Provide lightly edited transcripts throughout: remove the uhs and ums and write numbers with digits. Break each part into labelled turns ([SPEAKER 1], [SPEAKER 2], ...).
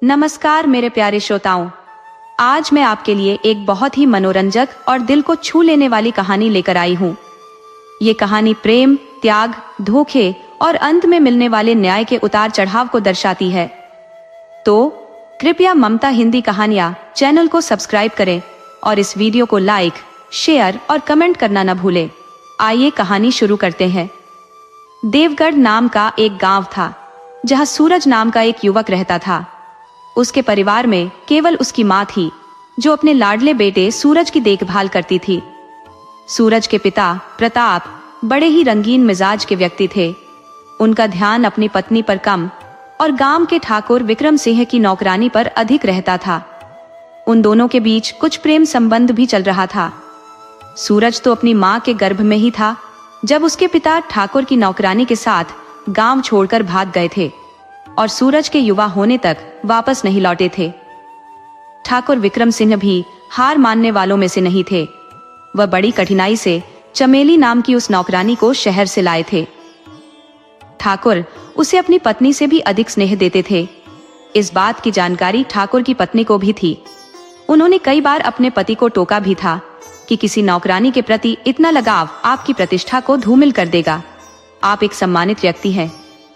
[SPEAKER 1] नमस्कार मेरे प्यारे श्रोताओं, आज मैं आपके लिए एक बहुत ही मनोरंजक और दिल को छू लेने वाली कहानी लेकर आई हूँ। ये कहानी प्रेम, त्याग, धोखे और अंत में मिलने वाले न्याय के उतार चढ़ाव को दर्शाती है। तो कृपया ममता हिंदी कहानियां चैनल को सब्सक्राइब करें और इस वीडियो को लाइक, शेयर और कमेंट करना न भूलें। आइए कहानी शुरू करते हैं। देवगढ़ नाम का एक गांव था जहां सूरज नाम का एक युवक रहता था। उसके परिवार में केवल उसकी माँ थी जो अपने लाडले बेटे सूरज की देखभाल करती थी। सूरज के पिता प्रताप बड़े ही रंगीन मिजाज के व्यक्ति थे। उनका ध्यान अपनी पत्नी पर कम और गांव के ठाकुर विक्रम सिंह की नौकरानी पर अधिक रहता था। उन दोनों के बीच कुछ प्रेम संबंध भी चल रहा था। सूरज तो अपनी माँ के गर्भ में ही था जब उसके पिता ठाकुर की नौकरानी के साथ गांव छोड़कर भाग गए थे और सूरज के युवा होने तक वापस नहीं लौटे थे। ठाकुर विक्रम सिंह भी हार मानने वालों में से नहीं थे। वह बड़ी कठिनाई से चमेली नाम की उस नौकरानी को शहर से लाए थे। ठाकुर उसे अपनी पत्नी से भी अधिक स्नेह देते थे। इस बात की जानकारी ठाकुर की पत्नी को भी थी। उन्होंने कई बार अपने पति को टोका भी था कि किसी नौकरानी के प्रति इतना लगाव आपकी प्रतिष्ठा को धूमिल कर देगा। आप एक सम्मानित व्यक्ति हैं,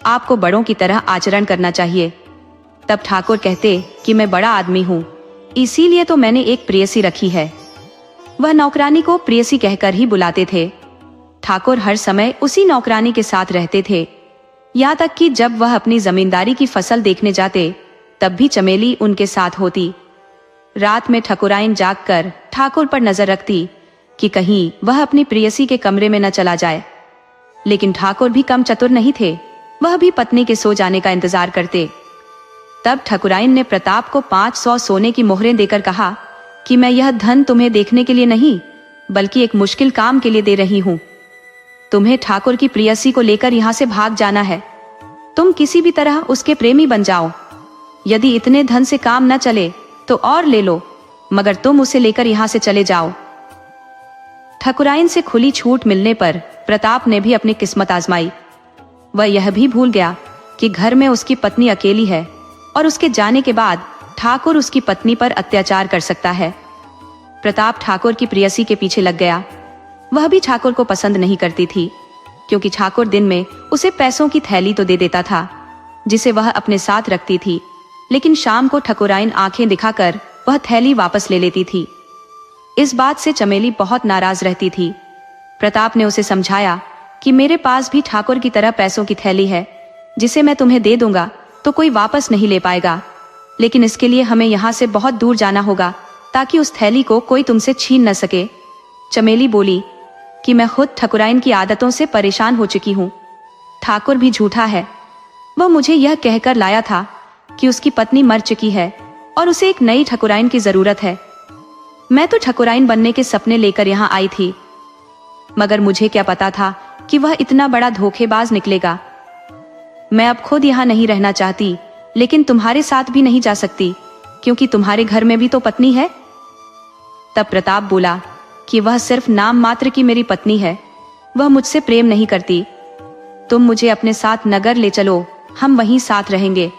[SPEAKER 1] आपको बड़ों की तरह आचरण करना चाहिए। तब ठाकुर कहते कि मैं बड़ा आदमी हूँ, इसीलिए तो मैंने एक प्रेयसी रखी है। वह नौकरानी को प्रेयसी कहकर ही बुलाते थे। ठाकुर हर समय उसी नौकरानी के साथ रहते थे, यहाँ तक कि जब वह अपनी जमींदारी की फसल देखने जाते तब भी चमेली उनके साथ होती। रात में ठकुराइन जागकर ठाकुर पर नजर रखती कि कहीं वह अपनी प्रेयसी के कमरे में न चला जाए। लेकिन ठाकुर भी कम चतुर नहीं थे, वह भी पत्नी के सो जाने का इंतजार करते। तब ठकुराइन ने प्रताप को 500 सोने की मोहरें देकर कहा कि मैं यह धन तुम्हें देखने के लिए नहीं बल्कि एक मुश्किल काम के लिए दे रही हूँ। तुम्हें ठाकुर की प्रेयसी को लेकर यहाँ से भाग जाना है। तुम किसी भी तरह उसके प्रेमी बन जाओ। यदि इतने धन से काम न चले तो और ले लो, मगर तुम उसे लेकर यहाँ से चले जाओ। ठकुराइन से खुली छूट मिलने पर प्रताप ने भी अपनी किस्मत आजमाई। वह यह भी भूल गया कि घर में उसकी पत्नी अकेली है और उसके जाने के बाद ठाकुर उसकी पत्नी पर अत्याचार कर सकता है। प्रताप ठाकुर की प्रेयसी के पीछे लग गया। वह भी ठाकुर को पसंद नहीं करती थी, क्योंकि ठाकुर दिन में उसे पैसों की थैली तो दे देता था जिसे वह अपने साथ रखती थी, लेकिन शाम को ठकुराइन आंखें दिखाकर वह थैली वापस ले लेती थी। इस बात से चमेली बहुत नाराज रहती थी। प्रताप ने उसे समझाया कि मेरे पास भी ठाकुर की तरह पैसों की थैली है, जिसे मैं तुम्हें दे दूंगा तो कोई वापस नहीं ले पाएगा, लेकिन इसके लिए हमें यहाँ से बहुत दूर जाना होगा ताकि उस थैली को कोई तुमसे छीन न सके। चमेली बोली कि मैं खुद ठकुराइन की आदतों से परेशान हो चुकी हूँ। ठाकुर भी झूठा है। वह मुझे यह कहकर लाया था कि उसकी पत्नी मर चुकी है और उसे एक नई ठकुराइन की जरूरत है। मैं तो ठकुराइन बनने के सपने लेकर यहाँ आई थी, मगर मुझे क्या पता था कि वह इतना बड़ा धोखेबाज निकलेगा। मैं अब खुद यहाँ नहीं रहना चाहती, लेकिन तुम्हारे साथ भी नहीं जा सकती, क्योंकि तुम्हारे घर में भी तो पत्नी है। तब प्रताप बोला कि वह सिर्फ नाम मात्र की मेरी पत्नी है, वह मुझसे प्रेम नहीं करती। तुम मुझे अपने साथ नगर ले चलो, हम वहीं साथ रहेंगे।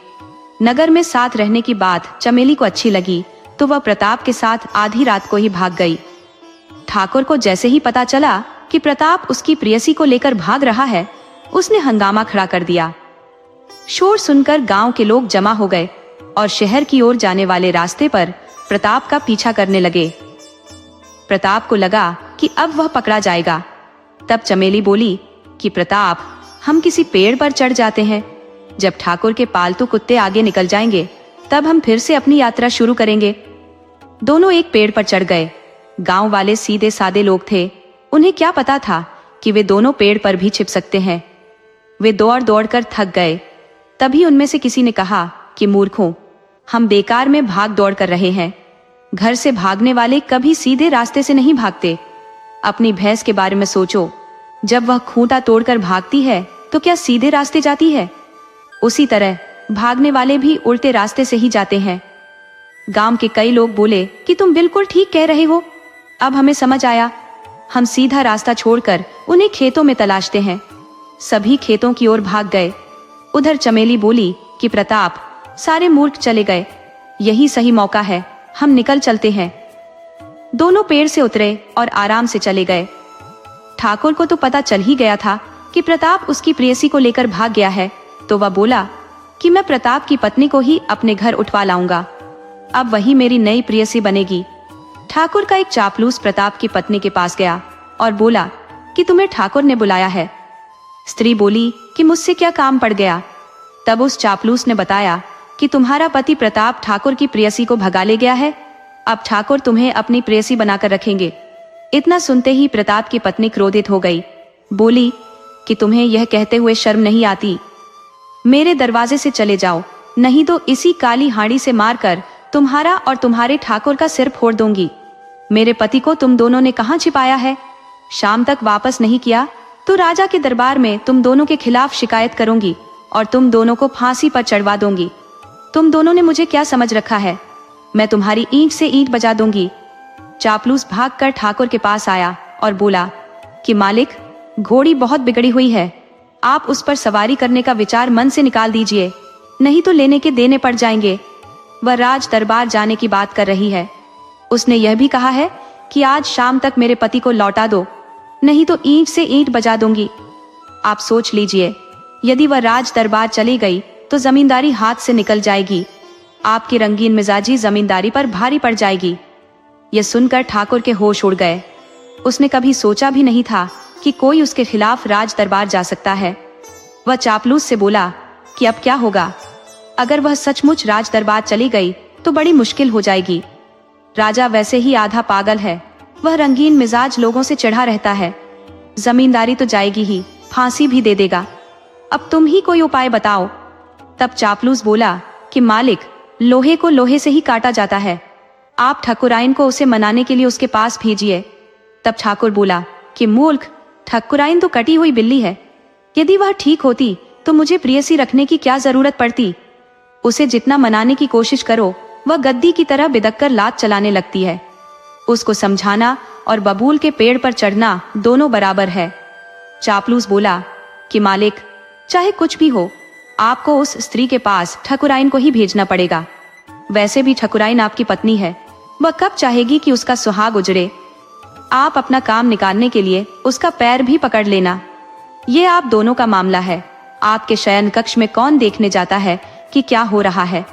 [SPEAKER 1] नगर में साथ रहने की बात चमेली को अच्छी लगी तो वह प्रताप के साथ आधी रात को ही भाग गई। ठाकुर को जैसे ही पता चला कि प्रताप उसकी प्रेयसी को लेकर भाग रहा है, उसने हंगामा खड़ा कर दिया। शोर सुनकर गांव के लोग जमा हो गए और शहर की ओर जाने वाले रास्ते पर प्रताप का पीछा करने लगे। प्रताप को लगा कि अब वह पकड़ा जाएगा। तब चमेली बोली कि प्रताप, हम किसी पेड़ पर चढ़ जाते हैं। जब ठाकुर के पालतू कुत्ते आगे निकल जाएंगे तब हम फिर से अपनी यात्रा शुरू करेंगे। दोनों एक पेड़ पर चढ़ गए। गांव वाले सीधे सादे लोग थे, उन्हें क्या पता था कि वे दोनों पेड़ पर भी छिप सकते हैं। वे दौड़ दौड़ कर थक गए। तभी उनमें से किसी ने कहा कि मूर्खों, हम बेकार में भाग दौड़ कर रहे हैं। घर से भागने वाले कभी सीधे रास्ते से नहीं भागते। अपनी भैंस के बारे में सोचो, जब वह खूंटा तोड़कर भागती है तो क्या सीधे रास्ते जाती है? उसी तरह भागने वाले भी उल्टे रास्ते से ही जाते हैं। गांव के कई लोग बोले कि तुम बिल्कुल ठीक कह रहे हो, अब हमें समझ आया। हम सीधा रास्ता छोड़कर उन्हें खेतों में तलाशते हैं। सभी खेतों की ओर भाग गए। उधर चमेली बोली कि प्रताप, सारे मूर्ख चले गए, यही सही मौका है, हम निकल चलते हैं। दोनों पेड़ से उतरे और आराम से चले गए। ठाकुर को तो पता चल ही गया था कि प्रताप उसकी प्रेयसी को लेकर भाग गया है, तो वह बोला कि मैं प्रताप की पत्नी को ही अपने घर उठवा लाऊंगा, अब वही मेरी नई प्रेयसी बनेगी। ठाकुर का एक चापलूस प्रताप की पत्नी के पास गया और बोला कि तुम्हें ठाकुर ने बुलाया है। स्त्री बोली कि मुझसे क्या काम पड़ गया। तब उस चापलूस ने बताया कि तुम्हारा पति प्रताप ठाकुर की प्रेयसी को भगा ले गया है, अब ठाकुर तुम्हें अपनी प्रेयसी बनाकर रखेंगे। इतना सुनते ही प्रताप की पत्नी क्रोधित हो गई, बोली कि तुम्हें यह कहते हुए शर्म नहीं आती? मेरे दरवाजे से चले जाओ, नहीं तो इसी काली हांडी से मारकर तुम्हारा और तुम्हारे ठाकुर का सिर फोड़ दूंगी। मेरे पति को तुम दोनों ने कहाँ छिपाया है? शाम तक वापस नहीं किया तो राजा के दरबार में तुम दोनों के खिलाफ शिकायत करूंगी और तुम दोनों को फांसी पर चढ़वा दूंगी। तुम दोनों ने मुझे क्या समझ रखा है? मैं तुम्हारी ईंट से ईंट बजा दूंगी। चापलूस भागकर ठाकुर के पास आया और बोला कि मालिक, घोड़ी बहुत बिगड़ी हुई है, आप उस पर सवारी करने का विचार मन से निकाल दीजिए, नहीं तो लेने के देने पड़ जाएंगे। वह राज दरबार जाने की बात कर रही है। उसने यह भी कहा है कि आज शाम तक मेरे पति को लौटा दो, नहीं तो ईंट से ईंट बजा दूंगी। आप सोच लीजिए, यदि वह राज दरबार चली गई तो जमींदारी हाथ से निकल जाएगी, आपकी रंगीन मिजाजी जमींदारी पर भारी पड़ जाएगी। यह सुनकर ठाकुर के होश उड़ गए। उसने कभी सोचा भी नहीं था कि कोई उसके खिलाफ राज दरबार जा सकता है। वह चापलूस से बोला कि अब क्या होगा? अगर वह सचमुच राज दरबार चली गई तो बड़ी मुश्किल हो जाएगी। राजा वैसे ही आधा पागल है, वह रंगीन मिजाज लोगों से चिढ़ा रहता है। जमींदारी तो जाएगी ही, फांसी भी दे देगा। अब तुम ही कोई उपाय बताओ। तब चापलूस बोला कि मालिक, लोहे को लोहे से ही काटा जाता है, आप ठकुराइन को उसे मनाने के लिए उसके पास भेजिए। तब ठाकुर बोला कि मूर्ख, ठकुराइन तो कटी हुई बिल्ली है, यदि वह ठीक होती तो मुझे प्रेयसी रखने की क्या जरूरत पड़ती? उसे जितना मनाने की कोशिश करो वह गद्दी की तरह बिदक कर लात चलाने लगती है। उसको समझाना और बबूल के पेड़ पर चढ़ना दोनों बराबर है। चापलूस बोला कि मालिक, चाहे कुछ भी हो, आपको उस स्त्री के पास ठकुराइन को ही भेजना पड़ेगा। वैसे भी ठकुराइन आपकी पत्नी है, वह कब चाहेगी कि उसका सुहाग उजड़े। आप अपना काम निकालने के लिए उसका पैर भी पकड़ लेना। ये आप दोनों का मामला है। आपके शयन कक्ष में कौन देखने जाता है कि क्या हो रहा है?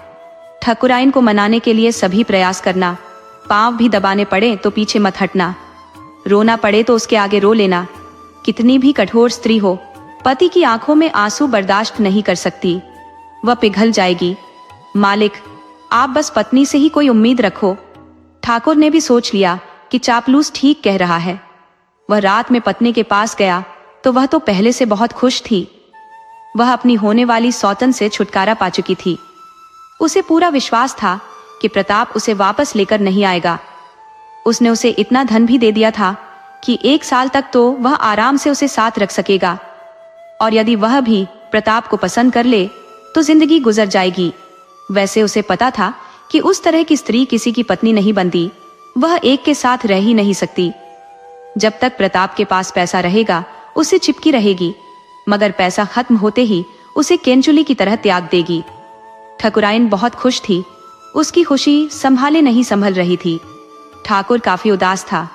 [SPEAKER 1] ठकुराइन को मनाने के लिए सभी प्रयास करना, पांव भी दबाने पड़े तो पीछे मत हटना, रोना पड़े तो उसके आगे रो लेना। कितनी भी कठोर स्त्री हो, पति की आंखों में आंसू बर्दाश्त नहीं कर सकती, वह पिघल जाएगी। मालिक, आप बस पत्नी से ही कोई उम्मीद रखो। ठाकुर ने भी सोच लिया कि चापलूस ठीक कह रहा है। वह रात में पत्नी के पास गया तो वह तो पहले से बहुत खुश थी। वह अपनी होने वाली सौतन से छुटकारा पा चुकी थी। उसे पूरा विश्वास था कि प्रताप उसे वापस लेकर नहीं आएगा। उसने उसे इतना धन भी दे दिया था कि 1 साल तक तो वह आराम से उसे साथ रख सकेगा, और यदि वह भी प्रताप को पसंद कर ले तो जिंदगी गुजर जाएगी। वैसे उसे पता था कि उस तरह की स्त्री किसी की पत्नी नहीं बनती, वह एक के साथ रह ही नहीं सकती। जब तक प्रताप के पास पैसा रहेगा उसे चिपकी रहेगी, मगर पैसा खत्म होते ही उसे केंचुली की तरह त्याग देगी। ठकुराइन बहुत खुश थी, उसकी खुशी संभाले नहीं संभल रही थी। ठाकुर काफी उदास था।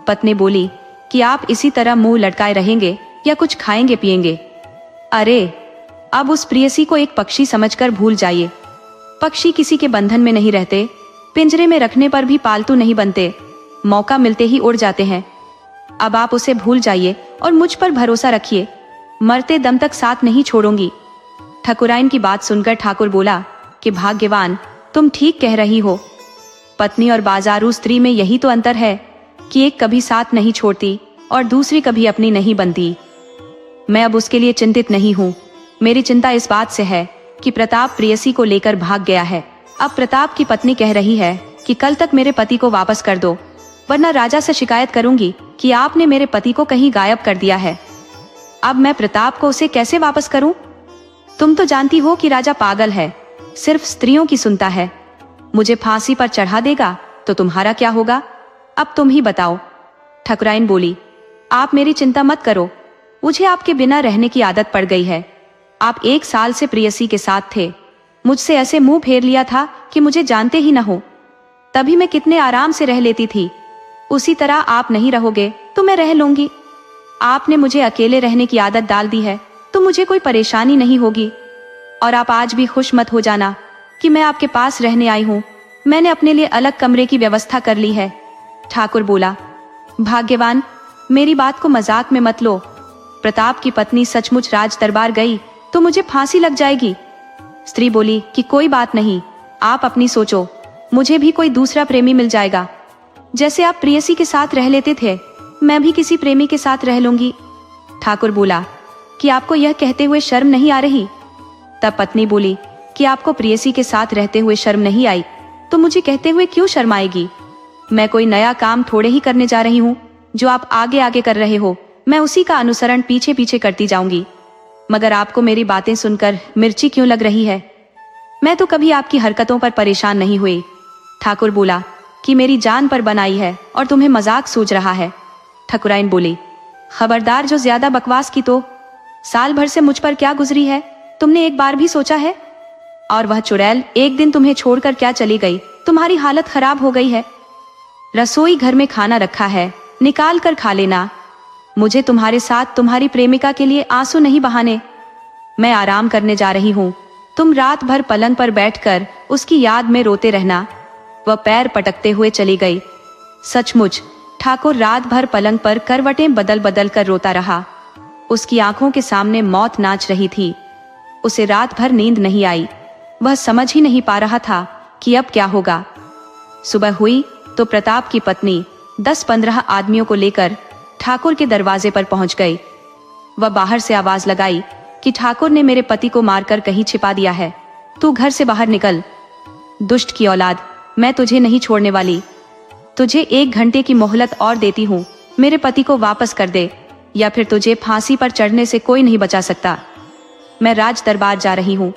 [SPEAKER 1] पत्नी बोली कि आप इसी तरह मुंह लटकाए रहेंगे या कुछ खाएंगे पिएंगे? अरे, अब उस प्रेयसी को एक पक्षी समझकर भूल जाइए। पक्षी किसी के बंधन में नहीं रहते, पिंजरे में रखने पर भी पालतू नहीं बनते, मौका मिलते ही उड़ जाते हैं। अब आप उसे भूल जाइए और मुझ पर भरोसा रखिए, मरते दम तक साथ नहीं छोड़ूंगी। ठकुराइन की बात सुनकर ठाकुर बोला कि भाग्यवान, तुम ठीक कह रही हो। पत्नी और बाजारू स्त्री में यही तो अंतर है कि एक कभी साथ नहीं छोड़ती और दूसरी कभी अपनी नहीं बनती। मैं अब उसके लिए चिंतित नहीं हूँ। मेरी चिंता इस बात से है कि प्रताप प्रेयसी को लेकर भाग गया है। अब प्रताप की पत्नी कह रही है कि कल तक मेरे पति को वापस कर दो, वरना राजा से शिकायत करूंगी कि आपने मेरे पति को कहीं गायब कर दिया है। अब मैं प्रताप को उसे कैसे वापस करूं? तुम तो जानती हो कि राजा पागल है, सिर्फ स्त्रियों की सुनता है। मुझे फांसी पर चढ़ा देगा तो तुम्हारा क्या होगा? अब तुम ही बताओ। ठकुराइन बोली, आप मेरी चिंता मत करो, मुझे आपके बिना रहने की आदत पड़ गई है। आप 1 साल से प्रेयसी के साथ थे, मुझसे ऐसे मुंह फेर लिया था कि मुझे जानते ही न हो। तभी मैं कितने आराम से रह लेती थी। उसी तरह आप नहीं रहोगे तो मैं रह लूंगी। आपने मुझे अकेले रहने की आदत डाल दी है तो मुझे कोई परेशानी नहीं होगी। और आप आज भी खुश मत हो जाना कि मैं आपके पास रहने आई हूँ। मैंने अपने लिए अलग कमरे की व्यवस्था कर ली है। ठाकुर बोला, भाग्यवान, मेरी बात को मजाक में मत लो। प्रताप की पत्नी सचमुच राज दरबार गई तो मुझे फांसी लग जाएगी। स्त्री बोली कि कोई बात नहीं, आप अपनी सोचो, मुझे भी कोई दूसरा प्रेमी मिल जाएगा। जैसे आप प्रेयसी के साथ रह लेते थे, मैं भी किसी प्रेमी के साथ रह लूंगी। ठाकुर बोला कि आपको यह कहते हुए शर्म नहीं आ रही? तब पत्नी बोली कि आपको प्रेयसी के साथ रहते हुए शर्म नहीं आई तो मुझे कहते हुए क्यों शर्म आएगी? मैं कोई नया काम थोड़े ही करने जा रही हूँ। जो आप आगे आगे कर रहे हो मैं उसी का अनुसरण पीछे पीछे करती जाऊंगी। मगर आपको मेरी बातें सुनकर मिर्ची क्यों लग रही है? मैं तो कभी आपकी हरकतों पर परेशान नहीं हुई। ठाकुर बोला कि मेरी जान पर बनाई है और तुम्हें मजाक सूझ रहा है। ठकुराइन बोली, खबरदार, जो ज्यादा बकवास की तो साल भर से मुझ पर क्या गुजरी है तुमने एक बार भी सोचा है? और वह चुड़ैल एक दिन तुम्हें छोड़कर क्या चली गई? तुम्हारी हालत खराब हो गई है। रसोई घर में खाना रखा है, निकाल कर खा लेना। मुझे तुम्हारे साथ तुम्हारी प्रेमिका के लिए आंसू नहीं बहाने। मैं आराम करने जा रही हूँ, तुम रात भर पलंग पर बैठकर उसकी याद में रोते रहना। वह पैर पटकते हुए चली गई। सचमुच ठाकुर रात भर पलंग पर करवटें बदल बदल कर रोता रहा। उसकी आंखों के सामने मौत नाच रही थी। उसे रात भर नींद नहीं आई। वह समझ ही नहीं पा रहा था कि अब क्या होगा। सुबह हुई तो प्रताप की पत्नी 10-15 आदमियों को लेकर ठाकुर के दरवाजे पर पहुंच गई। वह बाहर से आवाज लगाई कि ठाकुर ने मेरे पति को मारकर कहीं छिपा दिया है, तू घर से बाहर निकल। दुष्ट की औलाद, मैं तुझे नहीं छोड़ने वाली। तुझे 1 घंटे की मोहलत और देती हूँ, मेरे पति को वापस कर दे या फिर तुझे फांसी पर चढ़ने से कोई नहीं बचा सकता। मैं राज दरबार जा रही हूँ।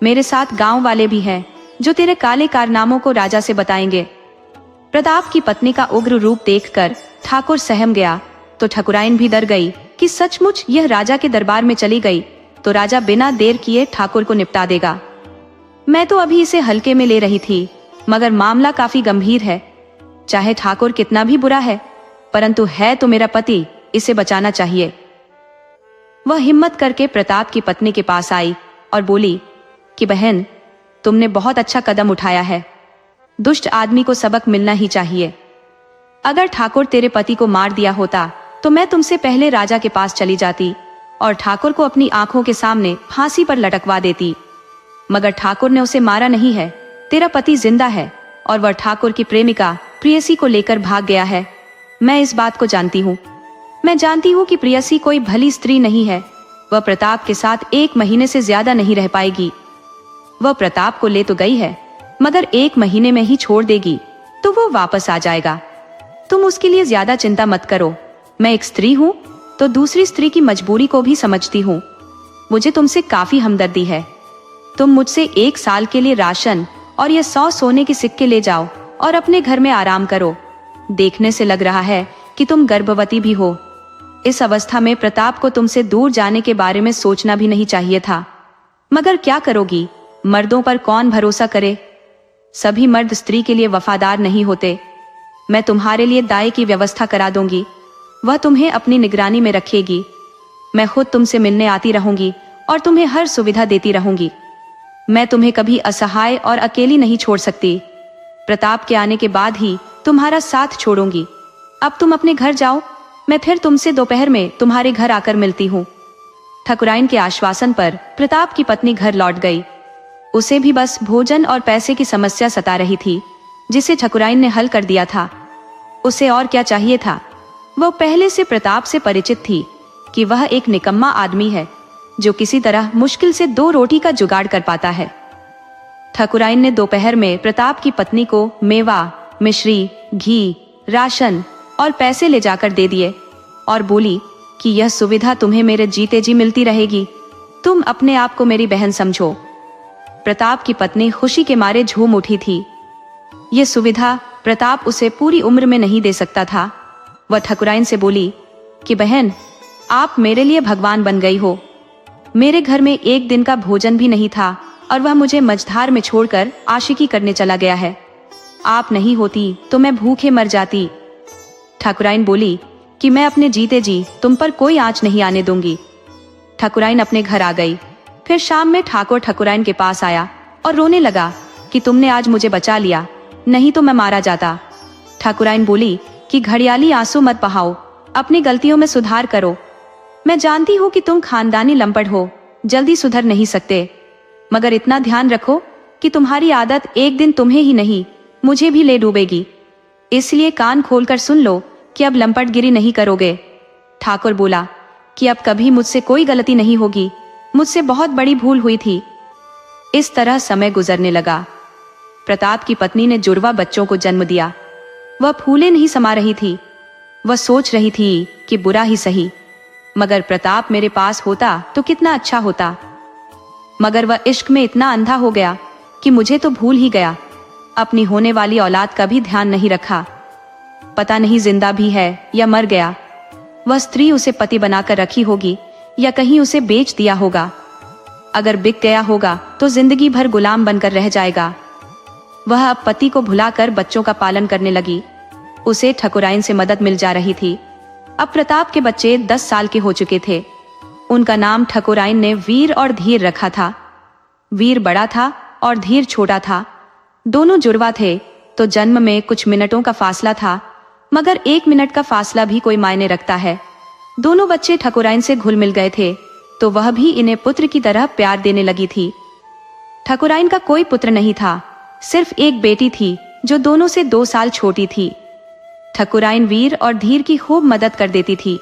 [SPEAKER 1] मेरे साथ गांव वाले भी हैं जो तेरे काले कारनामों को राजा से बताएंगे। प्रताप की पत्नी का उग्र रूप देखकर ठाकुर सहम गया तो ठकुराइन भी डर गई कि सचमुच यह राजा के दरबार में चली गई तो राजा बिना देर किए ठाकुर को निपटा देगा। मैं तो अभी इसे हल्के में ले रही थी, मगर मामला काफी गंभीर है। चाहे ठाकुर कितना भी बुरा है, परंतु है तो मेरा पति, इसे बचाना चाहिए। वह हिम्मत करके प्रताप की पत्नी के पास आई और बोली कि बहन, तुमने बहुत अच्छा कदम उठाया है। दुष्ट आदमी को सबक मिलना ही चाहिए। अगर ठाकुर तेरे पति को मार दिया होता तो मैं तुमसे पहले राजा के पास चली जाती और ठाकुर को अपनी आंखों के सामने फांसी पर लटकवा देती। मगर ठाकुर ने उसे मारा नहीं है। तेरा पति जिंदा है और वह ठाकुर की प्रेमिका प्रेयसी को लेकर भाग गया है। मैं इस बात को जानती हूँ। मैं जानती हूँ कि प्रेयसी कोई भली स्त्री नहीं है। वह प्रताप के साथ 1 महीने से ज्यादा नहीं रह पाएगी। वह प्रताप को ले तो गई है, मगर 1 महीने में ही छोड़ देगी तो वो वापस आ जाएगा। तुम उसके लिए ज्यादा चिंता मत करो। मैं एक स्त्री हूँ तो दूसरी स्त्री की मजबूरी को भी समझती हूँ। मुझे तुमसे काफी हमदर्दी है। तुम मुझसे 1 साल के लिए राशन और ये 100 सोने के सिक्के ले जाओ और अपने घर में आराम करो। देखने से लग रहा है कि तुम गर्भवती भी हो। इस अवस्था में प्रताप को तुमसे दूर जाने के बारे में सोचना भी नहीं चाहिए था। मगर क्या करोगी, मर्दों पर कौन भरोसा करे? सभी मर्द स्त्री के लिए वफादार नहीं होते। मैं तुम्हारे लिए दाई की व्यवस्था करा दूंगी। वह तुम्हें अपनी निगरानी में रखेगी। मैं खुद तुमसे मिलने आती रहूंगी और तुम्हें हर सुविधा देती रहूंगी। मैं तुम्हें कभी असहाय और अकेली नहीं छोड़ सकती। प्रताप के आने के बाद ही तुम्हारा साथ छोड़ूंगी। अब तुम अपने घर जाओ, मैं फिर तुमसे दोपहर में तुम्हारे घर आकर मिलती हूँ। ठकुराइन के आश्वासन पर प्रताप की पत्नी घर लौट गई। उसे भी बस भोजन और पैसे की समस्या सता रही थी, जिसे ठकुराइन ने हल कर दिया था। उसे और क्या चाहिए था? वह पहले से प्रताप से परिचित थी कि वह एक निकम्मा आदमी है जो किसी तरह मुश्किल से 2 रोटी का जुगाड़ कर पाता है। ठकुराइन ने दोपहर में प्रताप की पत्नी को मेवा, मिश्री, घी, राशन और पैसे ले जाकर दे दिए और बोली कि यह सुविधा तुम्हें मेरे जीते जी मिलती रहेगी। तुम अपने आप को मेरी बहन समझो। प्रताप की पत्नी खुशी के मारे झूम उठी थी। यह सुविधा प्रताप उसे पूरी उम्र में नहीं दे सकता था। वह ठकुराइन से बोली कि बहन, आप मेरे लिए भगवान बन गई हो। मेरे घर में 1 दिन का भोजन भी नहीं था, और वह मुझे मझधार में छोड़कर आशिकी करने चला गया है। आप नहीं होती तो मैं भूखे मर जाती। ठाकुराइन बोली कि मैं अपने जीते जी तुम पर कोई आंच नहीं आने दूंगी। ठाकुराइन अपने घर आ गई। फिर शाम में ठाकुर ठाकुराइन के पास आया और रोने लगा कि तुमने आज मुझे बचा लिया, नहीं तो मैं मारा जाता। ठाकुराइन बोली कि घड़ियाली आंसू मत बहाओ, अपनी गलतियों में सुधार करो। मैं जानती हूँ कि तुम खानदानी लंपट हो, जल्दी सुधर नहीं सकते, मगर इतना ध्यान रखो कि तुम्हारी आदत एक दिन तुम्हें ही नहीं मुझे भी ले डूबेगी। इसलिए कान खोलकर सुन लो कि अब लंपटगिरी नहीं करोगे। ठाकुर बोला कि अब कभी मुझसे कोई गलती नहीं होगी, मुझसे बहुत बड़ी भूल हुई थी। इस तरह समय गुजरने लगा। प्रताप की पत्नी ने जुड़वा बच्चों को जन्म दिया। वह फूले नहीं समा रही थी। वह सोच रही थी कि बुरा ही सही, मगर प्रताप मेरे पास होता तो कितना अच्छा होता। मगर वह इश्क में इतना अंधा हो गया कि मुझे तो भूल ही गया। अपनी होने वाली औलाद का भी ध्यान नहीं रखा। पता नहीं जिंदा भी है या मर गया। वह स्त्री उसे पति बनाकर रखी होगी या कहीं उसे बेच दिया होगा। अगर बिक गया होगा तो जिंदगी भर गुलाम बनकर रह जाएगा। वह अब पति को भुलाकर बच्चों का पालन करने लगी। उसे ठकुराइन से मदद मिल जा रही थी। अब प्रताप के बच्चे 10 साल के हो चुके थे। उनका नाम ठकुराइन ने वीर और धीर रखा था। वीर बड़ा था और धीर छोटा था। दोनों जुड़वा थे तो जन्म में कुछ मिनटों का फासला था, मगर 1 मिनट का फासला भी कोई मायने रखता है। दोनों बच्चे ठकुराइन से घुल मिल गए थे तो वह भी इन्हें पुत्र की तरह प्यार देने लगी थी। ठकुराइन का कोई पुत्र नहीं था, सिर्फ एक बेटी थी जो दोनों से 2 साल छोटी थी। ठकुराइन वीर और धीर की खूब मदद कर देती थी।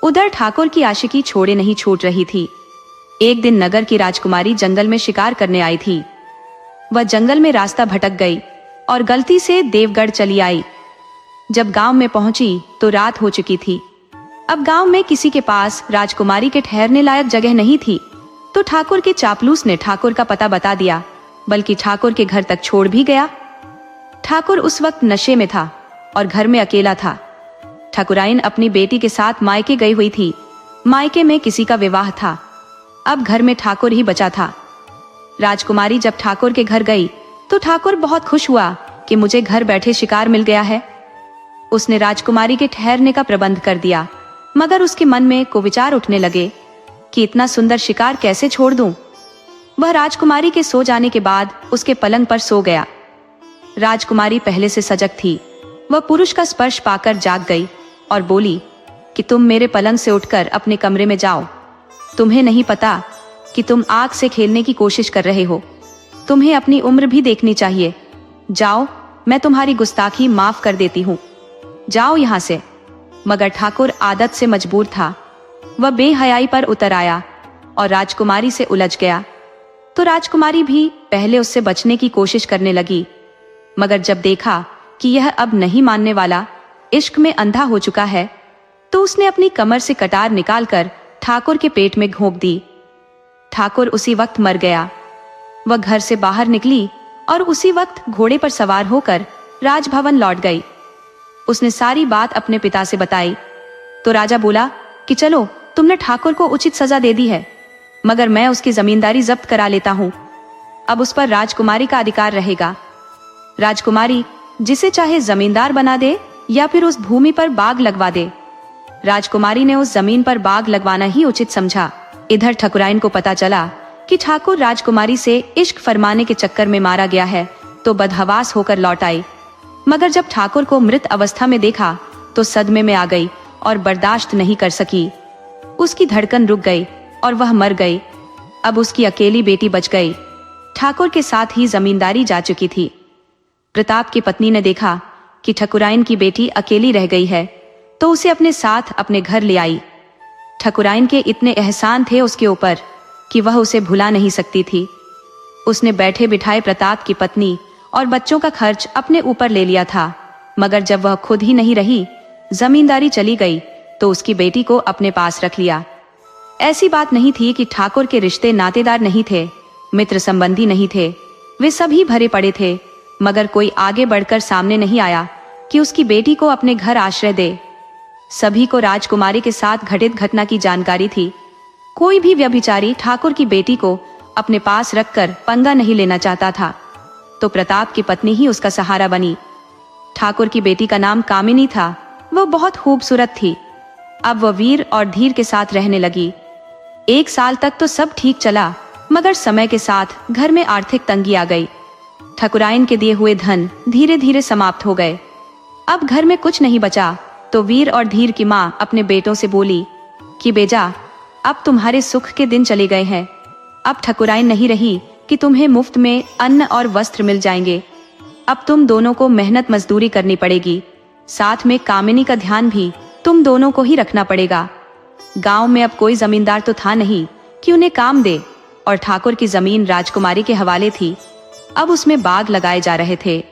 [SPEAKER 1] उधर ठाकुर की आशिकी छोड़े नहीं छूट रही थी। एक दिन नगर की राजकुमारी जंगल में शिकार करने आई थी। वह जंगल में रास्ता भटक गई और गलती से देवगढ़ चली आई। जब गांव में पहुंची तो रात हो चुकी थी। अब गांव में किसी के पास राजकुमारी के ठहरने लायक जगह नहीं थी, तो ठाकुर के चापलूस ने ठाकुर का पता बता दिया, बल्कि ठाकुर के घर तक छोड़ भी गया। ठाकुर उस वक्त नशे में था और घर में अकेला था। ठकुराइन अपनी बेटी के साथ मायके गई हुई थी। मायके में किसी का विवाह था। अब घर में ठाकुर ही बचा था। राजकुमारी जब ठाकुर के घर गई तो ठाकुर बहुत खुश हुआ कि मुझे घर बैठे शिकार मिल गया है। उसने राजकुमारी के ठहरने का प्रबंध कर दिया, मगर उसके मन में कुविचार उठने लगे कि इतना सुंदर शिकार कैसे छोड़ दूं। वह राजकुमारी के सो जाने के बाद उसके पलंग पर सो गया। राजकुमारी पहले से सजग थी। वह पुरुष का स्पर्श पाकर जाग गई और बोली कि तुम मेरे पलंग से उठकर अपने कमरे में जाओ। तुम्हें नहीं पता कि तुम आग से खेलने की कोशिश कर रहे हो। तुम्हें अपनी उम्र भी देखनी चाहिए। जाओ, मैं तुम्हारी गुस्ताखी माफ कर देती हूँ। जाओ यहाँ से। मगर ठाकुर आदत से मजबूर था। वह बेहयाई पर उतर आया और राजकुमारी से उलझ गया। तो राजकुमारी भी पहले उससे बचने की कोशिश करने लगी, मगर जब देखा कि यह अब नहीं मानने वाला, इश्क में अंधा हो चुका है, तो उसने अपनी कमर से कटार निकालकर ठाकुर के पेट में घोंप दी। ठाकुर उसी वक्त मर गया। वह घर से बाहर निकली और उसी वक्त घोड़े पर सवार होकर राजभवन लौट गई। उसने सारी बात अपने पिता से बताई तो राजा बोला कि चलो, तुमने ठाकुर को उचित सजा दे दी है, मगर मैं उसकी जमींदारी जब्त करा लेता हूँ। अब उस पर राजकुमारी का अधिकार रहेगा। राजकुमारी जिसे चाहे जमींदार बना दे या फिर उस भूमि पर बाग लगवा दे। राजकुमारी ने उस जमीन पर बाग लगवाना ही उचित समझा। इधर ठकुराइन को पता चला कि ठाकुर राजकुमारी से इश्क फरमाने के चक्कर में मारा गया है, तो बदहवास होकर लौट आई। मगर जब ठाकुर को मृत अवस्था में देखा तो सदमे में आ गई और बर्दाश्त नहीं कर सकी। उसकी धड़कन रुक गई और वह मर गई। अब उसकी अकेली बेटी बच गई। ठाकुर के साथ ही जमींदारी जा चुकी थी। प्रताप की पत्नी ने देखा कि ठकुराइन की बेटी अकेली रह गई है, तो उसे अपने साथ अपने घर ले आई। ठकुराइन के इतने एहसान थे उसके ऊपर कि वह उसे भुला नहीं सकती थी। उसने बैठे बिठाए प्रताप की पत्नी और बच्चों का खर्च अपने ऊपर ले लिया था, मगर जब वह खुद ही नहीं रही, जमींदारी चली गई, तो उसकी बेटी को अपने पास रख लिया। ऐसी बात नहीं थी कि ठाकुर के रिश्ते नातेदार नहीं थे, मित्र संबंधी नहीं थे, वे सभी भरे पड़े थे, मगर कोई आगे बढ़कर सामने नहीं आया कि उसकी बेटी को अपने घर आश्रय दे। सभी को राजकुमारी के साथ घटित घटना की जानकारी थी। कोई भी व्यभिचारी ठाकुर की बेटी को अपने पास रखकर पंगा नहीं लेना चाहता था, तो प्रताप की पत्नी ही उसका सहारा बनी। ठाकुर की बेटी का नाम कामिनी था। वो बहुत खूबसूरत थी। अब वह वीर और धीर के साथ रहने लगी। 1 साल तक तो सब ठीक चला, मगर समय के साथ घर में आर्थिक तंगी आ गई। ठकुराइन के दिए हुए धन धीरे धीरे समाप्त हो गए। अब घर में कुछ नहीं बचा, तो वीर और धीर की माँ अपने बेटों से बोली कि बेजा, अब तुम्हारे सुख के दिन चले गए हैं। अब ठकुराइन नहीं रही कि तुम्हें मुफ्त में अन्न और वस्त्र मिल जाएंगे। अब तुम दोनों को मेहनत मजदूरी करनी पड़ेगी। साथ में कामिनी का ध्यान भी तुम दोनों को ही रखना पड़ेगा। गांव में अब कोई जमींदार तो था नहीं कि उन्हें काम दे, और ठाकुर की जमीन राजकुमारी के हवाले थी। अब उसमें बाग लगाए जा रहे थे।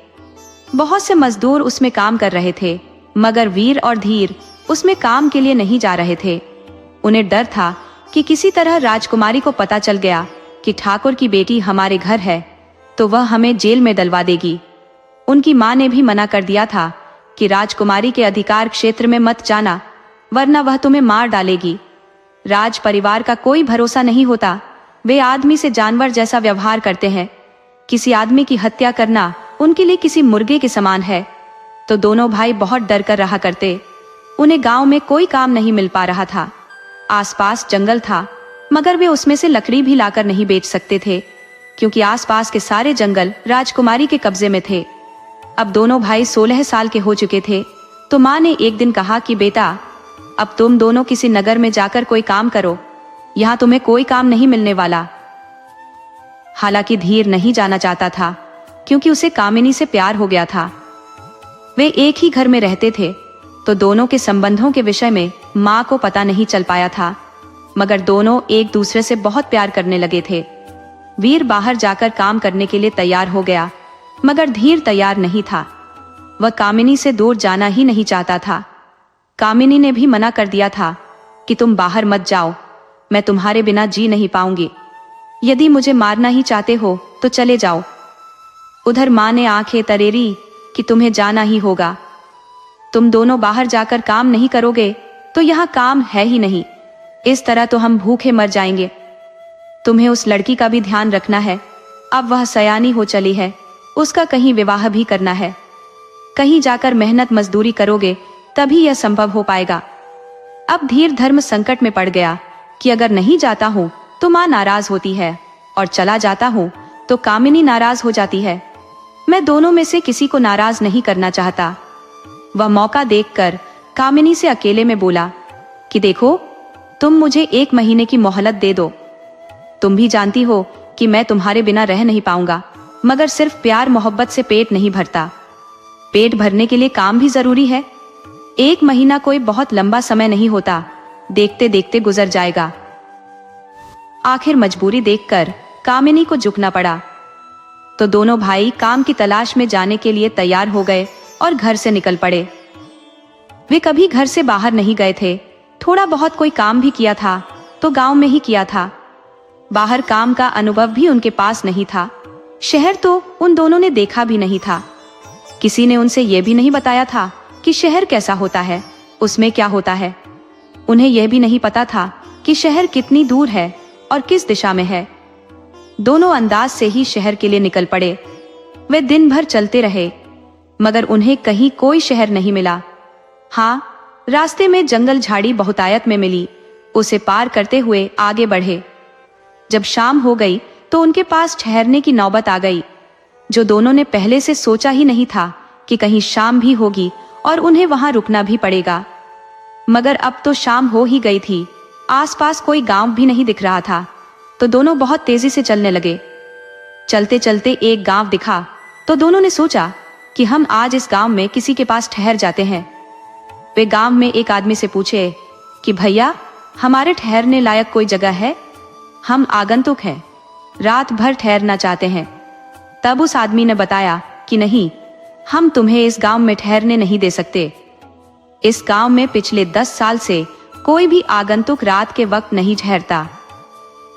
[SPEAKER 1] बहुत से मजदूर उसमें काम कर रहे थे, मगर वीर और धीर उसमें काम के लिए नहीं जा रहे थे। उन्हें डर था कि किसी तरह राजकुमारी को पता चल गया कि ठाकुर की बेटी हमारे घर है, तो वह हमें जेल में डलवा देगी। उनकी माँ ने भी मना कर दिया था कि राजकुमारी के अधिकार क्षेत्र में मत जाना, वरना वह तुम्हें मार डालेगी। राज परिवार का कोई भरोसा नहीं होता। वे आदमी से जानवर जैसा व्यवहार करते हैं। किसी आदमी की हत्या करना उनके लिए किसी मुर्गे के समान है। तो दोनों भाई बहुत डर कर रहा करते। उन्हें गांव में कोई काम नहीं मिल पा रहा था। आसपास जंगल था, मगर वे उसमें से लकड़ी भी लाकर नहीं बेच सकते थे, क्योंकि आसपास के सारे जंगल राजकुमारी के कब्जे में थे। अब दोनों भाई 16 साल के हो चुके थे, तो माँ ने एक दिन कहा कि बेटा, अब तुम दोनों किसी नगर में जाकर कोई काम करो। यहाँ तुम्हें कोई काम नहीं मिलने वाला। हालांकि धीर नहीं जाना चाहता था, क्योंकि उसे कामिनी से प्यार हो गया था। वे एक ही घर में रहते थे, तो दोनों के संबंधों के विषय में माँ को पता नहीं चल पाया था, मगर दोनों एक दूसरे से बहुत प्यार करने लगे थे। वीर बाहर जाकर काम करने के लिए तैयार हो गया, मगर धीर तैयार नहीं था। वह कामिनी से दूर जाना ही नहीं चाहता था। कामिनी ने भी मना कर दिया था कि तुम बाहर मत जाओ, मैं तुम्हारे बिना जी नहीं पाऊंगी। यदि मुझे मारना ही चाहते हो तो चले जाओ। उधर माँ ने आंखें तरेरी कि तुम्हें जाना ही होगा। तुम दोनों बाहर जाकर काम नहीं करोगे तो यहाँ काम है ही नहीं। इस तरह तो हम भूखे मर जाएंगे। तुम्हें उस लड़की का भी ध्यान रखना है। अब वह सयानी हो चली है, उसका कहीं विवाह भी करना है। कहीं जाकर मेहनत मजदूरी करोगे तभी यह संभव हो पाएगा। अब धीर धर्म संकट में पड़ गया कि अगर नहीं जाता हूँ तो माँ नाराज होती है, और चला जाता हूँ तो कामिनी नाराज हो जाती है। मैं दोनों में से किसी को नाराज नहीं करना चाहता। वह मौका देखकर कामिनी से अकेले में बोला कि देखो, तुम मुझे 1 महीने की मोहलत दे दो। तुम भी जानती हो कि मैं तुम्हारे बिना रह नहीं पाऊंगा, मगर सिर्फ प्यार मोहब्बत से पेट नहीं भरता। पेट भरने के लिए काम भी जरूरी है। 1 महीना कोई बहुत लंबा समय नहीं होता, देखते देखते गुजर जाएगा। आखिर मजबूरी देखकर कामिनी को झुकना पड़ा, तो दोनों भाई काम की तलाश में जाने के लिए तैयार हो गए और घर से निकल पड़े। वे कभी घर से बाहर नहीं गए थे। थोड़ा बहुत कोई काम भी किया था तो गांव में ही किया था। बाहर काम का अनुभव भी उनके पास नहीं था। शहर तो उन दोनों ने देखा भी नहीं था। किसी ने उनसे यह भी नहीं बताया था कि शहर कैसा होता है, उसमें क्या होता है। उन्हें यह भी नहीं पता था कि शहर कितनी दूर है और किस दिशा में है। दोनों अंदाज से ही शहर के लिए निकल पड़े। वे दिन भर चलते रहे, मगर उन्हें कहीं कोई शहर नहीं मिला। हाँ, रास्ते में जंगल झाड़ी बहुतायत में मिली। उसे पार करते हुए आगे बढ़े। जब शाम हो गई तो उनके पास ठहरने की नौबत आ गई, जो दोनों ने पहले से सोचा ही नहीं था कि कहीं शाम भी होगी और उन्हें वहां रुकना भी पड़ेगा। मगर अब तो शाम हो ही गई थी। आसपास कोई गांव भी नहीं दिख रहा था, तो दोनों बहुत तेजी से चलने लगे। चलते चलते एक गांव दिखा, तो दोनों ने सोचा कि हम आज इस गांव में किसी के पास ठहर जाते हैं। वे गांव में एक आदमी से पूछे कि भैया, हमारे ठहरने लायक कोई जगह है? हम आगंतुक हैं, रात भर ठहरना चाहते हैं। तब उस आदमी ने बताया कि नहीं, हम तुम्हें इस गांव में ठहरने नहीं दे सकते। इस गांव में पिछले 10 साल से कोई भी आगंतुक रात के वक्त नहीं ठहरता।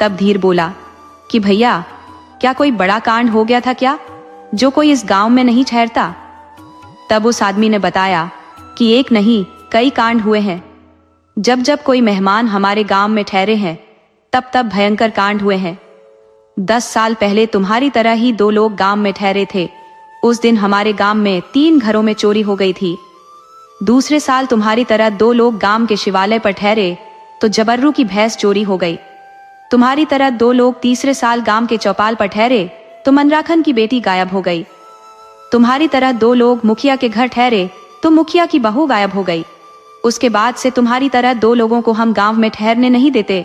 [SPEAKER 1] तब धीर बोला कि भैया, क्या कोई बड़ा कांड हो गया था क्या, जो कोई इस गांव में नहीं ठहरता? तब उस आदमी ने बताया कि एक नहीं, कई कांड हुए हैं। जब जब कोई मेहमान हमारे गांव में ठहरे हैं, तब तब भयंकर कांड हुए हैं। 10 साल पहले तुम्हारी तरह ही 2 लोग गांव में ठहरे थे। उस दिन हमारे गांव में 3 घरों में चोरी हो गई थी। दूसरे साल तुम्हारी तरह 2 लोग गांव के शिवालय पर ठहरे तो जबर्रू की भैंस चोरी हो गई। तुम्हारी तरह 2 लोग तीसरे साल गांव के चौपाल पर ठहरे तो मनराखन की बेटी गायब हो गई। तुम्हारी तरह 2 लोग मुखिया के घर ठहरे तो मुखिया की बहू गायब हो गई। उसके बाद से तुम्हारी तरह 2 लोगों को हम गांव में ठहरने नहीं देते।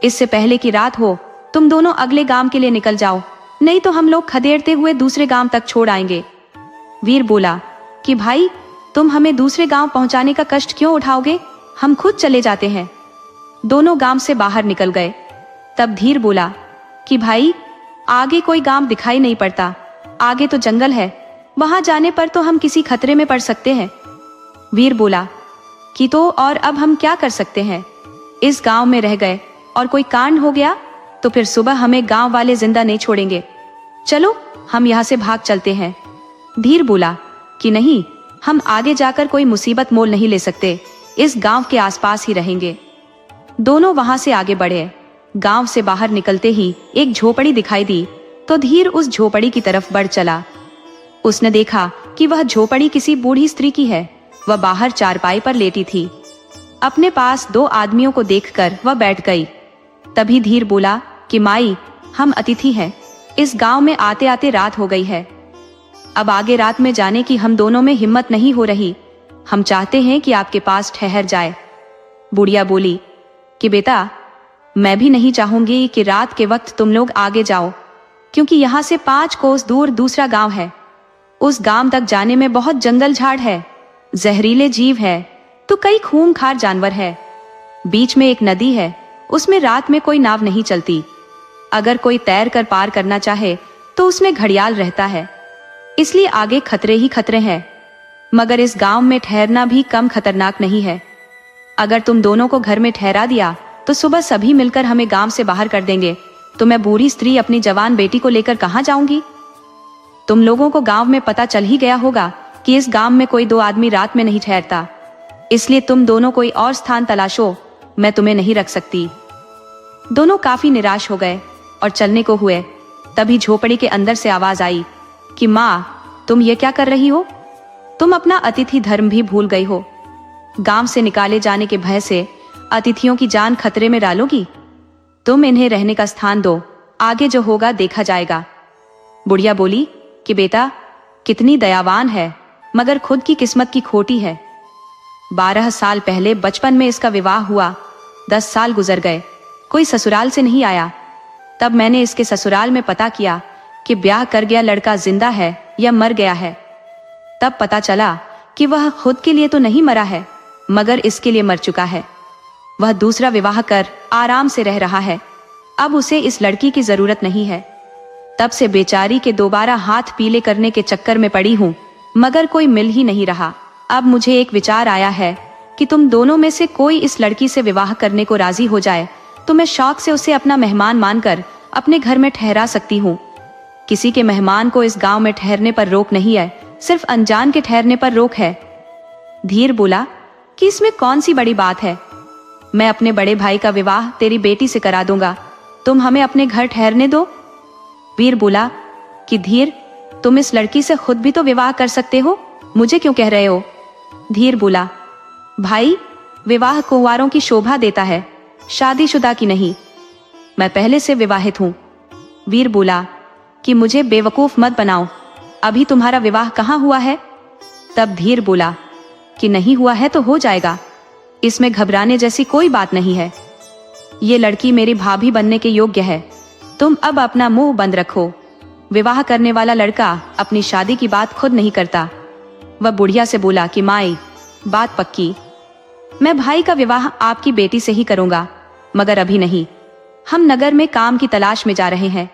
[SPEAKER 1] इससे पहले की रात हो तुम दोनों अगले गांव के लिए निकल जाओ, नहीं तो हम लोग खदेड़ते हुए दूसरे गांव तक छोड़ आएंगे। वीर बोला कि भाई तुम हमें दूसरे गांव पहुंचाने का कष्ट क्यों उठाओगे, हम खुद चले जाते हैं। दोनों गांव से बाहर निकल गए। तब धीर बोला कि भाई आगे कोई गांव दिखाई नहीं पड़ता, आगे तो जंगल है, वहां जाने पर तो हम किसी खतरे में पड़ सकते हैं। वीर बोला कि तो और अब हम क्या कर सकते हैं, इस गांव में रह गए और कोई कांड हो गया तो फिर सुबह हमें गांव वाले जिंदा नहीं छोड़ेंगे। चलो हम यहाँ से भाग चलते हैं। धीर बोला कि नहीं, हम आगे जाकर कोई मुसीबत मोल नहीं ले सकते, इस गांव के आसपास ही रहेंगे। दोनों वहां से आगे बढ़े। गांव से बाहर निकलते ही एक झोपड़ी दिखाई दी तो धीर उस झोपड़ी की तरफ बढ़ चला। उसने देखा कि वह झोपड़ी किसी बूढ़ी स्त्री की है। वह बाहर चारपाई पर लेटी थी। अपने पास 2 आदमियों को देखकर वह बैठ गई। तभी धीर बोला कि माई, हम अतिथि हैं, इस गांव में आते आते रात हो गई है। अब आगे रात में जाने की हम दोनों में हिम्मत नहीं हो रही, हम चाहते हैं कि आपके पास ठहर जाए। बुढ़िया बोली कि बेटा, मैं भी नहीं चाहूंगी कि रात के वक्त तुम लोग आगे जाओ, क्योंकि यहाँ से 5 कोस दूर दूसरा गांव है। उस गांव तक जाने में बहुत जंगल झाड़ है, जहरीले जीव है, तो कई खूंखार जानवर है। बीच में एक नदी है, उसमें रात में कोई नाव नहीं चलती। अगर कोई तैर कर पार करना चाहे तो उसमें घड़ियाल रहता है, इसलिए आगे खतरे ही खतरे हैं। मगर इस गांव में ठहरना भी कम खतरनाक नहीं है। अगर तुम दोनों को घर में ठहरा दिया तो सुबह सभी मिलकर हमें गांव से बाहर कर देंगे, तो मैं बूढ़ी स्त्री अपनी जवान बेटी को लेकर कहां जाऊंगी। तुम लोगों को गांव में पता चल ही गया होगा कि इस गांव में कोई 2 आदमी रात में नहीं ठहरता, इसलिए तुम दोनों कोई और स्थान तलाशो, मैं तुम्हें नहीं रख सकती। दोनों काफी निराश हो गए और चलने को हुए। तभी झोपड़ी के अंदर से आवाज आई कि माँ, तुम ये क्या कर रही हो, तुम अपना अतिथि धर्म भी भूल गई हो। गांव से निकाले जाने के भय से अतिथियों की जान खतरे में डालोगी। तुम इन्हें रहने का स्थान दो, आगे जो होगा देखा जाएगा। बुढ़िया बोली कि बेटा, कितनी दयावान है, मगर खुद की किस्मत की खोटी है। 12 साल पहले बचपन में इसका विवाह हुआ, 10 साल गुजर गए, कोई ससुराल से नहीं आया। तब मैंने इसके ससुराल में पता किया कि ब्याह कर गया लड़का जिंदा है या मर गया है। तब पता चला कि वह खुद के लिए तो नहीं मरा है, मगर इसके लिए मर चुका है। वह दूसरा विवाह कर आराम से रह रहा है। अब उसे इस लड़की की जरूरत नहीं है। तब से बेचारी के दोबारा हाथ पीले करने के चक्कर में पड़ी हूँ, मगर कोई मिल ही नहीं रहा। अब मुझे एक विचार आया है कि तुम दोनों में से कोई इस लड़की से विवाह करने को राजी हो जाए तो मैं शौक से उसे अपना मेहमान मानकर अपने घर में ठहरा सकती हूँ। किसी के मेहमान को इस गांव में ठहरने पर रोक नहीं है, सिर्फ अनजान के ठहरने पर रोक है। धीर बोला कि इसमें कौन सी बड़ी बात है, मैं अपने बड़े भाई का विवाह तेरी बेटी से करा दूंगा, तुम हमें अपने घर ठहरने दो। वीर बोला कि धीर, तुम इस लड़की से खुद भी तो विवाह कर सकते हो, मुझे क्यों कह रहे हो। धीर बोला, भाई विवाह कुंवारों की शोभा देता है, शादीशुदा की नहीं, मैं पहले से विवाहित हूँ। वीर बोला कि मुझे बेवकूफ मत बनाओ, अभी तुम्हारा विवाह कहाँ हुआ है। तब धीर बोला कि नहीं हुआ है तो हो जाएगा, इसमें घबराने जैसी कोई बात नहीं है। ये लड़की मेरी भाभी बनने के योग्य है, तुम अब अपना मुंह बंद रखो। विवाह करने वाला लड़का अपनी शादी की बात खुद नहीं करता। वह बुढ़िया से बोला कि माई, बात पक्की, मैं भाई का विवाह आपकी बेटी से ही करूंगा, मगर अभी नहीं। हम नगर में काम की तलाश में जा रहे हैं।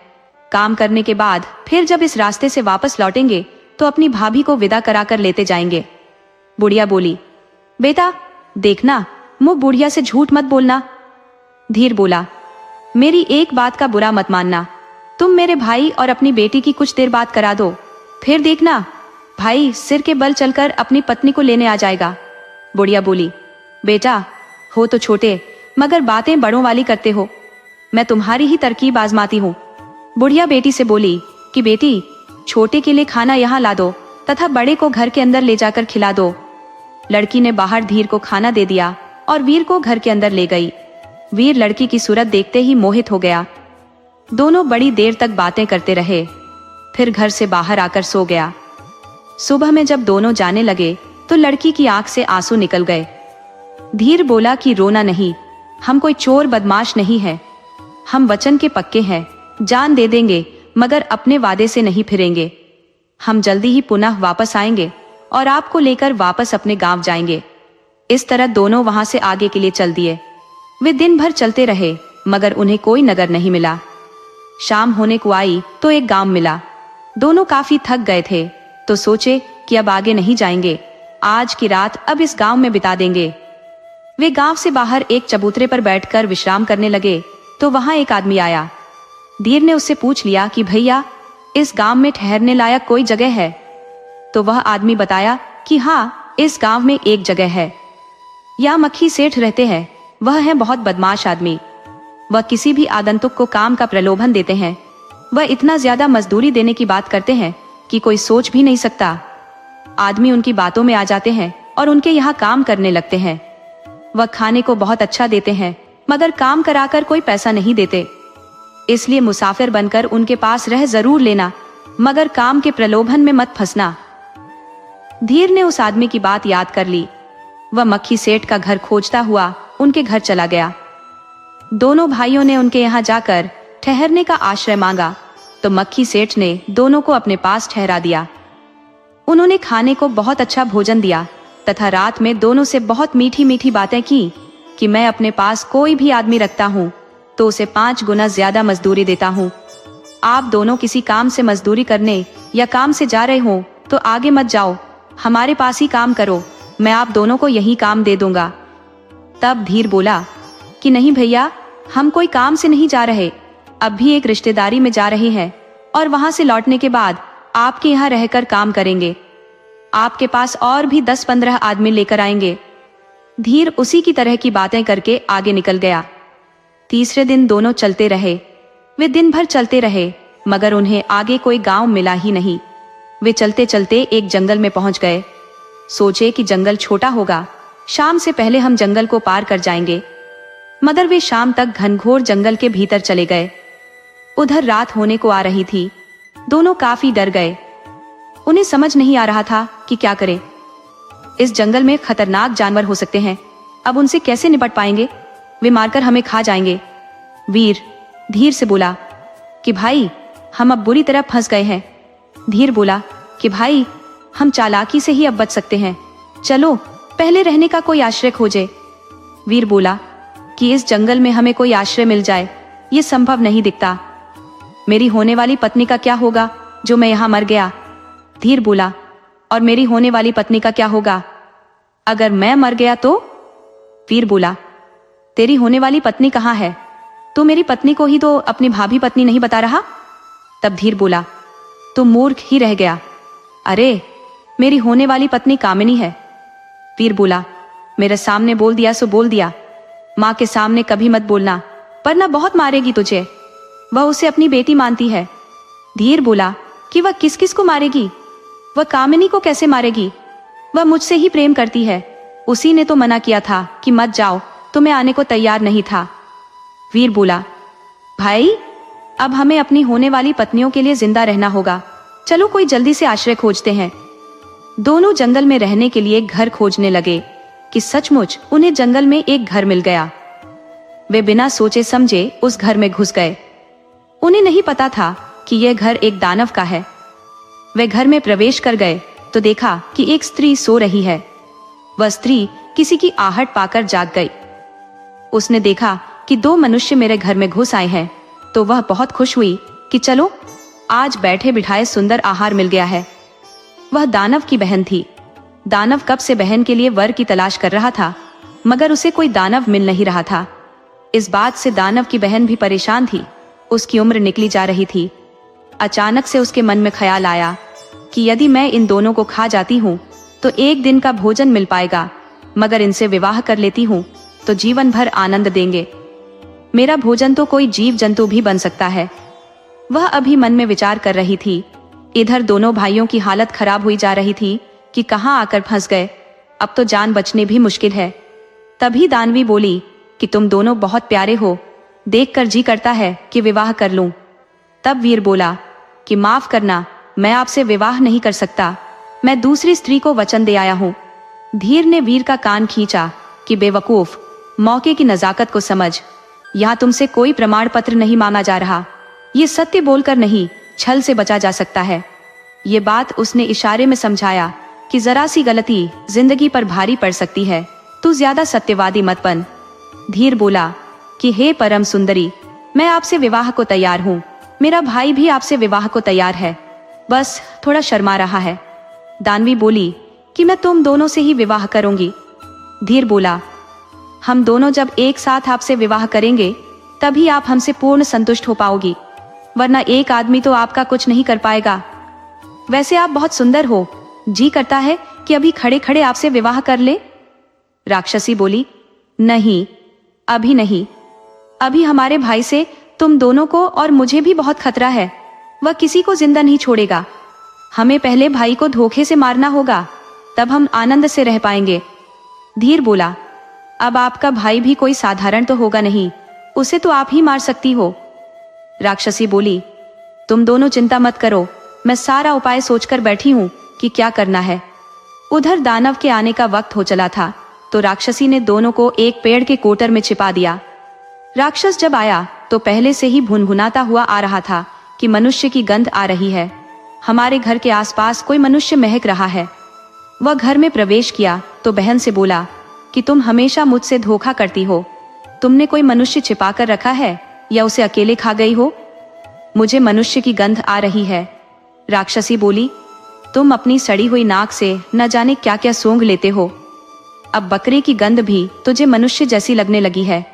[SPEAKER 1] काम करने के बाद फिर जब इस रास्ते से वापस लौटेंगे तो अपनी भाभी को विदा कराकर लेते जाएंगे। बुढ़िया बोली, बेटा देखना, मुंह बुढ़िया से झूठ मत बोलना। धीर बोला, मेरी एक बात का बुरा मत मानना, तुम मेरे भाई और अपनी बेटी की कुछ देर बात करा दो, फिर देखना भाई सिर के बल चलकर अपनी पत्नी को लेने आ जाएगा। बुढ़िया बोली, बेटा हो तो छोटे, मगर बातें बड़ों वाली करते हो, मैं तुम्हारी ही तरकीब आजमाती हूँ। बुढ़िया बेटी से बोली कि बेटी, छोटे के लिए खाना यहाँ ला दो तथा बड़े को घर के अंदर ले जाकर खिला दो। लड़की ने बाहर धीर को खाना दे दिया और वीर को घर के अंदर ले गई। वीर लड़की की सूरत देखते ही मोहित हो गया। दोनों बड़ी देर तक बातें करते रहे, फिर घर से बाहर आकर सो गया। सुबह में जब दोनों जाने लगे तो लड़की की आंख से आंसू निकल गए। धीर बोला कि रोना नहीं, हम कोई चोर बदमाश नहीं है, हम वचन के पक्के हैं, जान दे देंगे मगर अपने वादे से नहीं फिरेंगे। हम जल्दी ही पुनः वापस आएंगे और आपको लेकर वापस अपने गांव जाएंगे। इस तरह दोनों वहां से आगे के लिए चल दिए। वे दिन भर चलते रहे मगर उन्हें कोई नगर नहीं मिला। शाम होने को आई तो एक गांव मिला। दोनों काफी थक गए थे तो सोचे कि अब आगे नहीं जाएंगे, आज की रात अब इस गांव में बिता देंगे। वे गांव से बाहर एक चबूतरे पर बैठकर विश्राम करने लगे तो वहां एक आदमी आया। धीर ने उससे पूछ लिया कि भैया, इस गांव में ठहरने लायक कोई जगह है? तो वह आदमी बताया कि हाँ, इस गांव में एक जगह है। यहाँ मक्खी सेठ रहते हैं, वह है बहुत बदमाश आदमी। वह किसी भी आगंतुक को काम का प्रलोभन देते हैं। वह इतना ज्यादा मजदूरी देने की बात करते हैं कि कोई सोच भी नहीं सकता। आदमी उनकी बातों में आ जाते हैं और उनके यहाँ काम करने लगते हैं। वह खाने को बहुत अच्छा देते हैं मगर काम कराकर कोई पैसा नहीं देते, इसलिए मुसाफिर बनकर उनके पास रह जरूर लेना मगर काम के प्रलोभन में मत फंसना। धीर ने उस आदमी की बात याद कर ली। वह मक्खी सेठ का घर खोजता हुआ उनके घर चला गया। दोनों भाइयों ने उनके यहाँ जाकर ठहरने का आश्रय मांगा तो मक्खी सेठ ने दोनों को अपने पास ठहरा दिया। उन्होंने खाने को बहुत अच्छा भोजन दिया तथा रात में दोनों से बहुत मीठी मीठी बातें की कि मैं अपने पास कोई भी आदमी रखता हूँ तो उसे 5 गुना ज्यादा मजदूरी देता हूँ। आप दोनों किसी काम से मजदूरी करने या काम से जा रहे हो तो आगे मत जाओ, हमारे पास ही काम करो, मैं आप दोनों को यही काम दे दूंगा। तब धीर बोला कि नहीं भैया, हम कोई काम से नहीं जा रहे, अब भी एक रिश्तेदारी में जा रहे हैं और वहां से लौटने के बाद आपके यहाँ रहकर काम करेंगे। आपके पास और भी 10-15 आदमी लेकर आएंगे। धीर उसी की तरह की बातें करके आगे निकल गया। तीसरे दिन दोनों चलते रहे। वे दिन भर चलते रहे मगर उन्हें आगे कोई गांव मिला ही नहीं। वे चलते चलते एक जंगल में पहुंच गए। सोचे कि जंगल छोटा होगा, शाम से पहले हम जंगल को पार कर जाएंगे, मगर वे शाम तक घनघोर जंगल के भीतर चले गए। उधर रात होने को आ रही थी। दोनों काफी डर गए। उन्हें समझ नहीं आ रहा था कि क्या करें। इस जंगल में खतरनाक जानवर हो सकते हैं, अब उनसे कैसे निपट पाएंगे? वे मारकर हमें खा जाएंगे। वीर धीर से बोला कि भाई, हम अब बुरी तरह फंस गए हैं। धीर बोला कि भाई, हम चालाकी से ही अब बच सकते हैं, चलो पहले रहने का कोई आश्रय खोजे। वीर बोला कि इस जंगल में हमें कोई आश्रय मिल जाए, ये संभव नहीं दिखता। मेरी होने वाली पत्नी का क्या होगा जो मैं यहाँ मर गया? धीर बोला, और मेरी होने वाली पत्नी का क्या होगा अगर मैं मर गया तो? वीर बोला, तेरी होने वाली पत्नी कहाँ है? तू मेरी पत्नी को ही तो अपनी भाभी पत्नी नहीं बता रहा। तब धीर बोला, तू मूर्ख ही रह गया। अरे, मेरी होने वाली पत्नी कामिनी है। वीर बोला, मेरे सामने बोल दिया सो बोल दिया, माँ के सामने कभी मत बोलना, वरना बहुत मारेगी तुझे। वह उसे अपनी बेटी मानती है। धीर बोला कि वह किस किस को मारेगी? वह कामिनी को कैसे मारेगी? वह मुझसे ही प्रेम करती है, उसी ने तो मना किया था कि मत जाओ, तो मैं आने को तैयार नहीं था। वीर बोला, भाई, अब हमें अपनी होने वाली पत्नियों के लिए जिंदा रहना होगा, चलो कोई जल्दी से आश्रय खोजते हैं। दोनों जंगल में रहने के लिए घर खोजने लगे कि सचमुच उन्हें जंगल में एक घर मिल गया। वे बिना सोचे समझे उस घर में घुस गए। उन्हें नहीं पता था कि यह घर एक दानव का है। वे घर में प्रवेश कर गए तो देखा कि एक स्त्री सो रही है। वह स्त्री किसी की आहट पाकर जाग गई। उसने देखा कि 2 मनुष्य मेरे घर में घुस आए हैं, तो वह बहुत खुश हुई कि चलो, आज बैठे बिठाए सुंदर आहार मिल गया है। वह दानव की बहन थी। दानव कब से बहन के लिए वर की तलाश कर रहा था, मगर उसे कोई दानव मिल नहीं रहा था। इस बात से दानव की बहन भी परेशान थी। उसकी उम्र निकली जा रही थी। अचानक से उसके मन में ख्याल आया कि यदि मैं इन दोनों को खा जाती हूँ तो एक दिन का भोजन मिल पाएगा, मगर इनसे विवाह कर लेती हूँ तो जीवन भर आनंद देंगे। मेरा भोजन तो कोई जीव जंतु भी बन सकता है। वह अभी मन में विचार कर रही थी। इधर दोनों भाइयों की हालत खराब हुई जा रही थी कि कहाँ आकर फंस गए, अब तो जान बचने भी मुश्किल है। तभी दानवी बोली कि तुम दोनों बहुत प्यारे हो, देखकर जी करता है कि विवाह कर लूं। तब वीर बोला कि माफ करना, मैं आपसे विवाह नहीं कर सकता, मैं दूसरी स्त्री को वचन दे आया हूं। धीर ने वीर का कान खींचा कि बेवकूफ, मौके की नजाकत को समझ, यहाँ तुमसे कोई प्रमाण पत्र नहीं मांगा जा रहा, ये सत्य बोलकर नहीं, छल से बचा जा सकता है। ये बात उसने इशारे में समझाया कि जरा सी गलती जिंदगी पर भारी पड़ सकती है, तू ज्यादा सत्यवादी मत बन। धीर बोला कि हे परम सुंदरी, मैं आपसे विवाह को तैयार हूँ, मेरा भाई भी आपसे विवाह को तैयार है, बस थोड़ा शर्मा रहा है। दानवी बोली कि मैं तुम दोनों से ही विवाह करूंगी। धीर बोला, हम दोनों जब एक साथ आपसे विवाह करेंगे तभी आप हमसे पूर्ण संतुष्ट हो पाओगी, वरना एक आदमी तो आपका कुछ नहीं कर पाएगा। वैसे आप बहुत सुंदर हो, जी करता है कि अभी खड़े खड़े आपसे विवाह कर ले। राक्षसी बोली, नहीं, अभी नहीं, अभी हमारे भाई से तुम दोनों को और मुझे भी बहुत खतरा है, वह किसी को जिंदा नहीं छोड़ेगा। हमें पहले भाई को धोखे से मारना होगा, तब हम आनंद से रह पाएंगे। धीर बोला, अब आपका भाई भी कोई साधारण तो होगा नहीं, उसे तो आप ही मार सकती हो। राक्षसी बोली, तुम दोनों चिंता मत करो, मैं सारा उपाय सोचकर बैठी हूँ कि क्या करना है। उधर दानव के आने का वक्त हो चला था तो राक्षसी ने दोनों को एक पेड़ के कोटर में छिपा दिया। राक्षस जब आया तो पहले से ही भुनभुनाता हुआ आ रहा था कि मनुष्य की गंध आ रही है, हमारे घर के आसपास कोई मनुष्य महक रहा है। वह घर में प्रवेश किया तो बहन से बोला कि तुम हमेशा मुझसे धोखा करती हो, तुमने कोई मनुष्य छिपा कर रखा है या उसे अकेले खा गई हो? मुझे मनुष्य की गंध आ रही है। राक्षसी बोली, तुम अपनी सड़ी हुई नाक से न जाने क्या क्या सूंघ लेते हो, अब बकरे की गंध भी तुझे मनुष्य जैसी लगने लगी है।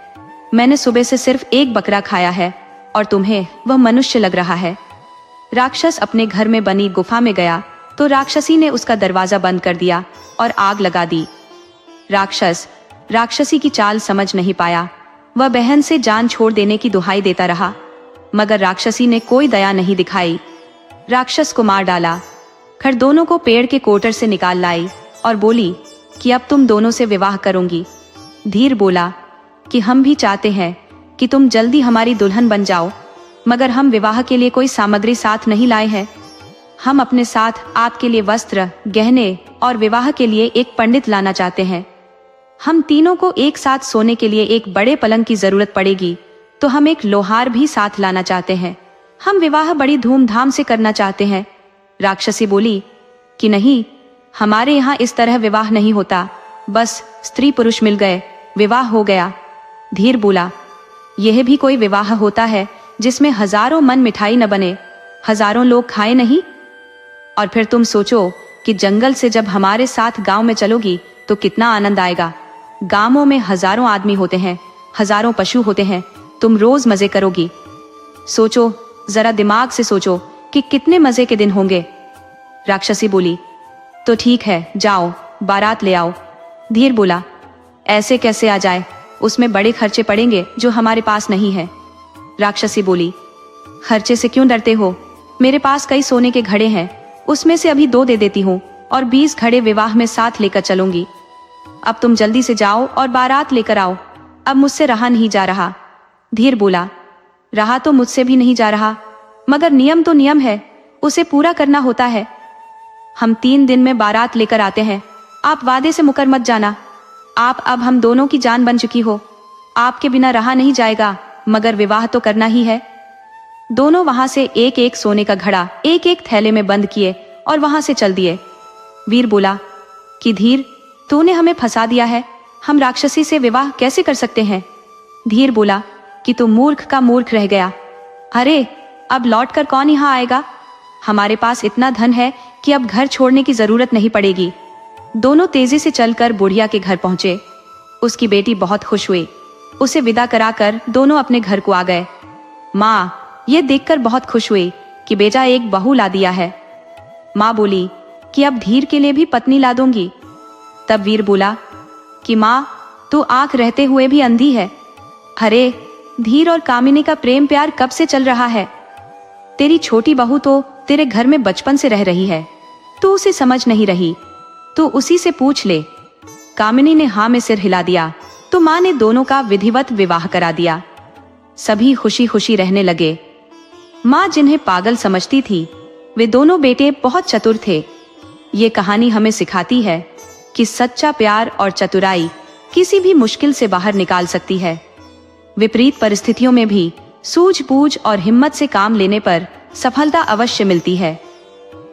[SPEAKER 1] मैंने सुबह से सिर्फ एक बकरा खाया है और तुम्हें वह मनुष्य लग रहा है। राक्षस अपने घर में बनी गुफा में गया तो राक्षसी ने उसका दरवाजा बंद कर दिया और आग लगा दी। राक्षस राक्षसी की चाल समझ नहीं पाया, वह बहन से जान छोड़ देने की दुहाई देता रहा, मगर राक्षसी ने कोई दया नहीं दिखाई। राक्षस को मार डाला, खर दोनों को पेड़ के कोटर से निकाल लाई और बोली कि अब तुम दोनों से विवाह करूंगी। धीर बोला कि हम भी चाहते हैं कि तुम जल्दी हमारी दुल्हन बन जाओ, मगर हम विवाह के लिए कोई सामग्री साथ नहीं लाए हैं। हम अपने साथ आपके लिए वस्त्र, गहने और विवाह के लिए एक पंडित लाना चाहते हैं। हम तीनों को एक साथ सोने के लिए एक बड़े पलंग की जरूरत पड़ेगी, तो हम एक लोहार भी साथ लाना चाहते हैं। हम विवाह बड़ी धूमधाम से करना चाहते हैं। राक्षसी बोली कि नहीं, हमारे यहाँ इस तरह विवाह नहीं होता, बस स्त्री पुरुष मिल गए, विवाह हो गया। धीर बोला, यह भी कोई विवाह होता है जिसमें हजारों मन मिठाई न बने, हजारों लोग खाए नहीं? और फिर तुम सोचो कि जंगल से जब हमारे साथ गांव में चलोगी तो कितना आनंद आएगा। गांवों में हजारों आदमी होते हैं, हजारों पशु होते हैं, तुम रोज मजे करोगी। सोचो, जरा दिमाग से सोचो कि कितने मजे के दिन होंगे। राक्षसी बोली, तो ठीक है, जाओ बारात ले आओ। धीर बोला, ऐसे कैसे आ जाए, उसमें बड़े खर्चे पड़ेंगे जो हमारे पास नहीं है। राक्षसी बोली, खर्चे से क्यों डरते हो, मेरे पास कई सोने के घड़े हैं, उसमें से अभी 2 दे देती हूँ और 20 घड़े विवाह में साथ लेकर चलूंगी। अब तुम जल्दी से जाओ और बारात लेकर आओ, अब मुझसे रहा नहीं जा रहा। धीर बोला, रहा तो मुझसे भी नहीं जा रहा, मगर नियम तो नियम है, उसे पूरा करना होता है। हम 3 दिन में बारात लेकर आते हैं, आप वादे से मुकर मत जाना। आप अब हम दोनों की जान बन चुकी हो, आपके बिना रहा नहीं जाएगा, मगर विवाह तो करना ही है। दोनों वहां से एक एक सोने का घड़ा एक एक थैले में बंद किए और वहां से चल दिए। वीर बोला कि धीर, तूने हमें फंसा दिया है, हम राक्षसी से विवाह कैसे कर सकते हैं? धीर बोला कि तू मूर्ख का मूर्ख रह गया। अरे, अब लौट कर कौन यहाँ आएगा? हमारे पास इतना धन है कि अब घर छोड़ने की जरूरत नहीं पड़ेगी। दोनों तेजी से चलकर बुढ़िया के घर पहुंचे। उसकी बेटी बहुत खुश हुई, उसे विदा कराकर दोनों अपने घर को आ गए। माँ ये देखकर बहुत खुश हुई कि बेटा एक बहू ला दिया है। माँ बोली कि अब धीर के लिए भी पत्नी ला दूंगी। तब वीर बोला कि माँ, तू आंख रहते हुए भी अंधी है। अरे, धीर और कामिनी का प्रेम प्यार कब से चल रहा है? तेरी छोटी बहू तो तेरे घर में बचपन से रह रही है, तू उसे समझ नहीं रही, तू उसी से पूछ ले। कामिनी ने हाँ में सिर हिला दिया तो माँ ने दोनों का विधिवत विवाह करा दिया। सभी खुशी खुशी रहने लगे। माँ जिन्हें पागल समझती थी, वे दोनों बेटे बहुत चतुर थे। ये कहानी हमें सिखाती है कि सच्चा प्यार और चतुराई किसी भी मुश्किल से बाहर निकाल सकती है। विपरीत परिस्थितियों में भी सूझबूझ और हिम्मत से काम लेने पर सफलता अवश्य मिलती है।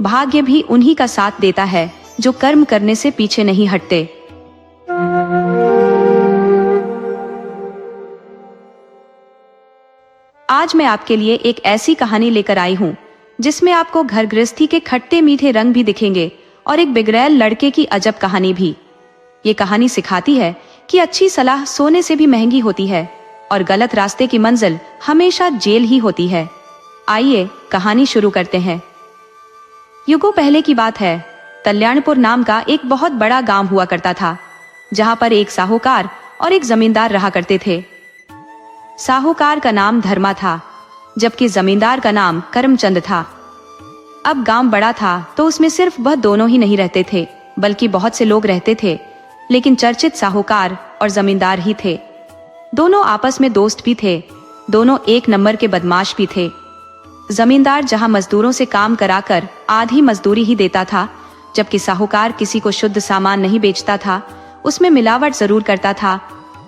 [SPEAKER 1] भाग्य भी उन्हीं का साथ देता है जो कर्म करने से पीछे नहीं हटते। आज मैं आपके लिए एक ऐसी कहानी लेकर आई हूँ जिसमें आपको घर गृहस्थी के खट्टे मीठे रंग भी दिखेंगे और एक बिगड़ैल लड़के की अजब कहानी भी। ये कहानी सिखाती है कि अच्छी सलाह सोने से भी महंगी होती है और गलत रास्ते की मंजिल हमेशा जेल ही होती है। आइए कहानी शुरू करते हैं। युगों पहले की बात है। कल्याणपुर नाम का एक बहुत बड़ा गांव हुआ करता था, जहां पर एक साहूकार और एक जमींदार रहा करते थे। साहूकार का नाम धर्मा था, जबकि जमींदार का नाम करमचंद था। अब गांव बड़ा था तो उसमें सिर्फ वह दोनों ही नहीं रहते थे, बल्कि बहुत से लोग रहते थे, लेकिन चर्चित साहूकार और जमींदार ही थे। दोनों आपस में दोस्त भी थे, दोनों एक नंबर के बदमाश भी थे। जमींदार जहां मजदूरों से काम कराकर आधी मजदूरी ही देता था, जबकि साहूकार किसी को शुद्ध सामान नहीं बेचता था, उसमें मिलावट जरूर करता था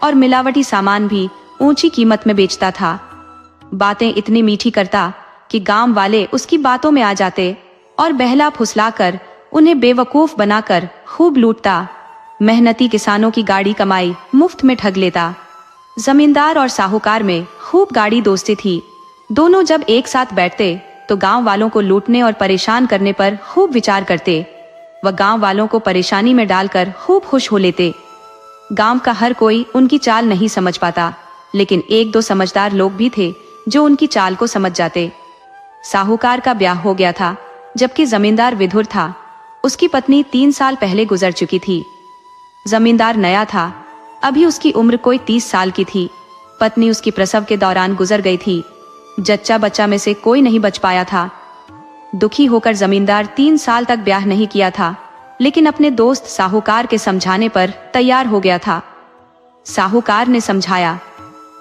[SPEAKER 1] और मिलावटी सामान भी ऊंची कीमत में बेचता था। बातें इतनी मीठी करता कि गांव वाले उसकी बातों में आ जाते और बहला फुसलाकर उन्हें बेवकूफ बनाकर खूब लूटता। मेहनती किसानों की गाड़ी कमाई मुफ्त में ठग लेता। जमींदार और साहूकार में खूब गाढ़ी दोस्ती थी। दोनों जब एक साथ बैठते तो गांव वालों को लूटने और परेशान करने पर खूब विचार करते। वह गांव वालों को परेशानी में डालकर खूब खुश हो लेते। गांव का हर कोई उनकी चाल नहीं समझ पाता, लेकिन एक दो समझदार लोग भी थे जो उनकी चाल को समझ जाते। साहूकार का ब्याह हो गया था, जबकि जमींदार विधुर था। उसकी पत्नी 3 साल पहले गुजर चुकी थी। जमींदार नया था, अभी उसकी उम्र कोई 30 साल की थी। पत्नी उसकी प्रसव के दौरान गुजर गई थी। जच्चा बच्चा में से कोई नहीं बच पाया था। दुखी होकर जमींदार 3 साल तक ब्याह नहीं किया था, लेकिन अपने दोस्त साहूकार के समझाने पर तैयार हो गया था। साहूकार ने समझाया,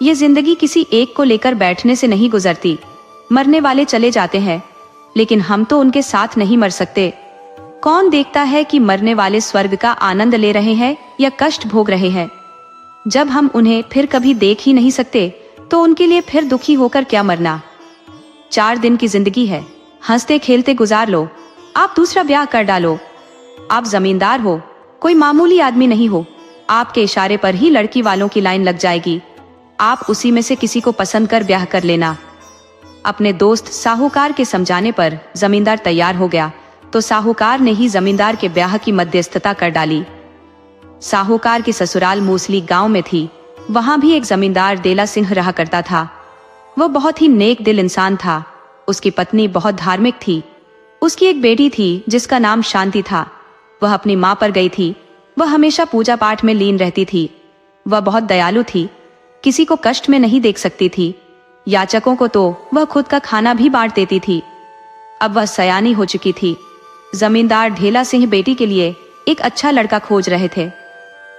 [SPEAKER 1] ये जिंदगी किसी एक को लेकर बैठने से नहीं गुजरती। मरने वाले चले जाते हैं, लेकिन हम तो उनके साथ नहीं मर सकते। कौन देखता है कि मरने वाले स्वर्ग का आनंद ले रहे हैं या कष्ट भोग रहे हैं। जब हम उन्हें फिर कभी देख ही नहीं सकते तो उनके लिए फिर दुखी होकर क्या मरना। 4 दिन की जिंदगी है, हंसते खेलते गुजार लो। आप दूसरा ब्याह कर डालो। आप जमींदार हो, कोई मामूली आदमी नहीं हो। आपके इशारे पर ही लड़की वालों की लाइन लग जाएगी। आप उसी में से किसी को पसंद कर ब्याह कर लेना। अपने दोस्त साहूकार के समझाने पर जमींदार तैयार हो गया, तो साहूकार ने ही जमींदार के ब्याह की मध्यस्थता कर डाली। साहूकार की ससुराल मूसली गांव में थी। वहां भी एक जमींदार देला सिंह रहा करता था। वह बहुत ही नेक दिल इंसान था। उसकी पत्नी बहुत धार्मिक थी। उसकी एक बेटी थी जिसका नाम शांति था। वह अपनी माँ पर गई थी। वह हमेशा पूजा पाठ में लीन रहती थी। वह बहुत दयालु थी, किसी को कष्ट में नहीं देख सकती थी। याचकों को तो वह खुद का खाना भी बांट देती थी। अब वह सयानी हो चुकी थी। जमींदार ढेला सिंह बेटी के लिए एक अच्छा लड़का खोज रहे थे।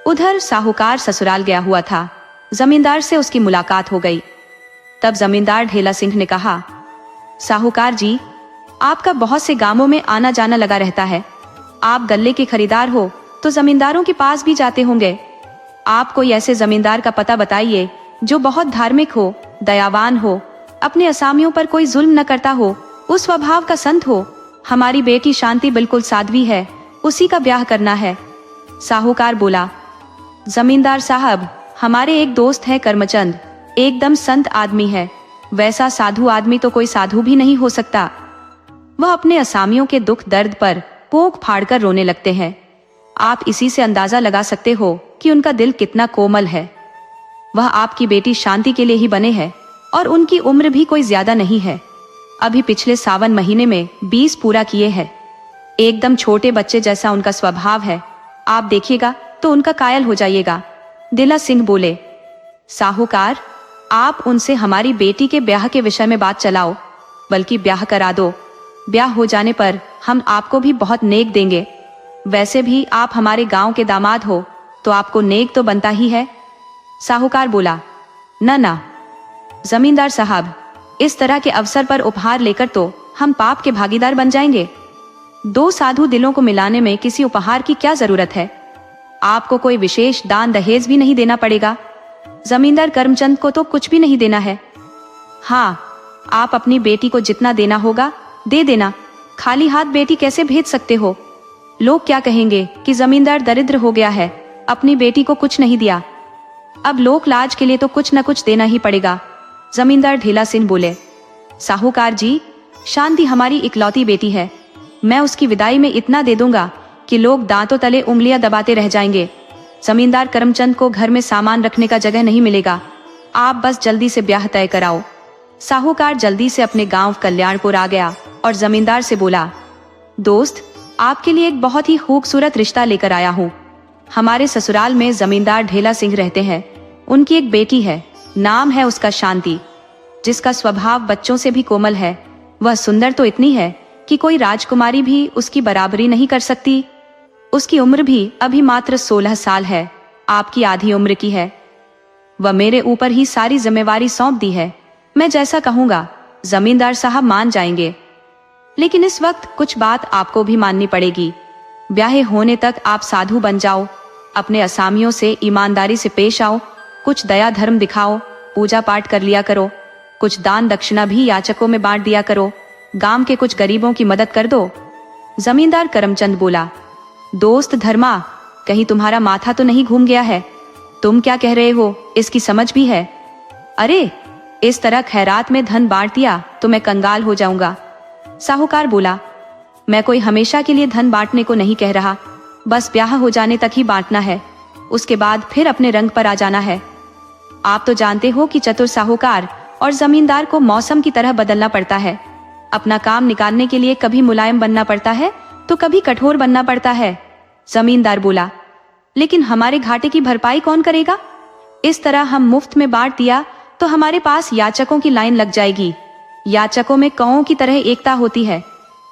[SPEAKER 1] उधर साहूकार ससुराल गया हुआ था। जमींदार से उसकी मुलाकात हो गई। तब जमींदार ढेला सिंह ने कहा, साहूकार जी, आपका बहुत से गांवों में आना जाना लगा रहता है। आप गल्ले के खरीदार हो तो जमींदारों के पास भी जाते होंगे। आप कोई ऐसे जमींदार का पता बताइए जो बहुत धार्मिक हो, दयावान हो, अपने असामियों पर कोई जुल्म न करता हो, उस स्वभाव का संत हो। हमारी बेटी शांति बिल्कुल साध्वी है, उसी का ब्याह करना है। साहूकार बोला, जमींदार साहब, हमारे एक दोस्त है करमचंद, एकदम संत आदमी है। वैसा साधु आदमी तो कोई साधु भी नहीं हो सकता। वह अपने असामियों के दुख दर्द पर पोंख फाड़कर रोने लगते हैं। आप इसी से अंदाजा लगा सकते हो कि उनका दिल कितना कोमल है। वह आपकी बेटी शांति के लिए ही बने हैं और उनकी उम्र भी कोई ज्यादा नहीं है। अभी पिछले सावन महीने में 20 पूरा किए हैं। एकदम छोटे बच्चे जैसा उनका स्वभाव है। आप देखिएगा तो उनका कायल हो जाइएगा। दिला सिंह बोले, साहूकार, आप उनसे हमारी बेटी के ब्याह के विषय में बात चलाओ। बल्कि ब्याह करा दो। ब्याह हो जाने पर हम आपको भी बहुत नेक देंगे। वैसे भी आप हमारे गांव के दामाद हो, तो आपको नेक तो बनता ही है। साहूकार बोला, ना जमींदार साहब, इस तरह के अवसर पर उपहार लेकर तो हम पाप के भागीदार बन जाएंगे। दो साधु दिलों को मिलाने में किसी उपहार की क्या जरूरत है। आपको कोई विशेष दान दहेज भी नहीं देना पड़ेगा। जमींदार करमचंद को तो कुछ भी नहीं देना है। हाँ, आप अपनी बेटी को जितना देना होगा दे देना। खाली हाथ बेटी कैसे भेज सकते हो? लोग क्या कहेंगे कि जमींदार दरिद्र हो गया है, अपनी बेटी को कुछ नहीं दिया। अब लोक लाज के लिए तो कुछ न कुछ देना ही पड़ेगा। जमींदार ढेला सिंह बोले, साहूकार जी, शांति हमारी इकलौती बेटी है। मैं उसकी विदाई में इतना दे दूंगा कि लोग दांतों तले उंगलियां दबाते रह जाएंगे। जमींदार करमचंद को घर में सामान रखने का जगह नहीं मिलेगा। आप बस जल्दी से ब्याह तय कराओ। साहूकार जल्दी से अपने गांव कल्याणपुर आ गया और जमींदार से बोला, दोस्त, आपके लिए एक बहुत ही खूबसूरत रिश्ता लेकर आया हूँ। हमारे ससुराल में जमींदार ढेला सिंह रहते हैं। उनकी एक बेटी है, नाम है उसका शांति, जिसका स्वभाव बच्चों से भी कोमल है। वह सुंदर तो इतनी है कि कोई राजकुमारी भी उसकी बराबरी नहीं कर सकती। उसकी उम्र भी अभी मात्र 16 साल है, आपकी आधी उम्र की है। वह मेरे ऊपर ही सारी जिम्मेवारी सौंप दी है। मैं जैसा कहूंगा जमींदार साहब मान जाएंगे। लेकिन इस वक्त कुछ बात आपको भी माननी पड़ेगी। ब्याह होने तक आप साधु बन जाओ, अपने असामियों से ईमानदारी से पेश आओ, कुछ दया धर्म दिखाओ, पूजा पाठ कर लिया करो, कुछ दान दक्षिणा भी याचकों में बांट दिया करो, गांव के कुछ गरीबों की मदद कर दो। जमींदार करमचंद बोला, दोस्त धर्मा, कहीं तुम्हारा माथा तो नहीं घूम गया है? तुम क्या कह रहे हो, इसकी समझ भी है? अरे, इस तरह खैरात में धन बांट दिया तो मैं कंगाल हो जाऊंगा। साहूकार बोला, मैं कोई हमेशा के लिए धन बांटने को नहीं कह रहा, बस ब्याह हो जाने तक ही बांटना है, उसके बाद फिर अपने रंग पर आ जाना है। आप तो जानते हो कि चतुर साहूकार और जमींदार को मौसम की तरह बदलना पड़ता है। अपना काम निकालने के लिए कभी मुलायम बनना पड़ता है तो कभी कठोर बनना पड़ता है। जमींदार बोला, लेकिन हमारे घाटे की भरपाई कौन करेगा? इस तरह हम मुफ्त में बांट दिया तो हमारे पास याचकों की लाइन लग जाएगी। याचकों में कौओं की तरह एकता होती है।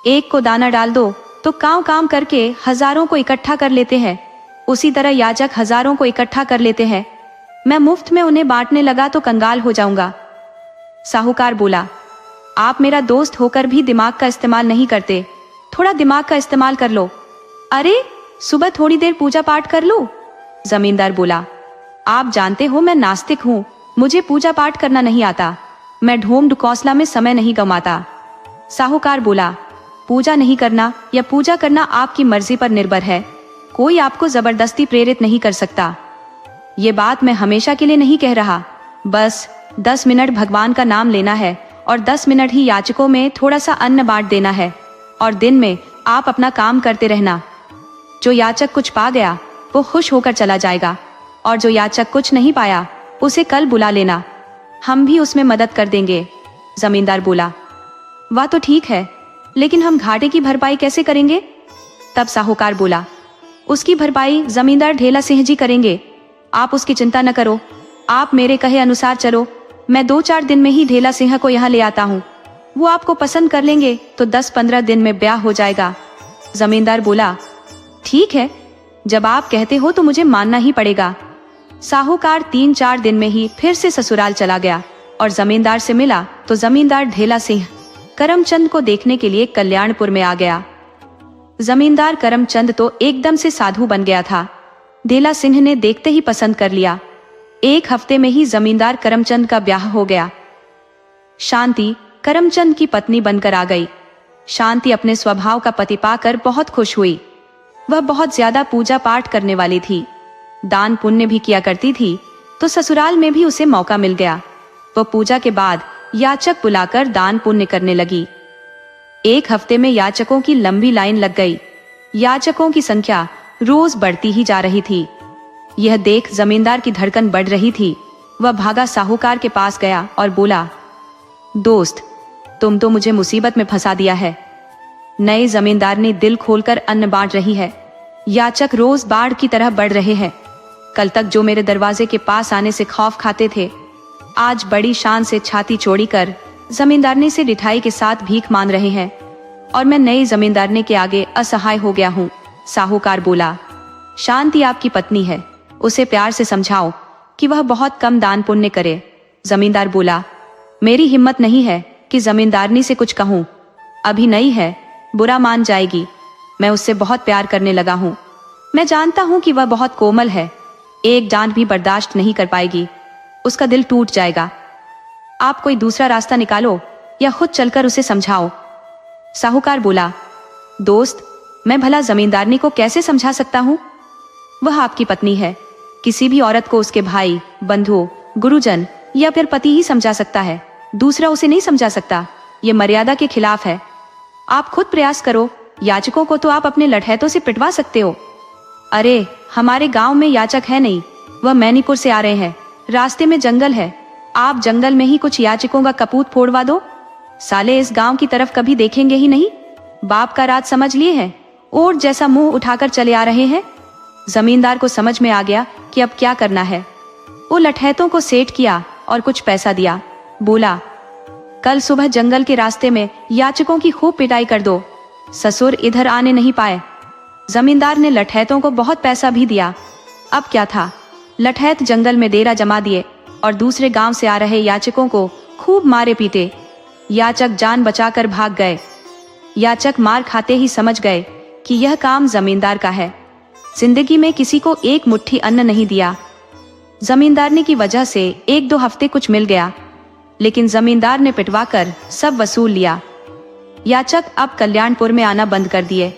[SPEAKER 1] एक को दाना डाल दो तो कांव काम करके हजारों को इकट्ठा कर लेते हैं। उसी तरह याचक हजारों को इकट्ठा कर लेते हैं। मैं मुफ्त में उन्हें बांटने लगा तो कंगाल हो जाऊंगा। साहूकार बोला, आप मेरा दोस्त होकर भी दिमाग का इस्तेमाल नहीं करते, थोड़ा दिमाग का इस्तेमाल कर लो। अरे, सुबह थोड़ी देर पूजा पाठ कर लो। जमींदार बोला, आप जानते हो मैं नास्तिक हूँ, मुझे पूजा पाठ करना नहीं आता। मैं ढोम ढुकौसला में समय नहीं गंवाता। साहूकार बोला, पूजा नहीं करना या पूजा करना आपकी मर्जी पर निर्भर है, कोई आपको जबरदस्ती प्रेरित नहीं कर सकता। ये बात मैं हमेशा के लिए नहीं कह रहा, बस 10 मिनट भगवान का नाम लेना है और 10 मिनट ही याचकों में थोड़ा सा अन्न बांट देना है, और दिन में आप अपना काम करते रहना। जो याचक कुछ पा गया वो खुश होकर चला जाएगा, और जो याचक कुछ नहीं पाया उसे कल बुला लेना, हम भी उसमें मदद कर देंगे। जमींदार बोला, वाह तो ठीक है, लेकिन हम घाटे की भरपाई कैसे करेंगे? तब साहूकार बोला, उसकी भरपाई जमींदार ढेला सिंह जी करेंगे, आप उसकी चिंता न करो। आप मेरे कहे अनुसार चलो, मैं 2-4 दिन में ही ढेला सिंह को यहाँ ले आता हूँ। वो आपको पसंद कर लेंगे तो 10-15 दिन में ब्याह हो जाएगा। जमींदार बोला, ठीक है, जब आप कहते हो तो मुझे मानना ही पड़ेगा। साहूकार 3-4 दिन में ही फिर से ससुराल चला गया और जमींदार से मिला तो जमींदार ढेला सिंह करमचंद को देखने के लिए कल्याणपुर में आ गया। जमींदार करमचंद तो एकदम से साधु बन गया था। ढेला सिंह ने देखते ही पसंद कर लिया। 1 हफ्ते में ही जमींदार करमचंद का ब्याह हो गया। शांति करमचंद की पत्नी बनकर आ गई। शांति अपने स्वभाव का पति पाकर बहुत खुश हुई। वह बहुत ज्यादा पूजा पाठ करने वाली थी, दान पुण्य भी किया करती थी, तो ससुराल में भी उसे मौका मिल गया। वह पूजा के बाद याचक बुलाकर दान पुण्य करने लगी। 1 हफ्ते में याचकों की लंबी लाइन लग गई। याचकों की संख्या रोज बढ़ती ही जा रही थी। यह देख जमींदार की धड़कन बढ़ रही थी। वह भागा साहूकार के पास गया और बोला, दोस्त, तुम तो मुझे मुसीबत में फंसा दिया है। नए जमींदार ने दिल खोलकर अन्न बांट रही है। याचक रोज बाढ़ की तरह बढ़ रहे हैं। कल तक जो मेरे दरवाजे के पास आने से खौफ खाते थे, आज बड़ी शान से छाती चौड़ी कर जमींदारनी से रिठाई के साथ भीख मांग रहे हैं और मैं नई जमींदारनी के आगे असहाय हो गया हूँ। साहूकार बोला, शांति आपकी पत्नी है, उसे प्यार से समझाओ कि वह बहुत कम दान पुण्य करे। जमींदार बोला, मेरी हिम्मत नहीं है कि जमींदारनी से कुछ कहूँ, अभी नई है, बुरा मान जाएगी। मैं उससे बहुत प्यार करने लगा हूँ। मैं जानता हूँ कि वह बहुत कोमल है, एक डांट भी बर्दाश्त नहीं कर पाएगी, उसका दिल टूट जाएगा। आप कोई दूसरा रास्ता निकालो या खुद चलकर उसे समझाओ। साहूकार बोला, दोस्त, मैं भला जमींदारनी को कैसे समझा सकता हूँ? वह आपकी पत्नी है, किसी भी औरत को उसके भाई, बंधु, गुरुजन या फिर पति ही समझा सकता है, दूसरा उसे नहीं समझा सकता। ये मर्यादा के खिलाफ है। आप खुद प्रयास करो, याचकों को तो आप अपने लठैतों से पिटवा सकते हो। अरे, हमारे गांव में याचक है नहीं, वह मैनीपुर से आ रहे हैं, रास्ते में जंगल है, आप जंगल में ही कुछ याचकों का कपूत फोड़वा दो। साले इस गांव की तरफ कभी देखेंगे ही नहीं, बाप का राज समझ लिए हैं, ऊंट जैसा मुंह उठाकर चले आ रहे हैं। जमींदार को समझ में आ गया कि अब क्या करना है। वो लठैतों को सेट किया और कुछ पैसा दिया। बोला, कल सुबह जंगल के रास्ते में याचकों की खूब पिटाई कर दो, ससुर इधर आने नहीं पाए। जमींदार ने लठैतों को बहुत पैसा भी दिया। अब क्या था, लठैत जंगल में डेरा जमा दिए और दूसरे गांव से आ रहे याचकों को खूब मारे पीटे। याचक जान बचाकर भाग गए। याचक मार खाते ही समझ गए कि यह काम जमींदार का है। जिंदगी में किसी को एक मुट्ठी अन्न नहीं दिया। जमींदारनी की वजह से 1-2 हफ्ते कुछ मिल गया, लेकिन जमींदार ने पिटवाकर सब वसूल लिया। याचक अब कल्याणपुर में आना बंद कर दिए।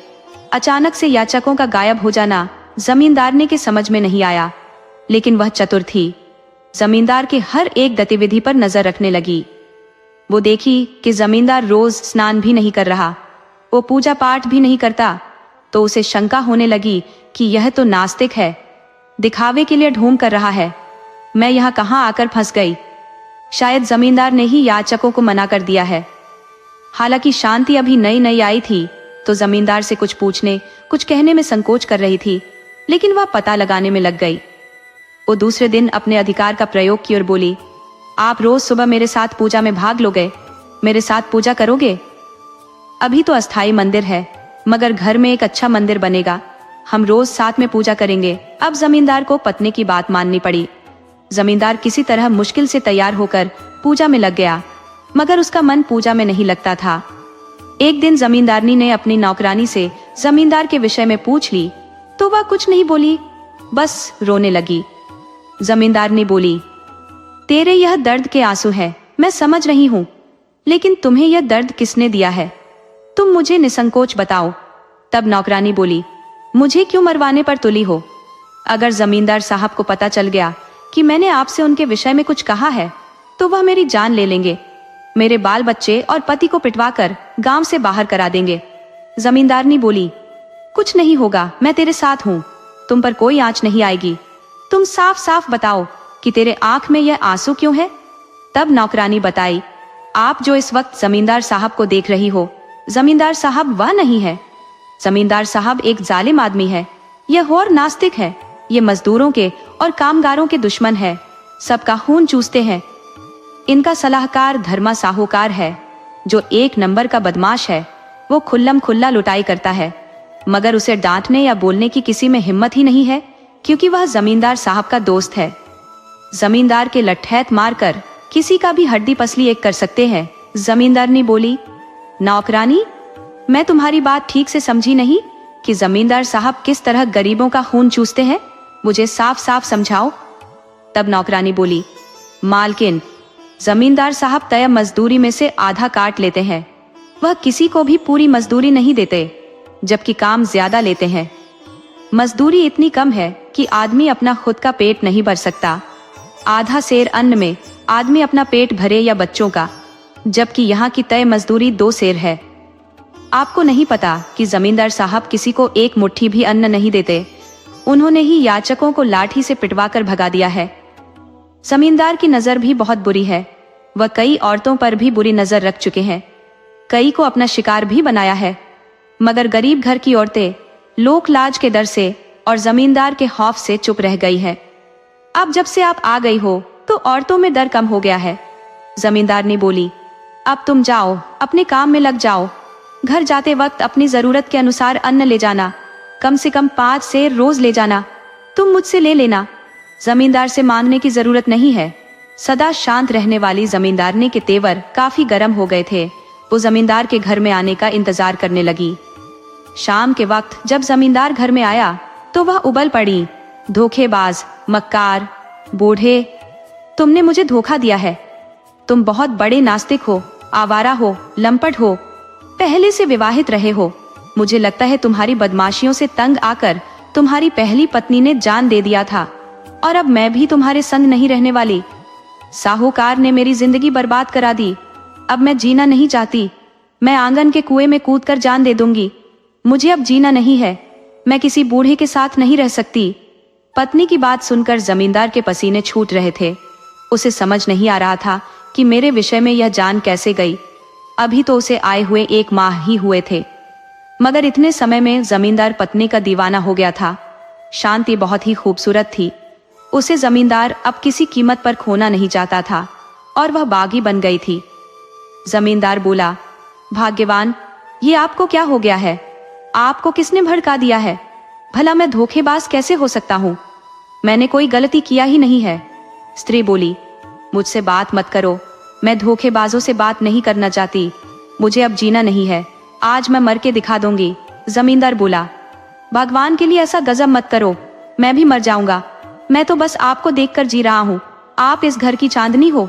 [SPEAKER 1] अचानक से याचकों का गायब हो जाना जमींदारनी के समझ में नहीं आया, लेकिन वह चतुर थी। जमींदार के हर एक गतिविधि पर नजर रखने लगी। वो देखी कि जमींदार रोज स्नान भी नहीं कर रहा, वो पूजा पाठ भी नहीं करता, तो उसे शंका होने लगी कि यह तो नास्तिक है, दिखावे के लिए ढोंग कर रहा है। मैं यहाँ कहाँ आकर फंस गई? शायद जमींदार ने ही याचकों को मना कर दिया है। हालांकि शांति अभी नई नई आई थी, तो जमींदार से कुछ पूछने, कुछ कहने में संकोच कर रही थी, लेकिन वह पता लगाने में लग गई। वो दूसरे दिन अपने अधिकार का प्रयोग की और बोली, आप रोज सुबह मेरे साथ पूजा में भाग लोगे, मेरे साथ पूजा करोगे? अभी तो अस्थाई मंदिर है, मगर घर में एक अच्छा मंदिर बनेगा, हम रोज साथ में पूजा करेंगे। अब जमींदार को पत्नी की बात माननी पड़ी। जमींदार किसी तरह मुश्किल से तैयार होकर पूजा में लग गया, मगर उसका मन पूजा में नहीं लगता था। एक दिन जमींदारनी ने अपनी नौकरानी से जमींदार के विषय में पूछ ली, तो वह कुछ नहीं बोली, बस रोने लगी। जमींदारनी बोली, तेरे यह दर्द के आंसू हैं, मैं समझ रही हूँ, लेकिन तुम्हें यह दर्द किसने दिया है? तुम मुझे निसंकोच बताओ। तब नौकरानी बोली, मुझे क्यों मरवाने पर तुली हो? अगर जमींदार साहब को पता चल गया कि मैंने आपसे उनके विषय में कुछ कहा है, तो वह मेरी जान ले लेंगे, मेरे बाल बच्चे और पति को पिटवाकर गांव से बाहर करा देंगे। जमींदारनी बोली, कुछ नहीं होगा, मैं तेरे साथ हूँ, तुम पर कोई आंच नहीं आएगी। तुम साफ साफ बताओ कि तेरे आंख में यह आंसू क्यों है? तब नौकरानी बताई, आप जो इस वक्त जमींदार साहब को देख रही हो, जमींदार साहब वह नहीं है। जमींदार साहब एक जालिम आदमी है, यह और नास्तिक है, ये मजदूरों के और कामगारों के दुश्मन है, सबका खून चूसते हैं। इनका सलाहकार धर्मा साहूकार है, जो 1 नंबर का बदमाश है। वो खुल्लम खुल्ला लुटाई करता है, मगर उसे डांटने या बोलने की किसी में हिम्मत ही नहीं है, क्योंकि वह जमींदार साहब का दोस्त है। जमींदार के लठैत मारकर किसी का भी हड्डी पसली एक कर सकते हैं। जमींदारनी बोली, नौकरानी, मैं तुम्हारी बात ठीक से समझी नहीं कि जमींदार साहब किस तरह गरीबों का खून चूसते हैं, मुझे साफ साफ समझाओ। तब नौकरानी बोली, मालकिन, जमींदार साहब तय मजदूरी में से आधा काट लेते हैं, वह किसी को भी पूरी मजदूरी नहीं देते, जबकि काम ज्यादा लेते हैं। मजदूरी इतनी कम है कि आदमी अपना खुद का पेट नहीं भर सकता। आधा सेर अन्न में आदमी अपना पेट भरे या बच्चों का, जबकि यहाँ की तय मजदूरी 2 सेर है। आपको नहीं पता कि जमींदार साहब किसी को एक मुट्ठी भी अन्न नहीं देते, उन्होंने ही याचकों को लाठी से पिटवाकर भगा दिया है। जमींदार की नजर भी बहुत बुरी है, वह कई औरतों पर भी बुरी नजर रख चुके हैं, कई को अपना शिकार भी बनाया है, मगर गरीब घर की औरतें लोक लाज के डर से और जमींदार के खौफ से चुप रह गई है। अब जब से आप आ गई हो तो औरतों में डर कम हो गया है। जमींदार ने बोली, अब तुम जाओ, अपने काम में लग जाओ। घर जाते वक्त अपनी जरूरत के अनुसार अन्न ले जाना, कम से कम 5 सेर रोज ले जाना। तुम मुझसे ले लेना, जमींदार से मांगने की जरूरत नहीं है। सदा शांत रहने वाली जमींदारनी के तेवर काफी गर्म हो गए थे। वो जमींदार के घर में आने का इंतजार करने लगी। शाम के वक्त जब जमींदार घर में आया तो वह उबल पड़ी। धोखेबाज, मक्कार, बूढ़े, तुमने मुझे धोखा दिया है। तुम बहुत बड़े नास्तिक हो, आवारा हो, लंपट हो, पहले से विवाहित रहे हो। मुझे लगता है तुम्हारी बदमाशियों से तंग आकर तुम्हारी पहली पत्नी ने जान दे दिया था, और अब मैं भी तुम्हारे संग नहीं रहने वाली। साहूकार ने मेरी जिंदगी बर्बाद करा दी। अब मैं जीना नहीं चाहती। मैं आंगन के कुएं में कूदकर जान दे दूंगी। मुझे अब जीना नहीं है। मैं किसी बूढ़े के साथ नहीं रह सकती। पत्नी की बात सुनकर जमींदार के पसीने छूट रहे थे। उसे समझ नहीं आ रहा था कि मेरे विषय में यह जान कैसे गई। अभी तो उसे आए हुए 1 माह ही हुए थे, मगर इतने समय में जमींदार पत्नी का दीवाना हो गया था। शांति बहुत ही खूबसूरत थी। उसे जमींदार अब किसी कीमत पर खोना नहीं चाहता था, और वह बागी बन गई थी। जमींदार बोला, भाग्यवान, ये आपको क्या हो गया है? आपको किसने भड़का दिया है? भला मैं धोखेबाज कैसे हो सकता हूँ? मैंने कोई गलती किया ही नहीं है। स्त्री बोली, मुझसे बात मत करो। मैं धोखेबाजों से बात नहीं करना चाहती। मुझे अब जीना नहीं है। आज मैं मर के दिखा दूंगी। जमींदार बोला, भगवान के लिए ऐसा गजब मत करो। मैं भी मर जाऊंगा। मैं तो बस आपको देखकर जी रहा हूँ। आप इस घर की चांदनी हो।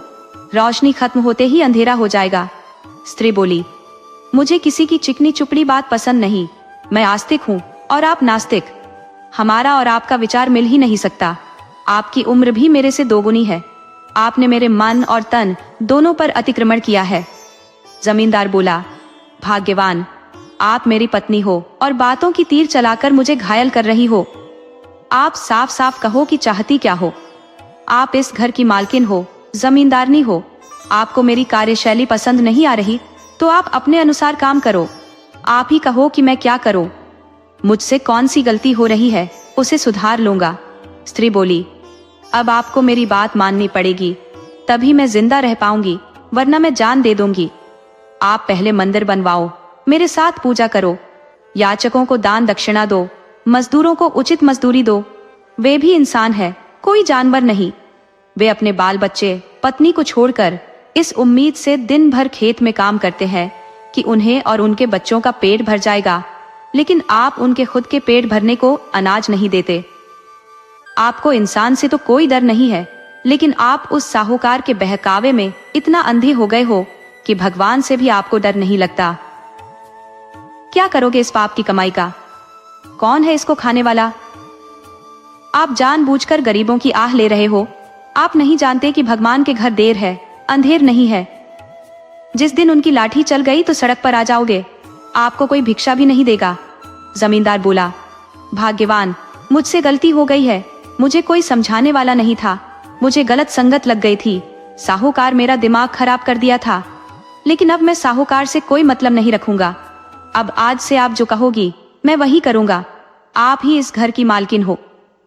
[SPEAKER 1] रोशनी खत्म होते ही अंधेरा हो जाएगा। स्त्री बोली, मुझे किसी की चिकनी चुपड़ी बात पसंद नहीं। मैं आस्तिक हूँ और आप नास्तिक। हमारा और आपका विचार मिल ही नहीं सकता। आपकी उम्र भी मेरे से दोगुनी है। आपने मेरे मन और तन दोनों पर अतिक्रमण किया है। जमींदार बोला, भाग्यवान, आप मेरी पत्नी हो और बातों की तीर चलाकर मुझे घायल कर रही हो। आप साफ साफ कहो कि चाहती क्या हो। आप इस घर की मालकिन हो, जमींदारनी हो। आपको मेरी कार्यशैली पसंद नहीं आ रही तो आप अपने अनुसार काम करो। आप ही कहो कि मैं क्या करूं। मुझसे कौन सी गलती हो रही है, उसे सुधार लूंगा। स्त्री बोली, अब आपको मेरी बात माननी पड़ेगी, तभी मैं जिंदा रह पाऊंगी, वरना मैं जान दे दूंगी। आप पहले मंदिर बनवाओ, मेरे साथ पूजा करो, याचकों को दान दक्षिणा दो, मजदूरों को उचित मजदूरी दो। वे भी इंसान है, कोई जानवर नहीं। वे अपने बाल बच्चे, पत्नी को छोड़कर इस उम्मीद से दिन भर खेत में काम करते हैं कि उन्हें और उनके बच्चों का पेट भर जाएगा, लेकिन आप उनके खुद के पेट भरने को अनाज नहीं देते। आपको इंसान से तो कोई डर नहीं है, लेकिन आप उस साहूकार के बहकावे में इतना अंधे हो गए हो कि भगवान से भी आपको डर नहीं लगता। क्या करोगे इस पाप की कमाई का? कौन है इसको खाने वाला? आप जानबूझकर गरीबों की आह ले रहे हो। आप नहीं जानते कि भगवान के घर देर है, अंधेर नहीं है। जिस दिन उनकी लाठी चल गई तो सड़क पर आ जाओगे। आपको कोई भिक्षा भी नहीं देगा। जमींदार बोला, भाग्यवान, मुझसे गलती हो गई है। मुझे कोई समझाने वाला नहीं था। मुझे गलत संगत लग गई थी। साहूकार मेरा दिमाग खराब कर दिया था, लेकिन अब मैं साहूकार से कोई मतलब नहीं रखूंगा। अब आज से आप जो कहोगी मैं वही करूंगा। आप ही इस घर की मालकिन हो।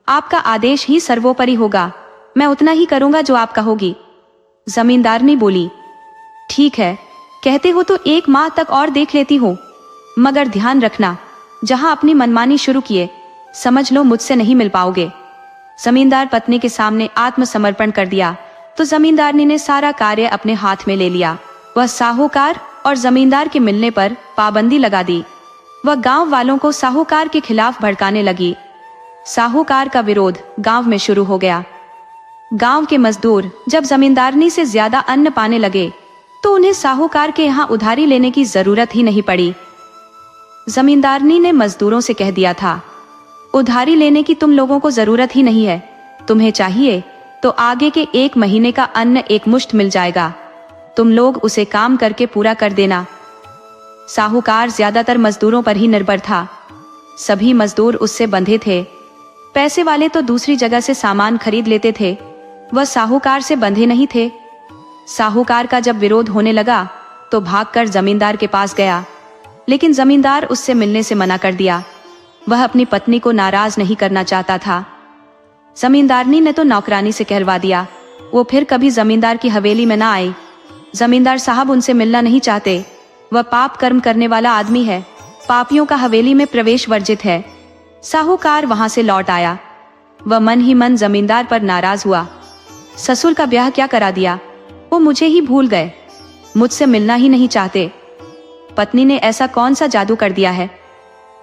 [SPEAKER 1] आपका आदेश ही सर्वोपरि होगा। मैं उतना ही करूंगा जो आप कहोगी। जमींदारनी बोली, ठीक है, कहते हो तो 1 माह तक और देख लेती हूँ, मगर ध्यान रखना, जहां अपनी मनमानी शुरू किए, समझ लो मुझसे नहीं मिल पाओगे। जमींदार पत्नी के सामने आत्मसमर्पण कर दिया तो जमींदारनी ने सारा कार्य अपने हाथ में ले लिया। वह साहूकार और जमींदार के मिलने पर पाबंदी लगा दी। वह गांव वालों को साहूकार के खिलाफ भड़काने लगी। साहूकार का विरोध गांव में शुरू हो गया। गांव के मजदूर जब जमींदारनी से ज्यादा अन्न पाने लगे तो उन्हें साहूकार के यहाँ उधारी लेने की जरूरत ही नहीं पड़ी। जमींदारनी ने मजदूरों से कह दिया था, उधारी लेने की तुम लोगों को जरूरत ही नहीं है। तुम्हें चाहिए तो आगे के 1 महीने का अन्न एक मुश्त मिल जाएगा। तुम लोग उसे काम करके पूरा कर देना। साहूकार ज्यादातर मजदूरों पर ही निर्भर था। सभी मजदूर उससे बंधे थे। पैसे वाले तो दूसरी जगह से सामान खरीद लेते थे, वह साहूकार से बंधे नहीं थे। साहूकार का जब विरोध होने लगा तो भागकर जमींदार के पास गया, लेकिन जमींदार उससे मिलने से मना कर दिया। वह अपनी पत्नी को नाराज नहीं करना चाहता था। जमींदारनी ने तो नौकरानी से कहलवा दिया, वो फिर कभी जमींदार की हवेली में ना आई। जमींदार साहब उनसे मिलना नहीं चाहते। वह पाप कर्म करने वाला आदमी है। पापियों का हवेली में प्रवेश वर्जित है। साहूकार वहां से लौट आया। वह मन ही मन जमींदार पर नाराज हुआ। ससुर का ब्याह क्या करा दिया, वो मुझे ही भूल गए, मुझसे मिलना ही नहीं चाहते। पत्नी ने ऐसा कौन सा जादू कर दिया है।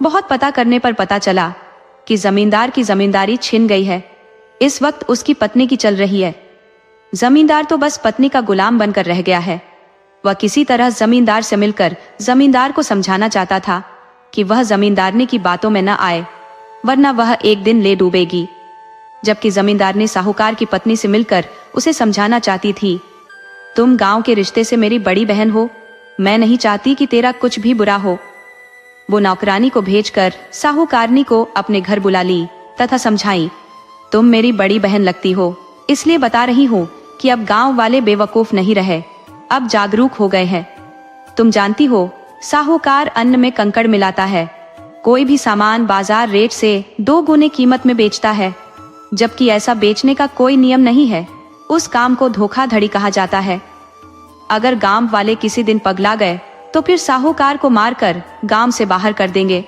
[SPEAKER 1] बहुत पता करने पर पता चला कि जमींदार की जमींदारी छिन गई है। इस वक्त उसकी पत्नी की चल रही है। जमींदार तो बस पत्नी का गुलाम बनकर रह गया है। वह किसी तरह जमींदार से मिलकर जमींदार को समझाना चाहता था कि वह जमींदारनी की बातों में न आए, वरना वह एक दिन ले डूबेगी। जबकि जमींदारनी साहूकार की पत्नी से मिलकर उसे समझाना चाहती थी, तुम गांव के रिश्ते से मेरी बड़ी बहन हो, मैं नहीं चाहती कि तेरा कुछ भी बुरा हो। वो नौकरानी को भेजकर साहूकारनी को अपने घर बुला ली तथा समझाई, तुम मेरी बड़ी बहन लगती हो, इसलिए बता रही हूँ कि अब गांव वाले बेवकूफ नहीं रहे, अब जागरूक हो गए हैं। तुम जानती हो, साहूकार अन्न में कंकड़ मिलाता है। कोई भी सामान बाजार रेट से 2 गुने कीमत में बेचता है, जबकि ऐसा बेचने का कोई नियम नहीं है। उस काम को धोखाधड़ी कहा जाता है। अगर गांव वाले किसी दिन पगला गए तो फिर साहूकार को मारकर गांव से बाहर कर देंगे।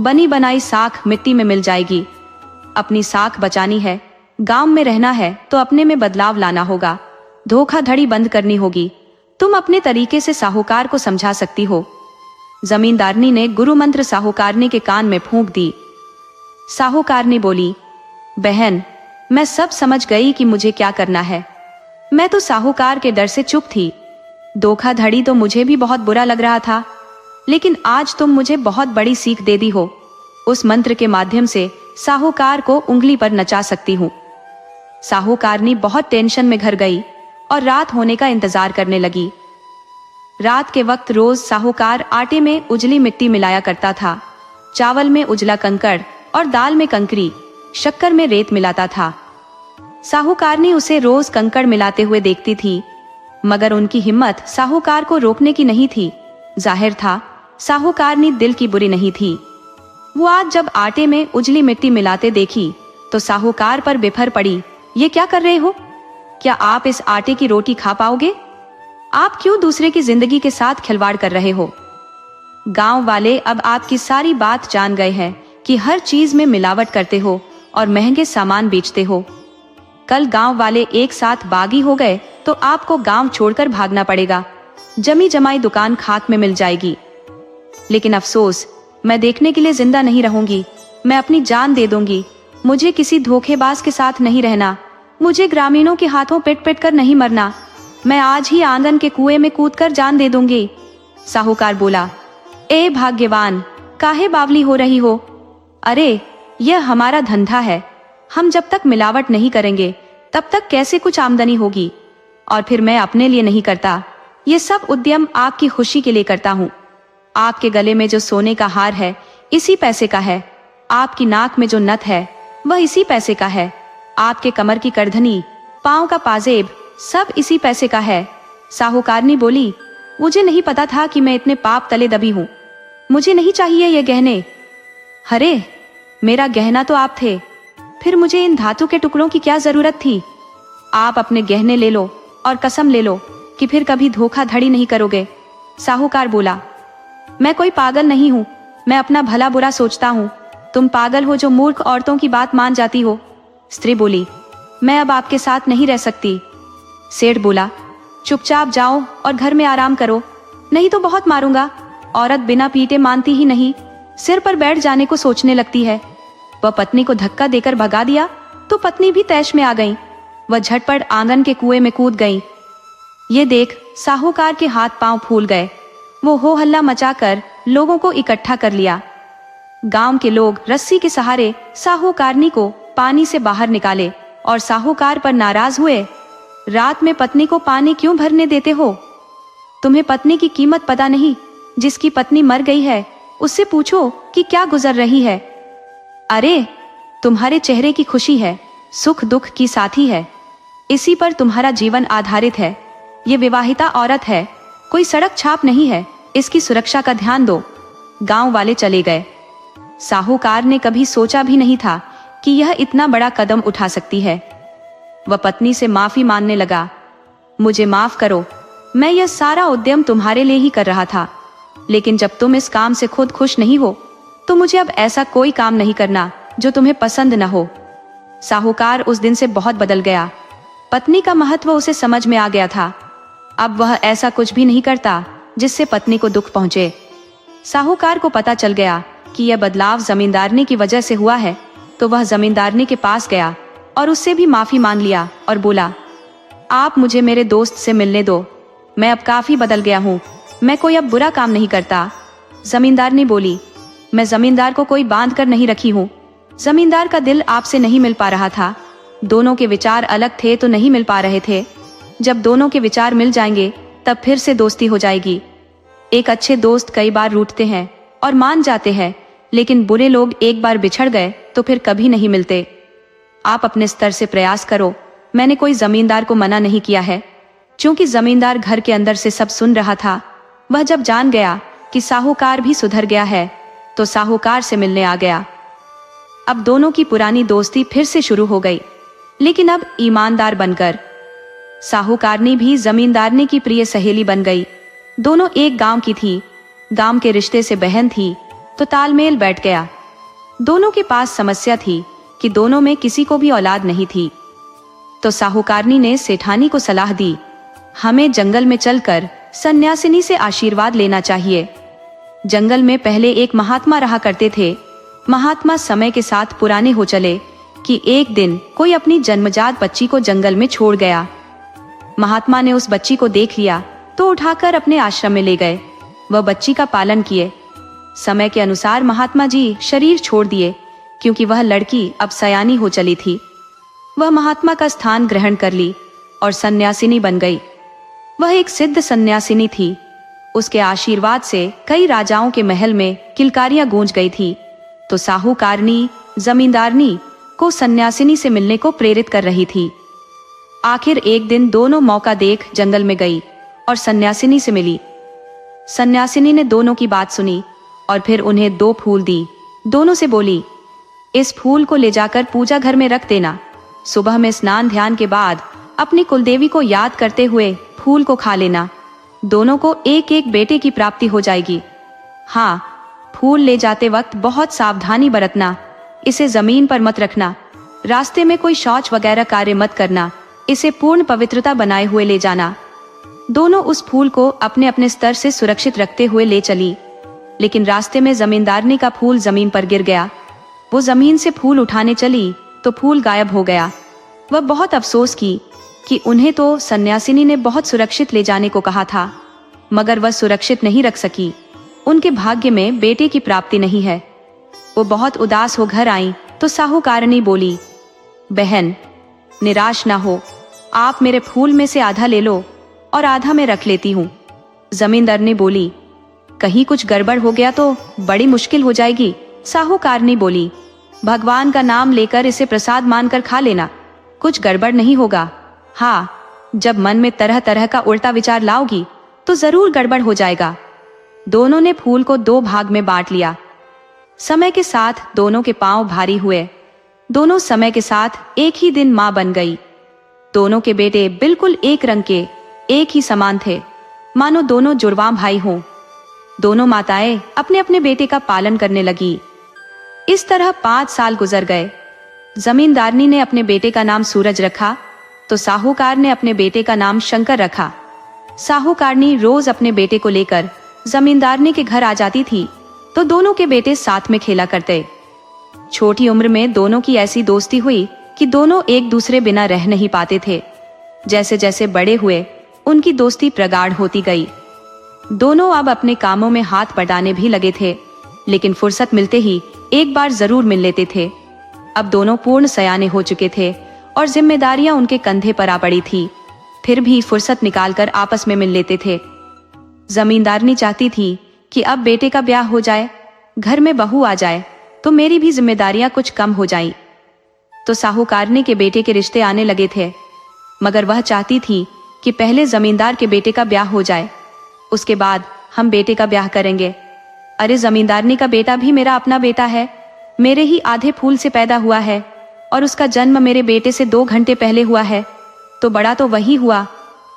[SPEAKER 1] बनी बनाई साख मिट्टी में मिल जाएगी। अपनी साख बचानी है, गांव में रहना है तो अपने में बदलाव लाना होगा। धोखाधड़ी बंद करनी होगी। तुम अपने तरीके से साहूकार को समझा सकती हो। जमींदारनी ने गुरु मंत्र साहूकारनी के कान में फूंक दी। साहूकारनी बोली, बहन, मैं सब समझ गई कि मुझे क्या करना है। मैं तो साहूकार के डर से चुप थी। धोखाधड़ी तो मुझे भी बहुत बुरा लग रहा था, लेकिन आज तुम मुझे बहुत बड़ी सीख दे दी हो। उस मंत्र के माध्यम से साहूकार को उंगली पर नचा सकती हूँ। साहूकारनी बहुत टेंशन में घर गई और रात होने का इंतजार करने लगी। रात के वक्त रोज साहूकार आटे में उजली मिट्टी मिलाया करता था, चावल में उजला कंकड़ और दाल में कंकरी, शक्कर में रेत मिलाता था। साहूकारनी उसे रोज कंकड़ मिलाते हुए देखती थी, मगर उनकी हिम्मत साहूकार को रोकने की नहीं थी। जाहिर था साहूकारनी दिल की बुरी नहीं थी। वो आज जब आटे में उजली मिट्टी मिलाते देखी तो साहूकार पर बिफर पड़ी, ये क्या कर रहे हो? क्या आप इस आटे की रोटी खा पाओगे? आप क्यों दूसरे की जिंदगी के साथ खिलवाड़ कर रहे हो? गांव वाले अब आपकी सारी बात जान गए हैं कि हर चीज में मिलावट करते हो और महंगे सामान बेचते हो। कल गांव वाले एक साथ बागी हो गए तो आपको गांव छोड़कर भागना पड़ेगा। जमी जमाई दुकान खाक में मिल जाएगी। लेकिन अफसोस, मैं देखने के लिए जिंदा नहीं रहूंगी। मैं अपनी जान दे दूंगी। मुझे किसी धोखेबाज के साथ नहीं रहना। मुझे ग्रामीणों के हाथों पिट पिट कर नहीं मरना। मैं आज ही आंगन के कुएं में कूदकर जान दे दूंगी। साहूकार बोला, ए भाग्यवान, काहे बावली हो रही हो? अरे, यह हमारा धंधा है। हम जब तक मिलावट नहीं करेंगे तब तक कैसे कुछ आमदनी होगी? और फिर मैं अपने लिए नहीं करता, ये सब उद्यम आपकी खुशी के लिए करता हूँ। आपके गले में जो सोने का हार है इसी पैसे का है। आपकी नाक में जो नथ है वह इसी पैसे का है। आपके कमर की करधनी, पाँव का पाजेब सब इसी पैसे का है। साहूकारनी बोली, मुझे नहीं पता था कि मैं इतने पाप तले दबी हूँ। मुझे नहीं चाहिए ये गहने। अरे, मेरा गहना तो आप थे, फिर मुझे इन धातु के टुकड़ों की क्या जरूरत थी? आप अपने गहने ले लो और कसम ले लो कि फिर कभी धोखाधड़ी नहीं करोगे। साहूकार बोला, मैं कोई पागल नहीं हूँ, मैं अपना भला बुरा सोचता हूँ। तुम पागल हो जो मूर्ख औरतों की बात मान जाती हो। स्त्री बोली, मैं अब आपके साथ नहीं रह सकती। सेठ बोला, चुपचाप जाओ और घर में आराम करो, नहीं तो बहुत मारूंगा। औरत बिना पीटे मानती ही नहीं, सिर पर बैठ जाने को सोचने लगती है। वह पत्नी को धक्का देकर भगा दिया तो पत्नी भी तैश में आ गई। वह झटपट आंगन के कुएं में कूद गई। ये देख साहूकार के हाथ पांव फूल गए। वो हो हल्ला मचाकर लोगों को इकट्ठा कर लिया। गांव के लोग रस्सी के सहारे साहूकारनी को पानी से बाहर निकाले और साहूकार पर नाराज हुए। रात में पत्नी को पानी क्यों भरने देते हो? तुम्हें पत्नी की कीमत पता नहीं? जिसकी पत्नी मर गई है उससे पूछो कि क्या गुजर रही है। अरे, तुम्हारे चेहरे की खुशी है, सुख दुख की साथी है, इसी पर तुम्हारा जीवन आधारित है। ये विवाहिता औरत है, कोई सड़क छाप नहीं है, इसकी सुरक्षा का ध्यान दो। गांव वाले चले गए। साहूकार ने कभी सोचा भी नहीं था कि यह इतना बड़ा कदम उठा सकती है। वह पत्नी से माफी मांगने लगा, मुझे माफ करो, मैं यह सारा उद्यम तुम्हारे लिए ही कर रहा था, लेकिन जब तुम इस काम से खुद खुश नहीं हो तो मुझे अब ऐसा कोई काम नहीं करना जो तुम्हें पसंद न हो। साहूकार उस दिन से बहुत बदल गया। पत्नी का महत्व उसे समझ में आ गया था। अब वह ऐसा कुछ भी नहीं करता जिससे पत्नी को दुख पहुंचे। साहूकार को पता चल गया कि यह बदलाव जमींदारनी की वजह से हुआ है, तो वह जमींदारनी के पास गया और उससे भी माफी मांग लिया और बोला, आप मुझे मेरे दोस्त से मिलने दो, मैं अब काफी बदल गया हूँ, मैं कोई अब बुरा काम नहीं करता। जमींदारनी बोली, मैं जमींदार को कोई बांध कर नहीं रखी हूँ। जमींदार का दिल आपसे नहीं मिल पा रहा था। दोनों के विचार अलग थे तो नहीं मिल पा रहे थे। जब दोनों के विचार मिल जाएंगे तब फिर से दोस्ती हो जाएगी। एक अच्छे दोस्त कई बार रूठते हैं और मान जाते हैं, लेकिन बुरे लोग एक बार बिछड़ गए तो फिर कभी नहीं मिलते। आप अपने स्तर से प्रयास करो। मैंने कोई जमींदार को मना नहीं किया है। क्योंकि जमींदार घर के अंदर से सब सुन रहा था, वह जब जान गया कि साहूकार भी सुधर गया है तो साहूकार से मिलने आ गया। अब दोनों की पुरानी दोस्ती फिर से शुरू हो गई, लेकिन अब ईमानदार बनकर। साहूकारनी भी जमींदारनी की प्रिय सहेली बन गई। दोनों एक गांव की थी, गांव के रिश्ते से बहन थी, तो तालमेल बैठ गया। दोनों के पास समस्या थी कि दोनों में किसी को भी औलाद नहीं थी। तो साहूकारनी ने सेठानी को सलाह दी, हमें जंगल में चलकर सन्यासिनी से आशीर्वाद लेना चाहिए। जंगल में पहले एक महात्मा रहा करते थे। महात्मा समय के साथ पुराने हो चले कि एक दिन कोई अपनी जन्मजात बच्ची को जंगल में छोड़ गया। महात्मा ने उस बच्ची को देख लिया तो उठाकर अपने आश्रम में ले गए। वह बच्ची का पालन किए। समय के अनुसार महात्मा जी शरीर छोड़ दिए, क्योंकि वह लड़की अब सयानी हो चली थी। वह महात्मा का स्थान ग्रहण कर ली और सन्यासिनी बन गई। वह एक सिद्ध सन्यासिनी थी। उसके आशीर्वाद से कई राजाओं के महल में किलकारियां गूंज गई थी। तो साहूकारनी जमींदारनी को सन्यासिनी से मिलने को प्रेरित कर रही थी। आखिर एक दिन दोनों मौका देख जंगल में गई और सन्यासिनी से मिली। सन्यासिनी ने दोनों की बात सुनी और फिर उन्हें 2 फूल दी। दोनों से बोली, इस फूल को ले जाकर पूजा घर में रख देना। सुबह में स्नान ध्यान के बाद अपनी कुलदेवी को याद करते हुए फूल को खा लेना। दोनों को एक एक बेटे की प्राप्ति हो जाएगी। हाँ, फूल ले जाते वक्त बहुत सावधानी बरतना। इसे जमीन पर मत रखना। रास्ते में कोई शौच वगैरह कार्य मत करना। इसे पूर्ण पवित्रता बनाए हुए ले जाना। दोनों उस फूल को अपने अपने स्तर से सुरक्षित रखते हुए ले चली, लेकिन रास्ते में जमींदारनी का फूल जमीन पर गिर गया। वो जमीन से फूल उठाने चली तो फूल गायब हो गया। वह बहुत अफसोस की कि उन्हें तो सन्यासिनी ने बहुत सुरक्षित ले जाने को कहा था, मगर वह सुरक्षित नहीं रख सकी। उनके भाग्य में बेटे की प्राप्ति नहीं है। वो बहुत उदास हो घर आई तो साहूकारनी बोली, बहन निराश ना हो, आप मेरे फूल में से आधा ले लो और आधा मैं रख लेती हूँ। जमींदारनी बोली, कहीं कुछ गड़बड़ हो गया तो बड़ी मुश्किल हो जाएगी। साहूकारनी बोली, भगवान का नाम लेकर इसे प्रसाद मानकर खा लेना, कुछ गड़बड़ नहीं होगा। हाँ, जब मन में तरह तरह का उल्टा विचार लाओगी तो जरूर गड़बड़ हो जाएगा। दोनों ने फूल को 2 भाग में बांट लिया। समय के साथ दोनों के पांव भारी हुए। दोनों समय के साथ एक ही दिन मां बन गई। दोनों के बेटे बिल्कुल एक रंग के, एक ही समान थे, मानो दोनों जुड़वां भाई हों। दोनों माताएं अपने अपने बेटे का पालन करने लगी। इस तरह 5 साल गुजर गए। जमींदारनी ने अपने बेटे का नाम सूरज रखा तो साहूकार ने अपने बेटे का नाम शंकर रखा। साहूकारनी रोज अपने बेटे को लेकर जमींदारनी के घर आ जाती थी तो दोनों के बेटे साथ में खेला करते। छोटी उम्र में दोनों की ऐसी दोस्ती हुई कि दोनों एक दूसरे बिना रह नहीं पाते थे। जैसे जैसे बड़े हुए उनकी दोस्ती प्रगाढ़ होती गई। दोनों अब अपने कामों में हाथ बटाने भी लगे थे, लेकिन फुर्सत मिलते ही एक बार जरूर मिल लेते थे। अब दोनों पूर्ण सयाने हो चुके थे और जिम्मेदारियां उनके कंधे पर आ पड़ी थी, फिर भी फुर्सत निकालकर आपस में मिल लेते थे। जमींदारनी चाहती थी कि अब बेटे का ब्याह हो जाए, घर में बहू आ जाए तो मेरी भी जिम्मेदारियां कुछ कम हो जाएं। तो साहूकारनी के बेटे के रिश्ते आने लगे थे, मगर वह चाहती थी कि पहले जमींदार के बेटे का ब्याह हो जाए, उसके बाद हम बेटे का ब्याह करेंगे। अरे, जमींदारनी का बेटा भी मेरा अपना बेटा है, मेरे ही आधे फूल से पैदा हुआ है और उसका जन्म मेरे बेटे से 2 घंटे पहले हुआ है, तो बड़ा तो वही हुआ।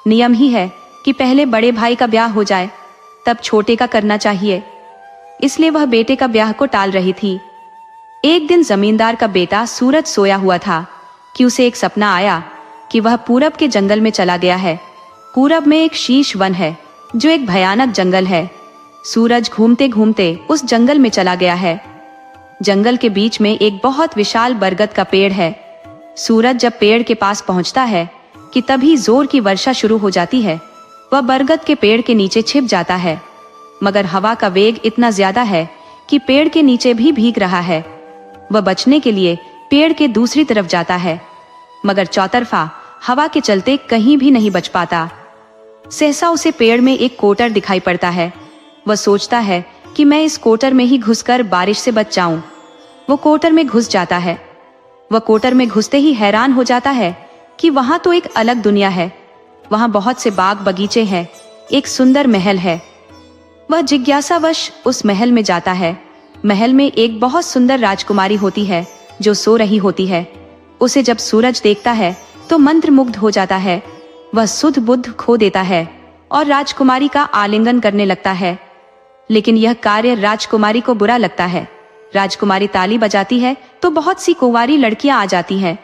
[SPEAKER 1] नियम ही है कि पहले बड़े भाई का ब्याह हो जाए, तब छोटे का करना चाहिए। इसलिए वह बेटे का ब्याह को टाल रही थी। एक दिन जमींदार का बेटा सूरज सोया हुआ था कि उसे एक सपना आया कि वह पूरब के जंगल में चला गया है। पूरब में एक शीश वन है जो एक भयानक जंगल है। सूरज घूमते घूमते उस जंगल में चला गया है। जंगल के बीच में एक बहुत विशाल बरगद का पेड़ है। सूरज जब पेड़ के पास पहुंचता है कि तभी जोर की वर्षा शुरू हो जाती है। वह बरगद के पेड़ के नीचे छिप जाता है, मगर हवा का वेग इतना ज्यादा है कि पेड़ के नीचे भी भीग रहा है। वह बचने के लिए पेड़ के दूसरी तरफ जाता है, मगर चौतरफा हवा के चलते कहीं भी नहीं बच पाता। सहसा उसे पेड़ में एक कोटर दिखाई पड़ता है। वह सोचता है कि मैं इस कोटर में ही घुसकर बारिश से बच जाऊं। वो कोटर में घुस जाता है। वह कोटर में घुसते ही हैरान हो जाता है कि वहां तो एक अलग दुनिया है। वहां बहुत से बाग बगीचे हैं, एक सुंदर महल है। वह जिज्ञासावश उस महल में जाता है। महल में एक बहुत सुंदर राजकुमारी होती है जो सो रही होती है। उसे जब सूरज देखता है तो मंत्रमुग्ध हो जाता है। वह सुध बुद्ध खो देता है और राजकुमारी का आलिंगन करने लगता है, लेकिन यह कार्य राजकुमारी को बुरा लगता है। राजकुमारी ताली बजाती है तो बहुत सी कुंवारी लड़कियां आ जाती हैं।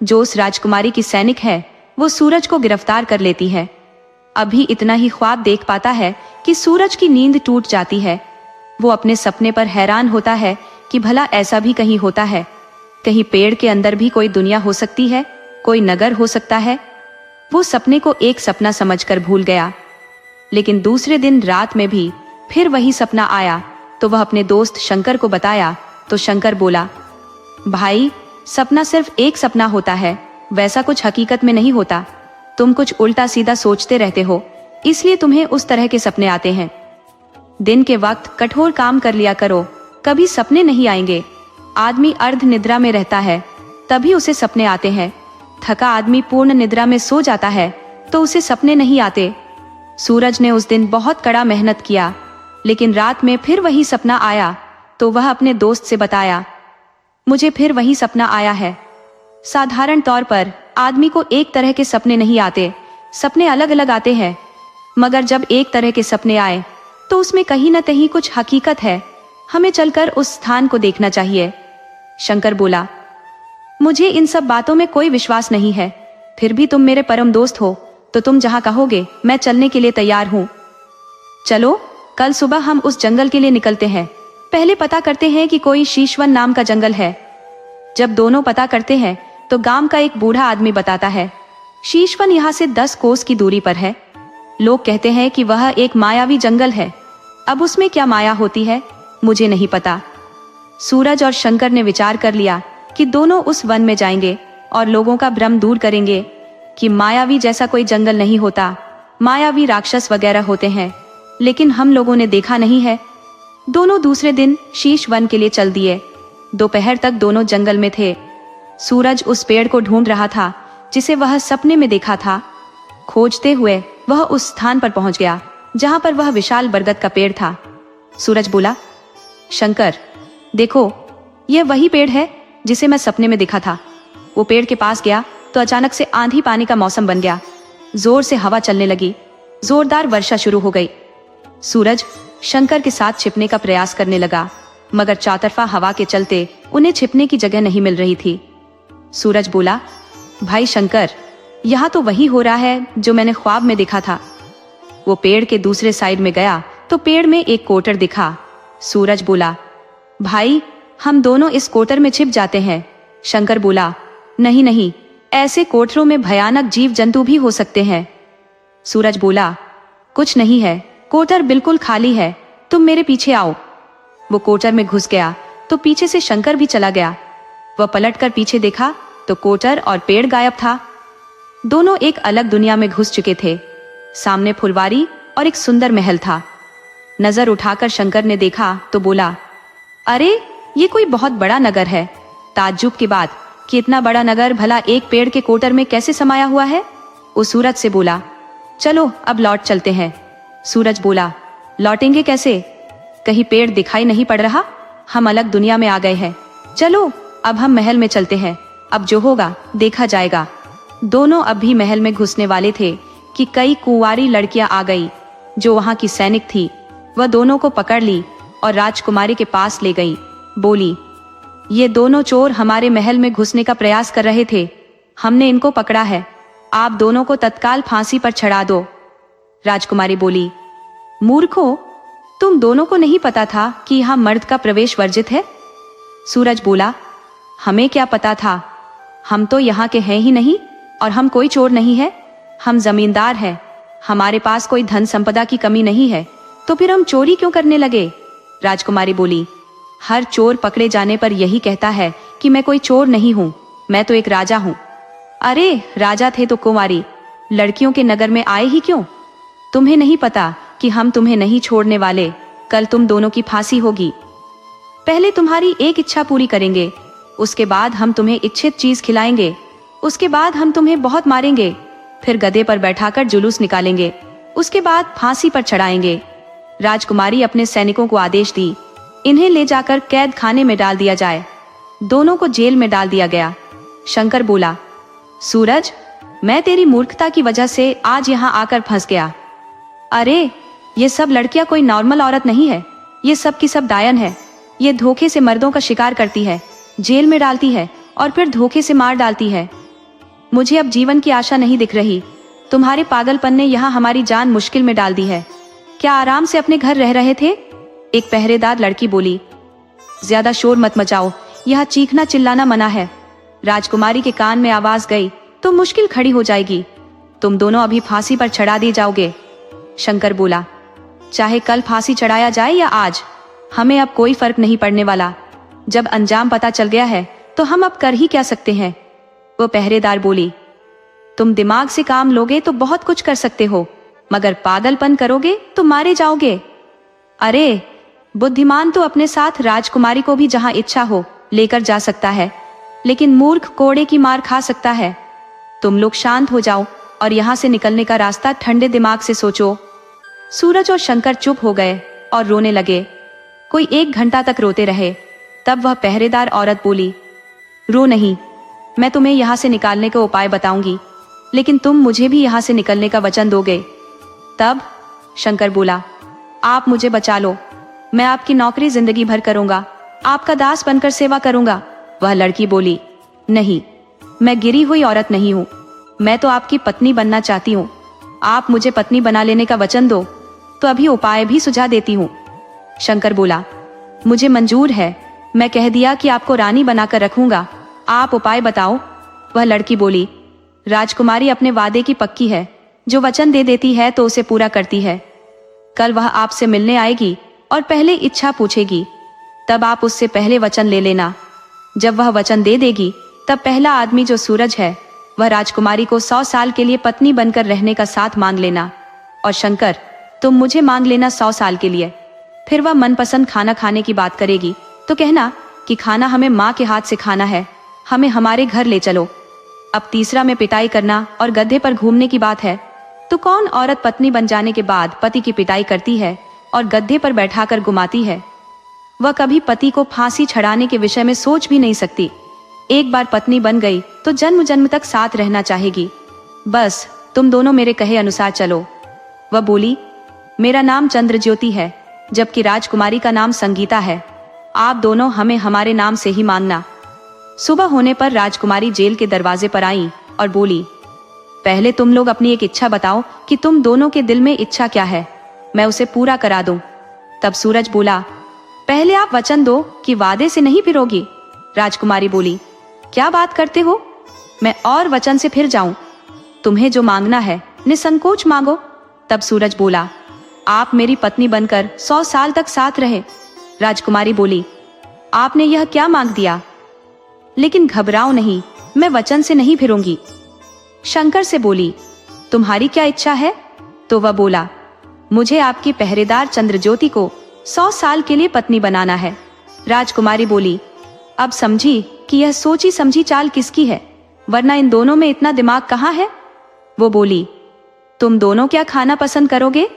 [SPEAKER 1] जो उस राजकुमारी की सैनिक है वो सूरज को गिरफ्तार कर लेती है। अभी इतना ही ख्वाब देख पाता है कि सूरज की नींद टूट जाती है। वो अपने सपने पर हैरान होता है कि भला ऐसा भी कहीं होता है। कहीं पेड़ के अंदर भी कोई दुनिया हो सकती है, कोई नगर हो सकता है। वो सपने को एक सपना समझकर भूल गया, लेकिन दूसरे दिन रात में भी फिर वही सपना आया तो वह अपने दोस्त शंकर को बताया तो शंकर बोला, भाई सपना सिर्फ एक सपना होता है, वैसा कुछ हकीकत में नहीं होता। तुम कुछ उल्टा सीधा सोचते रहते हो, इसलिए तुम्हें उस तरह के सपने आते हैं। दिन के वक्त कठोर काम कर लिया करो, कभी सपने नहीं आएंगे। आदमी अर्ध निद्रा में रहता है तभी उसे सपने आते हैं। थका आदमी पूर्ण निद्रा में सो जाता है तो उसे सपने नहीं आते। सूरज ने उस दिन बहुत कड़ा मेहनत किया, लेकिन रात में फिर वही सपना आया तो वह अपने दोस्त से बताया, मुझे फिर वही सपना आया है। साधारण तौर पर आदमी को एक तरह के सपने नहीं आते, सपने अलग अलग आते हैं, मगर जब एक तरह के सपने आए तो उसमें कहीं न कहीं कुछ हकीकत है। हमें चलकर उस स्थान को देखना चाहिए। शंकर बोला, मुझे इन सब बातों में कोई विश्वास नहीं है, फिर भी तुम मेरे परम दोस्त हो तो तुम जहां कहोगे मैं चलने के लिए तैयार हूं। चलो कल सुबह हम उस जंगल के लिए निकलते हैं। पहले पता करते हैं कि कोई शीशवन नाम का जंगल है। जब दोनों पता करते हैं तो गांव का एक बूढ़ा आदमी बताता है, शीशवन यहाँ से 10 कोस की दूरी पर है। लोग कहते हैं कि वह एक मायावी जंगल है। अब उसमें क्या माया होती है मुझे नहीं पता। सूरज और शंकर ने विचार कर लिया कि दोनों उस वन में जाएंगे और लोगों का भ्रम दूर करेंगे कि मायावी जैसा कोई जंगल नहीं होता। मायावी राक्षस वगैरह होते हैं, लेकिन हम लोगों ने देखा नहीं है। दोनों दूसरे दिन शीश वन के लिए चल दिए। दोपहर तक दोनों जंगल में थे। सूरज उस पेड़ को ढूंढ रहा था जिसे वह सपने में देखा था। खोजते हुए वह उस स्थान पर पहुंच गया जहां पर वह विशाल बरगद का पेड़ था। सूरज बोला, शंकर देखो, यह वही पेड़ है जिसे मैं सपने में देखा था। वो पेड़ के पास गया तो अचानक से आंधी पानी का मौसम बन गया। जोर से हवा चलने लगी, जोरदार वर्षा शुरू हो गई। सूरज शंकर के साथ छिपने का प्रयास करने लगा, मगर चौतरफा हवा के चलते उन्हें छिपने की जगह नहीं मिल रही थी। सूरज बोला, भाई शंकर, यहाँ तो वही हो रहा है जो मैंने ख्वाब में देखा था। वो पेड़ के दूसरे साइड में गया तो पेड़ में एक कोटर दिखा। सूरज बोला, भाई हम दोनों इस कोटर में छिप जाते हैं। शंकर बोला, नहीं नहीं, ऐसे कोठरों में भयानक जीव जंतु भी हो सकते हैं। सूरज बोला, कुछ नहीं है, कोटर बिल्कुल खाली है, तुम मेरे पीछे आओ। वो कोटर में घुस गया तो पीछे से शंकर भी चला गया। वह पलटकर पीछे देखा तो कोटर और पेड़ गायब था। दोनों एक अलग दुनिया में घुस चुके थे। सामने फुलवारी और एक सुंदर महल था। नजर उठाकर शंकर ने देखा तो बोला, अरे ये कोई बहुत बड़ा नगर है। ताज्जुब की बात कि इतना बड़ा नगर भला एक पेड़ के कोटर में कैसे समाया हुआ है। वो सूरज से बोला, चलो अब लौट चलते हैं। सूरज बोला, लौटेंगे कैसे? कहीं पेड़ दिखाई नहीं पड़ रहा, हम अलग दुनिया में आ गए हैं। चलो अब हम महल में चलते हैं, अब जो होगा देखा जाएगा। दोनों अब भी महल में घुसने वाले थे कि कई कुंवारी लड़कियां आ गई जो वहां की सैनिक थी। वह दोनों को पकड़ ली और राजकुमारी के पास ले गई। बोली, ये दोनों चोर हमारे महल में घुसने का प्रयास कर रहे थे, हमने इनको पकड़ा है, आप दोनों को तत्काल फांसी पर चढ़ा दो। राजकुमारी बोली, मूर्खों, तुम दोनों को नहीं पता था कि यहाँ मर्द का प्रवेश वर्जित है? सूरज बोला, हमें क्या पता था, हम तो यहाँ के हैं ही नहीं और हम कोई चोर नहीं है, हम जमींदार हैं, हमारे पास कोई धन संपदा की कमी नहीं है, तो फिर हम चोरी क्यों करने लगे? राजकुमारी बोली, हर चोर पकड़े जाने पर यही कहता है कि मैं कोई चोर नहीं हूँ, मैं तो एक राजा हूँ। अरे राजा थे तो कुंवारी लड़कियों के नगर में आए ही क्यों? तुम्हें नहीं पता कि हम तुम्हें नहीं छोड़ने वाले, कल तुम दोनों की फांसी होगी। पहले तुम्हारी एक इच्छा पूरी करेंगे, उसके बाद हम तुम्हें इच्छित चीज खिलाएंगे, उसके बाद हम तुम्हें बहुत मारेंगे, फिर गधे पर बैठाकर जुलूस निकालेंगे, उसके बाद फांसी पर चढ़ाएंगे। राजकुमारी अपने सैनिकों को आदेश दी, इन्हें ले जाकर कैद खाने में डाल दिया जाए। दोनों को जेल में डाल दिया गया। शंकर बोला, सूरज, मैं तेरी मूर्खता की वजह से आज यहाँ आकर फंस गया। अरे ये सब लड़कियां कोई नॉर्मल औरत नहीं है, ये सब की सब डायन है, ये धोखे से मर्दों का शिकार करती है, जेल में डालती है और फिर धोखे से मार डालती है। मुझे अब जीवन की आशा नहीं दिख रही, तुम्हारे पागलपन ने यहाँ हमारी जान मुश्किल में डाल दी है। क्या आराम से अपने घर रह रहे थे? एक पहरेदार लड़की बोली, ज्यादा शोर मत मचाओ, यहाँ चीखना चिल्लाना मना है। राजकुमारी के कान में आवाज गई तो मुश्किल खड़ी हो जाएगी, तुम दोनों अभी फांसी पर चढ़ा दिए जाओगे। शंकर बोला, चाहे कल फांसी चढ़ाया जाए या आज, हमें अब कोई फर्क नहीं पड़ने वाला, जब अंजाम पता चल गया है तो हम अब कर ही क्या सकते हैं। वो पहरेदार बोली, तुम दिमाग से काम लोगे तो बहुत कुछ कर सकते हो, मगर पागलपन करोगे तो मारे जाओगे। अरे बुद्धिमान तो अपने साथ राजकुमारी को भी जहां इच्छा हो लेकर जा सकता है, लेकिन मूर्ख कोड़े की मार खा सकता है। तुम लोग शांत हो जाओ और यहाँ से निकलने का रास्ता ठंडे दिमाग से सोचो। सूरज और शंकर चुप हो गए और रोने लगे। कोई 1 घंटा तक रोते रहे। तब वह पहरेदार औरत बोली, रो नहीं, मैं तुम्हें यहाँ से निकालने का उपाय बताऊंगी, लेकिन तुम मुझे भी यहाँ से निकलने का वचन दोगे। तब शंकर बोला, आप मुझे बचा लो, मैं आपकी नौकरी जिंदगी भर करूंगा, आपका दास बनकर सेवा करूंगा। वह लड़की बोली, नहीं, मैं गिरी हुई औरत नहीं हूँ, मैं तो आपकी पत्नी बनना चाहती हूँ, आप मुझे पत्नी बना लेने का वचन दो तो अभी उपाय भी सुझा देती हूँ। शंकर बोला, मुझे मंजूर है, मैं कह दिया कि आपको रानी बनाकर रखूंगा, आप उपाय बताओ। वह लड़की बोली, राजकुमारी अपने वादे की पक्की है, जो वचन दे देती है तो उसे पूरा करती है। कल वह आपसे मिलने आएगी और पहले इच्छा पूछेगी, तब आप उससे पहले वचन ले लेना। जब वह वचन दे देगी तब पहला आदमी जो सूरज है वह राजकुमारी को 100 साल के लिए पत्नी बनकर रहने का साथ मांग लेना, और शंकर तुम मुझे मांग लेना 100 साल के लिए। फिर वह मनपसंद खाना खाने की बात करेगी तो कहना कि खाना हमें माँ के हाथ से खाना है, हमें हमारे घर ले चलो। अब तीसरा में पिटाई करना और गधे पर घूमने की बात है, तो कौन औरत पत्नी बन जाने के बाद पति की पिटाई करती है और गधे पर बैठाकर घुमाती है? वह कभी पति को फांसी चढ़ाने के विषय में सोच भी नहीं सकती। एक बार पत्नी बन गई तो जन्म जन्म तक साथ रहना चाहेगी। बस तुम दोनों मेरे कहे अनुसार चलो। वह बोली, मेरा नाम चंद्रज्योति है, जबकि राजकुमारी का नाम संगीता है, आप दोनों हमें हमारे नाम से ही मानना। सुबह होने पर राजकुमारी जेल के दरवाजे पर आई और बोली, पहले तुम लोग अपनी एक इच्छा बताओ कि तुम दोनों के दिल में इच्छा क्या है, मैं उसे पूरा करा दूं। तब सूरज बोला, पहले आप वचन दो कि वादे से नहीं फिरोगी। राजकुमारी बोली, क्या बात करते हो, मैं और वचन से फिर जाऊं? तुम्हें जो मांगना है निसंकोच मांगो। तब सूरज बोला, आप मेरी पत्नी बनकर 100 साल तक साथ रहे। राजकुमारी बोली, आपने यह क्या मांग दिया? लेकिन घबराओ नहीं, मैं वचन से नहीं फिरूंगी। शंकर से बोली, तुम्हारी क्या इच्छा है? तो वह बोला, मुझे आपकी पहरेदार चंद्रज्योति को 100 साल के लिए पत्नी बनाना है। राजकुमारी बोली, अब समझी कि यह सोची समझी चाल किसकी है, वरना इन दोनों में इतना दिमाग कहाँ है? वो बोली, तुम दोनों क्या खाना पसंद करोगे?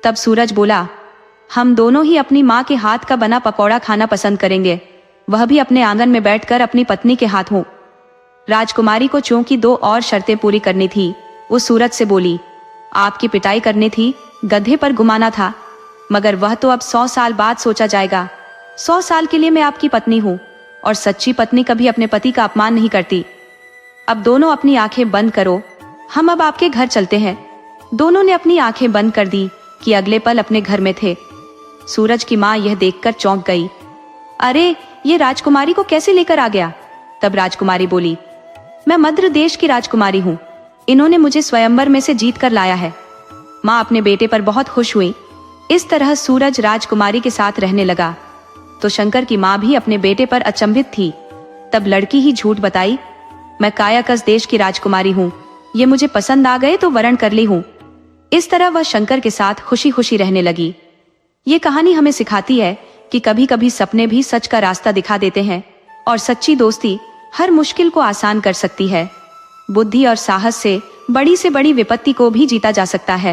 [SPEAKER 1] तब सूरज बोला, हम दोनों ही अपनी माँ के हाथ का बना पकौड़ा खाना पसंद करेंगे, वह भी अपने आंगन में बैठकर अपनी पत्नी के हाथ हो। राजकुमारी को चूंकि 2 और शर्तें पूरी करनी थी, वो सूरज से बोली, आपकी पिटाई करनी थी, गधे पर घुमाना था, मगर वह तो अब 100 साल बाद सोचा जाएगा। 100 साल के लिए मैं आपकी पत्नी हूँ, और सच्ची पत्नी कभी अपने पति का अपमान नहीं करती। अब दोनों अपनी आंखें बंद करो, हम अब आपके घर चलते हैं। दोनों ने अपनी आंखें बंद कर दी कि अगले पल अपने घर में थे। सूरज की माँ यह देखकर चौंक गई। अरे, ये राजकुमारी को कैसे लेकर आ गया? तब राजकुमारी बोली, मैं मध्य देश की राजकुमारी हूँ, इन्होंने मुझे स्वयंवर में से जीत कर लाया है। माँ अपने बेटे पर बहुत खुश हुई। इस तरह सूरज राजकुमारी के साथ रहने लगा। तो शंकर की माँ भी अपने बेटे पर अचंभित थी। तब लड़की ही झूठ बताई, मैं कायाकस देश की राजकुमारी हूँ, ये मुझे पसंद आ गए तो वरण कर ली हूँ। इस तरह वह शंकर के साथ खुशी खुशी रहने लगी। ये कहानी हमें सिखाती है कि कभी कभी सपने भी सच का रास्ता दिखा देते हैं, और सच्ची दोस्ती हर मुश्किल को आसान कर सकती है। बुद्धि और साहस से बड़ी विपत्ति को भी जीता जा सकता है।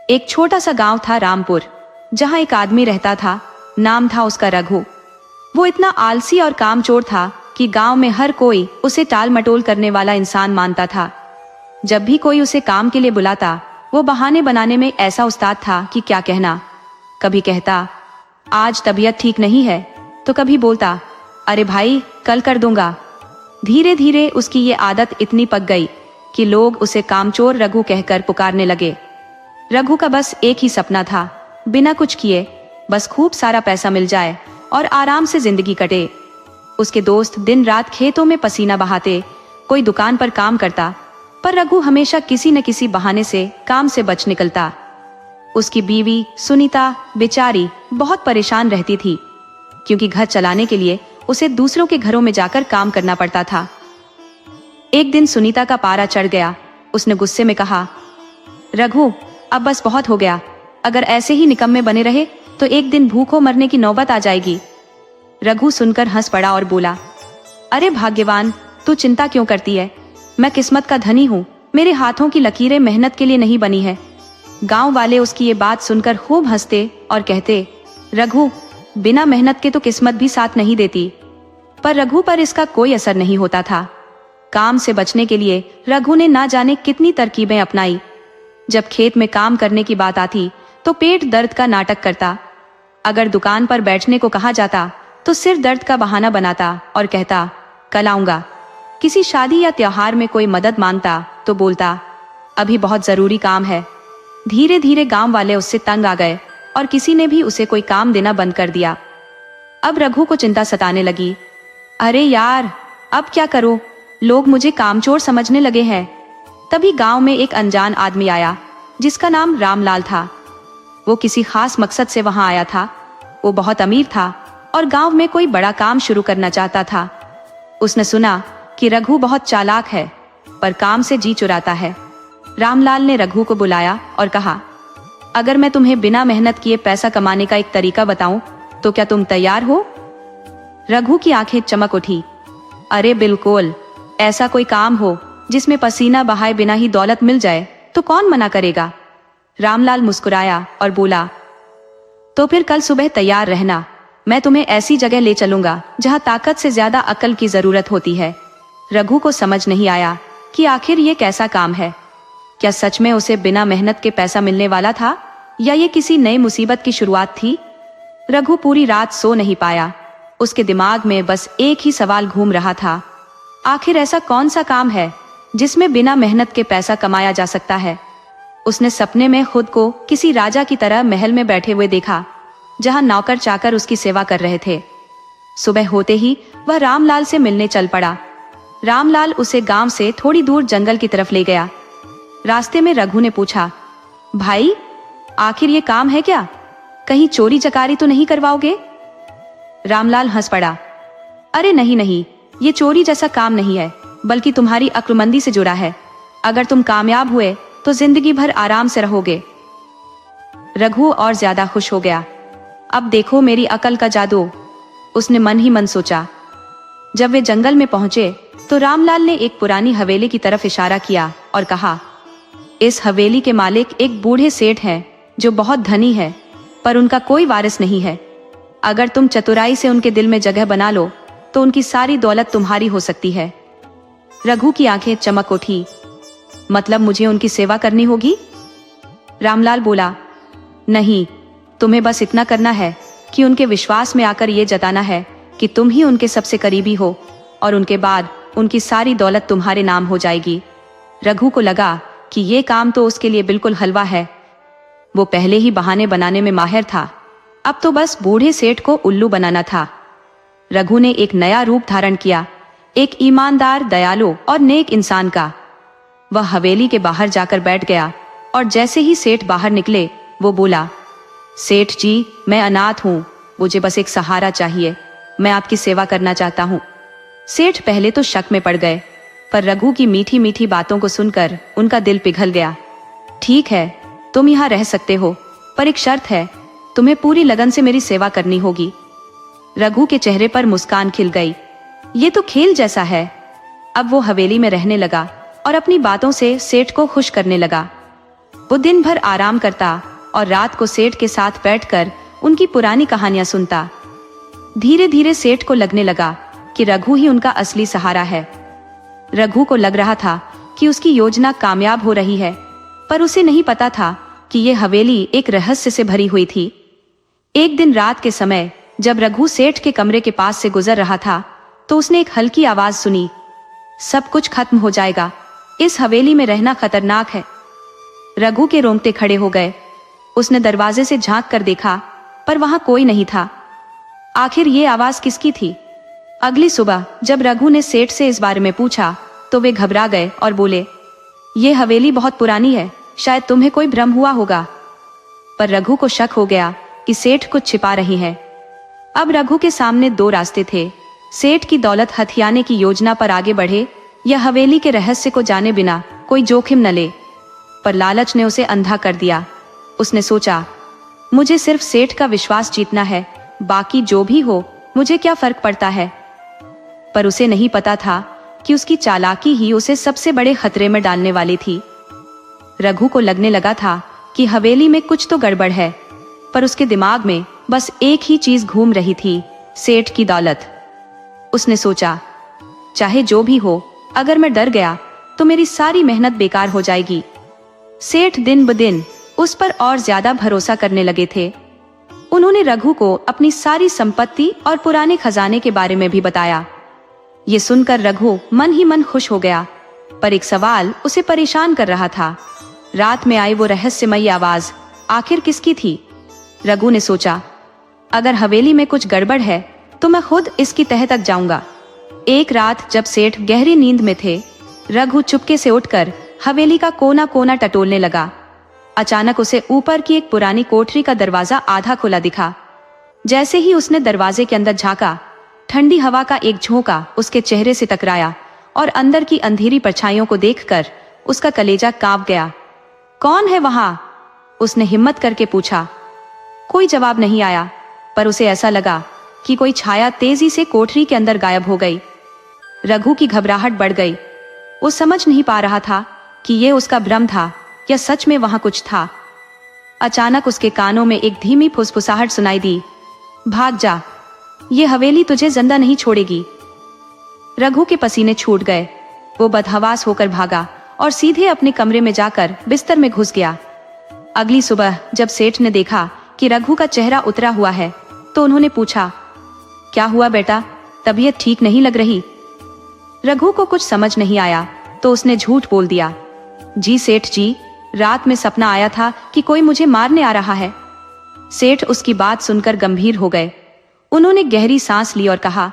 [SPEAKER 1] एक छोटा सा गांव था रामपुर, जहां एक आदमी रहता था। नाम था उसका रघु। वो इतना आलसी और कामचोर था कि गांव में हर कोई उसे टाल मटोल करने वाला इंसान मानता था। जब भी कोई उसे काम के लिए बुलाता, वो बहाने बनाने में ऐसा उस्ताद था कि क्या कहना। कभी कहता, आज तबीयत ठीक नहीं है, तो कभी बोलता, अरे भाई, कल कर दूंगा। धीरे धीरे उसकी ये आदत इतनी पक गई कि लोग उसे कामचोर रघु कहकर पुकारने लगे। रघु का बस एक ही सपना था, बिना कुछ किए बस खूब सारा पैसा मिल जाए और आराम से जिंदगी कटे। उसके दोस्त दिन रात खेतों में पसीना बहाते, कोई दुकान पर काम करता, पर रघु हमेशा किसी न किसी बहाने से काम से बच निकलता। उसकी बीवी सुनीता बेचारी बहुत परेशान रहती थी, क्योंकि घर चलाने के लिए उसे दूसरों के घरों में जाकर काम करना पड़ता था। एक दिन सुनीता का पारा चढ़ गया। उसने गुस्से में कहा, रघु, अब बस बहुत हो गया। अगर ऐसे ही निकम्मे बने रहे तो एक दिन भूखों मरने की नौबत आ जाएगी। रघु सुनकर हंस पड़ा और बोला, अरे भाग्यवान, तू चिंता क्यों करती है? मैं किस्मत का धनी हूँ, मेरे हाथों की लकीरें मेहनत के लिए नहीं बनी है। गांव वाले उसकी ये बात सुनकर खूब हंसते और कहते, रघु, बिना मेहनत के तो किस्मत भी साथ नहीं देती। पर रघु पर इसका कोई असर नहीं होता था। काम से बचने के लिए रघु ने ना जाने कितनी तरकीबें अपनाई। जब खेत में काम करने की बात आती तो पेट दर्द का नाटक करता। अगर दुकान पर बैठने को कहा जाता तो सिर दर्द का बहाना बनाता और कहता, कल आऊंगा। किसी शादी या त्योहार में कोई मदद मांगता तो बोलता, अभी बहुत जरूरी काम है। धीरे धीरे गांव वाले उससे तंग आ गए और किसी ने भी उसे कोई काम देना बंद कर दिया। अब रघु को चिंता सताने लगी। अरे यार, अब क्या करूं? लोग मुझे कामचोर समझने लगे हैं। तभी गांव में एक अनजान आदमी आया, जिसका नाम रामलाल था। वो किसी खास मकसद से वहां आया था। वो बहुत अमीर था और गांव में कोई बड़ा काम शुरू करना चाहता था। उसने सुना कि रघु बहुत चालाक है, पर काम से जी चुराता है। रामलाल ने रघु को बुलाया और कहा, अगर मैं तुम्हें बिना मेहनत किए पैसा कमाने का एक तरीका बताऊं तो क्या तुम तैयार हो? रघु की आंखें चमक उठी। अरे बिल्कुल, ऐसा कोई काम हो जिसमें पसीना बहाए बिना ही दौलत मिल जाए तो कौन मना करेगा? रामलाल मुस्कुराया और बोला, तो फिर कल सुबह तैयार रहना। मैं तुम्हें ऐसी जगह ले चलूंगा जहां ताकत से ज्यादा अकल की जरूरत होती है। रघु को समझ नहीं आया कि आखिर ये कैसा काम है। क्या सच में उसे बिना मेहनत के पैसा मिलने वाला था, या ये किसी नई मुसीबत की शुरुआत थी? रघु पूरी रात सो नहीं पाया। उसके दिमाग में बस एक ही सवाल घूम रहा था, आखिर ऐसा कौन सा काम है जिसमें बिना मेहनत के पैसा कमाया जा सकता है? उसने सपने में खुद को किसी राजा की तरह महल में बैठे हुए देखा, जहां नौकर चाकर उसकी सेवा कर रहे थे। सुबह होते ही वह रामलाल से मिलने चल पड़ा। रामलाल उसे गांव से थोड़ी दूर जंगल की तरफ ले गया। रास्ते में रघु ने पूछा, भाई, आखिर ये काम है क्या? कहीं चोरी चकारी तो नहीं करवाओगे? रामलाल हंस पड़ा। अरे नहीं नहीं, ये चोरी जैसा काम नहीं है, बल्कि तुम्हारी अक्लमंदी से जुड़ा है। अगर तुम कामयाब हुए तो जिंदगी भर आराम से रहोगे। रघु और ज्यादा खुश हो गया। अब देखो मेरी अकल का जादू, उसने मन ही मन सोचा। जब वे जंगल में पहुंचे तो रामलाल ने एक पुरानी हवेली की तरफ इशारा किया और कहा, इस हवेली के मालिक एक बूढ़े सेठ हैं जो बहुत धनी है, पर उनका कोई वारिस नहीं है। अगर तुम चतुराई से उनके दिल में जगह बना लो तो उनकी सारी दौलत तुम्हारी हो सकती है। रघु की आंखें चमक उठी। मतलब मुझे उनकी सेवा करनी होगी? रामलाल बोला, नहीं, तुम्हें बस इतना करना है कि उनके विश्वास में आकर ये जताना है कि तुम ही उनके सबसे करीबी हो, और उनके बाद उनकी सारी दौलत तुम्हारे नाम हो जाएगी। रघु को लगा कि ये काम तो उसके लिए बिल्कुल हलवा है। वो पहले ही बहाने बनाने में माहिर था, अब तो बस बूढ़े सेठ को उल्लू बनाना था। रघु ने एक नया रूप धारण किया, एक ईमानदार, दयालु और नेक इंसान का। वह हवेली के बाहर जाकर बैठ गया और जैसे ही सेठ बाहर निकले वो बोला, सेठ जी, मैं अनाथ हूँ, मुझे बस एक सहारा चाहिए, मैं आपकी सेवा करना चाहता हूँ। सेठ पहले तो शक में पड़ गए, पर रघु की मीठी मीठी बातों को सुनकर उनका दिल पिघल गया। ठीक है, तुम यहाँ रह सकते हो, पर एक शर्त है, तुम्हें पूरी लगन से मेरी सेवा करनी होगी। रघु के चेहरे पर मुस्कान खिल गई। ये तो खेल जैसा है। अब वो हवेली में रहने लगा और अपनी बातों से सेठ को खुश करने लगा। वो दिन भर आराम करता और रात को सेठ के साथ बैठकर उनकी पुरानी कहानियां सुनता। धीरे धीरे सेठ को लगने लगा कि रघु ही उनका असली सहारा है। रघु को लग रहा था कि उसकी योजना कामयाब हो रही है, पर उसे नहीं पता था कि ये हवेली एक रहस्य से भरी हुई थी। एक दिन रात के समय जब रघु सेठ के कमरे के पास से गुजर रहा था तो उसने एक हल्की आवाज सुनी, सब कुछ खत्म हो जाएगा, इस हवेली में रहना खतरनाक है। रघु के रोंगटे खड़े हो गए। उसने दरवाजे से झांक कर देखा, पर वहां कोई नहीं था। आखिर ये आवाज किसकी थी? अगली सुबह जब रघु ने सेठ से इस बारे में पूछा तो वे घबरा गए और बोले, ये हवेली बहुत पुरानी है, शायद तुम्हें कोई भ्रम हुआ होगा। पर रघु को शक हो गया कि सेठ कुछ छिपा रही है। अब रघु के सामने दो रास्ते थे, सेठ की दौलत हथियाने की योजना पर आगे बढ़े या हवेली के रहस्य को जाने बिना कोई जोखिम न ले। पर लालच ने उसे अंधा कर दिया। उसने सोचा, मुझे सिर्फ सेठ का विश्वास जीतना है, बाकी जो भी हो मुझे क्या फर्क पड़ता है। पर उसे नहीं पता था कि उसकी चालाकी ही उसे सबसे बड़े खतरे में डालने वाली थी। रघु को लगने लगा था कि हवेली में कुछ तो गड़बड़ है, पर उसके दिमाग में बस एक ही चीज घूम रही थी, सेठ की दौलत। उसने सोचा, चाहे जो भी हो, अगर मैं डर गया तो मेरी सारी मेहनत बेकार हो जाएगी। सेठ दिन ब दिन उस पर और ज्यादा भरोसा करने लगे थे। उन्होंने रघु को अपनी सारी संपत्ति और पुराने खजाने के बारे में भी बताया। ये सुनकर रघु मन ही मन खुश हो गया, पर एक सवाल उसे परेशान कर रहा था। रात में आई वो रहस्यमयी आवाज आखिर किसकी थी? रघु ने सोचा, अगर हवेली में कुछ गड़बड़ है तो मैं खुद इसकी तह तक जाऊंगा। एक रात जब सेठ गहरी नींद में थे, रघु चुपके से उठकर हवेली का कोना कोना टटोलने लगा। अचानक उसे ऊपर की एक पुरानी कोठरी का दरवाजा आधा खुला दिखा। जैसे ही उसने दरवाजे के अंदर झांका, ठंडी हवा का एक झोंका उसके चेहरे से टकराया और अंदर की अंधेरी परछाइयों को देखकर उसका कलेजा कांप गया। कौन है वहां? उसने हिम्मत करके पूछा। कोई जवाब नहीं आया, पर उसे ऐसा लगा कि कोई छाया तेजी से कोठरी के अंदर गायब हो गई। रघु की घबराहट बढ़ गई। वो समझ नहीं पा रहा था कि ये उसका भ्रम था या सच में वहां कुछ था। अचानक उसके कानों में एक धीमी फुसफुसाहट सुनाई दी, भाग जा, ये हवेली तुझे जिंदा नहीं छोड़ेगी। रघु के पसीने छूट गए। वो बदहवास होकर भागा और सीधे अपने कमरे में जाकर बिस्तर में घुस गया। अगली सुबह जब सेठ ने देखा कि रघु का चेहरा उतरा हुआ है तो उन्होंने पूछा, क्या हुआ बेटा, तबीयत ठीक नहीं लग रही? रघु को कुछ समझ नहीं आया तो उसने झूठ बोल दिया, जी सेठ जी, रात में सपना आया था कि कोई मुझे मारने आ रहा है। सेठ उसकी बात सुनकर गंभीर हो गए। उन्होंने गहरी सांस ली और कहा,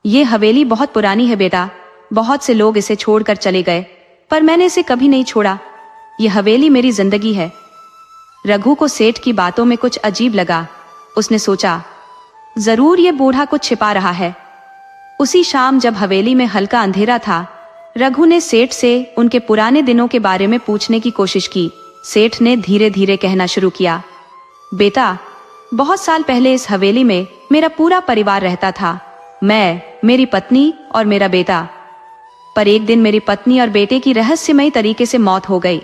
[SPEAKER 1] यह हवेली बहुत पुरानी है बेटा, बहुत से लोग इसे छोड़कर चले गए, पर मैंने इसे कभी नहीं छोड़ा। यह हवेली मेरी जिंदगी है। रघु को सेठ की बातों में कुछ अजीब लगा। उसने सोचा, जरूर ये बूढ़ा कुछ छिपा रहा है। उसी शाम जब हवेली में हल्का अंधेरा था, रघु ने सेठ से उनके पुराने दिनों के बारे में पूछने की कोशिश की। सेठ ने धीरे धीरे कहना शुरू किया, बेटा, बहुत साल पहले इस हवेली में मेरा पूरा परिवार रहता था, मैं, मेरी पत्नी और मेरा बेटा। पर एक दिन मेरी पत्नी और बेटे की रहस्यमयी तरीके से मौत हो गई।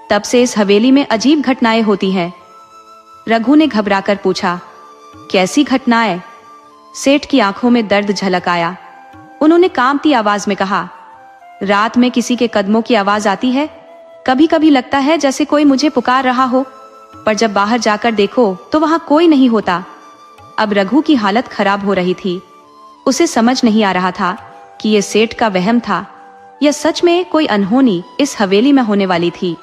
[SPEAKER 1] तब से इस हवेली में अजीब घटनाएं होती हैं। रघु ने घबराकर पूछा, कैसी घटनाएं? सेठ की आंखों में दर्द झलक आया। उन्होंने कांपती आवाज में कहा, रात में किसी के कदमों की आवाज आती है। कभी कभी लगता है जैसे कोई मुझे पुकार रहा हो, पर जब बाहर जाकर देखो तो वहां कोई नहीं होता। अब रघु की हालत खराब हो रही थी। उसे समझ नहीं आ रहा था कि यह सेठ का वहम था या सच में कोई अनहोनी इस हवेली में होने वाली थी।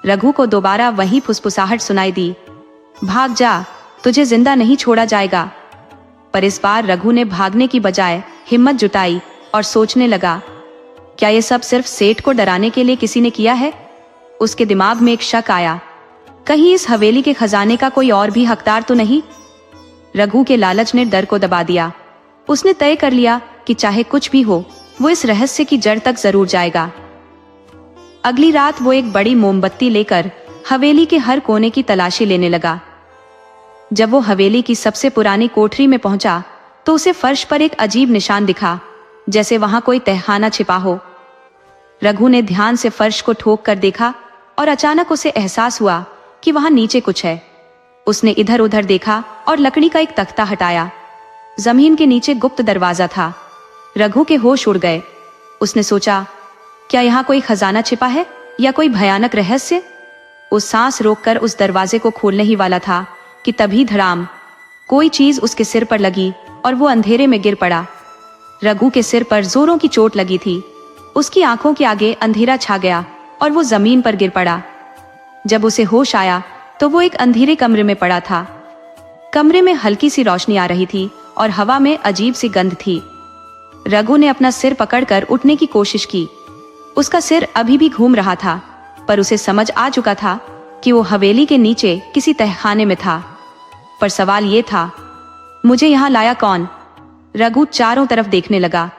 [SPEAKER 1] रघु को दोबारा वही फुसफुसाहट सुनाई दी, भाग जा, तुझे जिंदा नहीं छोड़ा जाएगा। पर इस बार रघु ने भागने की बजाय हिम्मत जुटाई और सोचने लगा, क्या यह सब सिर्फ सेठ को डराने के लिए किसी ने किया है? उसके दिमाग में एक शक आया, कहीं इस हवेली के खजाने का कोई और भी हकदार तो नहीं? रघु के लालच ने डर को दबा दिया। उसने तय कर लिया कि चाहे कुछ भी हो, वो इस रहस्य की जड़ तक जरूर जाएगा। अगली रात वो एक बड़ी मोमबत्ती लेकर हवेली के हर कोने की तलाशी लेने लगा। जब वो हवेली की सबसे पुरानी कोठरी में पहुंचा तो उसे फर्श पर एक अजीब निशान दिखा, जैसे वहां कोई तहखाना छिपा हो। रघु ने ध्यान से फर्श को ठोक कर देखा और अचानक उसे एहसास हुआ कि वहां नीचे कुछ है। उसने इधर उधर देखा और लकड़ी का एक तख्ता हटाया। जमीन के नीचे गुप्त दरवाजा था। रघु के होश उड़ गए। उसने सोचा, क्या यहाँ कोई खजाना छिपा है या कोई भयानक रहस्य? वो सांस रोककर उस दरवाजे को खोलने ही वाला था कि तभी धड़ाम, कोई चीज उसके सिर पर लगी और वो अंधेरे में गिर पड़ा। रघु के सिर पर जोरों की चोट लगी थी। उसकी आंखों के आगे अंधेरा छा गया और वो जमीन पर गिर पड़ा। जब उसे होश आया तो वो एक अंधेरे कमरे में पड़ा था। कमरे में हल्की सी रोशनी आ रही थी और हवा में अजीब सी गंध थी। रघु ने अपना सिर पकड़कर उठने की कोशिश की। उसका सिर अभी भी घूम रहा था, पर उसे समझ आ चुका था कि वो हवेली के नीचे किसी तहखाने में था। पर सवाल ये था, मुझे यहाँ लाया कौन? रघु चारों तरफ देखने लगा।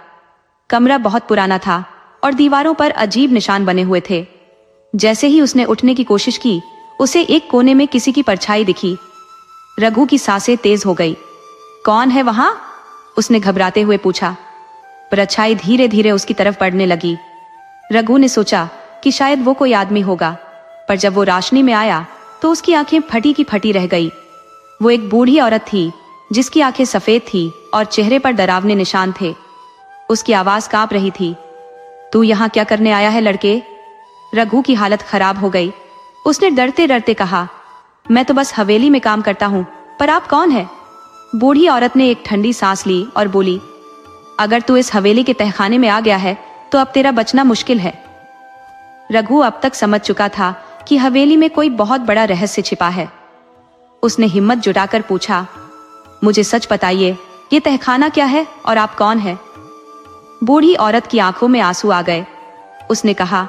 [SPEAKER 1] कमरा बहुत पुराना था और दीवारों पर अजीब निशान बने हुए थे। जैसे ही उसने उठने की कोशिश की, उसे एक कोने में किसी की परछाई दिखी। रघु की सांसें तेज हो गई। कौन है वहां? उसने घबराते हुए पूछा। परछाई धीरे धीरे उसकी तरफ बढ़ने लगी। रघु ने सोचा कि शायद वो कोई आदमी होगा, पर जब वो रोशनी में आया तो उसकी आंखें फटी की फटी रह गई। वो एक बूढ़ी औरत थी जिसकी आंखें सफेद थी और चेहरे पर डरावने निशान थे। उसकी आवाज कांप रही थी। तू यहाँ क्या करने आया है लड़के? रघु की हालत खराब हो गई। उसने डरते डरते कहा, मैं तो बस हवेली में काम करता हूँ, पर आप कौन है? बूढ़ी औरत ने एक ठंडी सांस ली और बोली, अगर तू इस हवेली के तहखाने में आ गया है तो अब तेरा बचना मुश्किल है। रघु अब तक समझ चुका था कि हवेली में कोई बहुत बड़ा रहस्य छिपा है। उसने हिम्मत जुटाकर पूछा, मुझे सच बताइए, ये तहखाना क्या है और आप कौन है? बूढ़ी औरत की आंखों में आंसू आ गए। उसने कहा,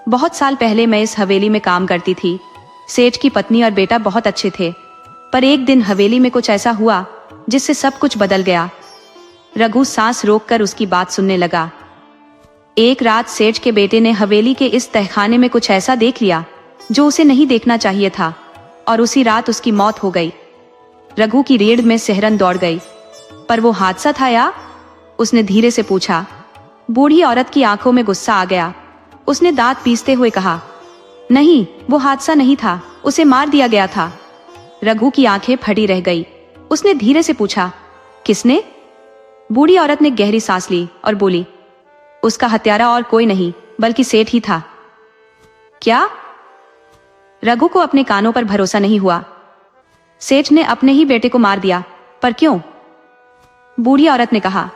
[SPEAKER 1] बहुत साल पहले मैं इस हवेली में काम करती थी। सेठ की पत्नी और बेटा बहुत अच्छे थे, पर एक दिन हवेली में कुछ ऐसा हुआ जिससे सब कुछ बदल गया। रघु सांस रोककर उसकी बात सुनने लगा। एक रात सेठ के बेटे ने हवेली के इस तहखाने में कुछ ऐसा देख लिया जो उसे नहीं देखना चाहिए था, और उसी रात उसकी मौत हो गई। रघु की रीढ़ में सिहरन दौड़ गई। पर वो हादसा था या? उसने धीरे से पूछा। बूढ़ी औरत की आंखों में गुस्सा आ गया। उसने दांत पीसते हुए कहा, नहीं, वो हादसा नहीं था, उसे मार दिया गया था। रघु की आंखें फटी रह गई। उसने धीरे से पूछा, किसने? बूढ़ी औरत ने गहरी सांस ली और बोली, उसका हत्यारा और कोई नहीं बल्कि सेठ ही था। क्या? रघु को अपने कानों पर भरोसा नहीं हुआ। सेठ ने अपने ही बेटे को मार दिया, पर क्यों? बूढ़ी औरत ने कहा,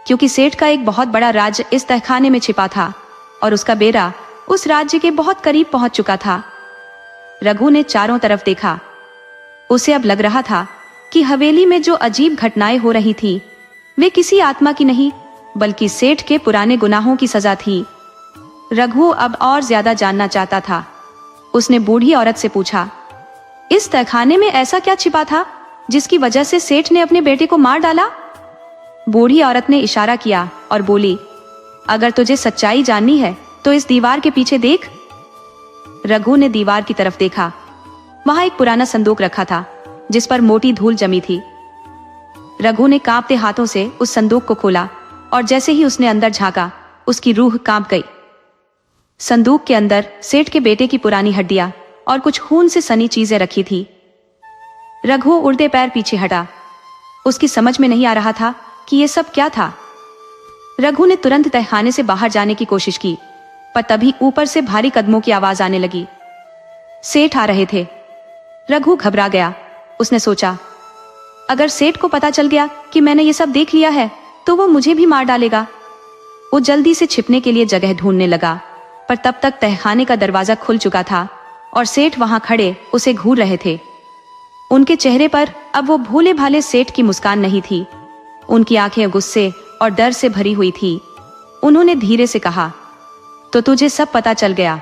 [SPEAKER 1] क्योंकि सेठ का एक बहुत बड़ा राज्य इस तहखाने में छिपा था और उसका बेटा उस राज्य के बहुत करीब पहुंच चुका था। रघु ने चारों तरफ देखा। उसे अब लग रहा था कि हवेली में जो अजीब घटनाएं हो रही थी वे किसी आत्मा की नहीं बल्कि सेठ के पुराने गुनाहों की सजा थी। रघु अब और ज्यादा जानना चाहता था। उसने बूढ़ी औरत से पूछा, इस तहखाने में ऐसा क्या छिपा था जिसकी वजह से सेठ ने अपने बेटे को मार डाला? बूढ़ी औरत ने इशारा किया और बोली, अगर तुझे सच्चाई जाननी है तो इस दीवार के पीछे देख। रघु ने दीवार की तरफ देखा। वहां एक पुराना संदूक रखा था जिस पर मोटी धूल जमी थी। रघु ने कांपते हाथों से उस संदूक को खोला और जैसे ही उसने अंदर झांका, उसकी रूह कांप गई। संदूक के अंदर सेठ के बेटे की पुरानी हड्डियां और कुछ खून से सनी चीजें रखी थी। रघु उड़ते पैर पीछे हटा। उसकी समझ में नहीं आ रहा था कि ये सब क्या था। रघु ने तुरंत तहखाने से बाहर जाने की कोशिश की, पर तभी ऊपर से भारी कदमों की आवाज आने लगी। सेठ आ रहे थे। रघु घबरा गया। उसने सोचा, अगर सेठ को पता चल गया कि मैंने ये सब देख लिया है तो वो मुझे भी मार डालेगा। वो जल्दी से छिपने के लिए जगह ढूंढने लगा, पर तब तक तहखाने का दरवाजा खुल चुका था और सेठ वहां खड़े उसे घूर रहे थे। उनके चेहरे पर अब वो भोले भाले सेठ की मुस्कान नहीं थी। उनकी आंखें गुस्से और डर से भरी हुई थी। उन्होंने धीरे से कहा, तो तुझे सब पता चल गया।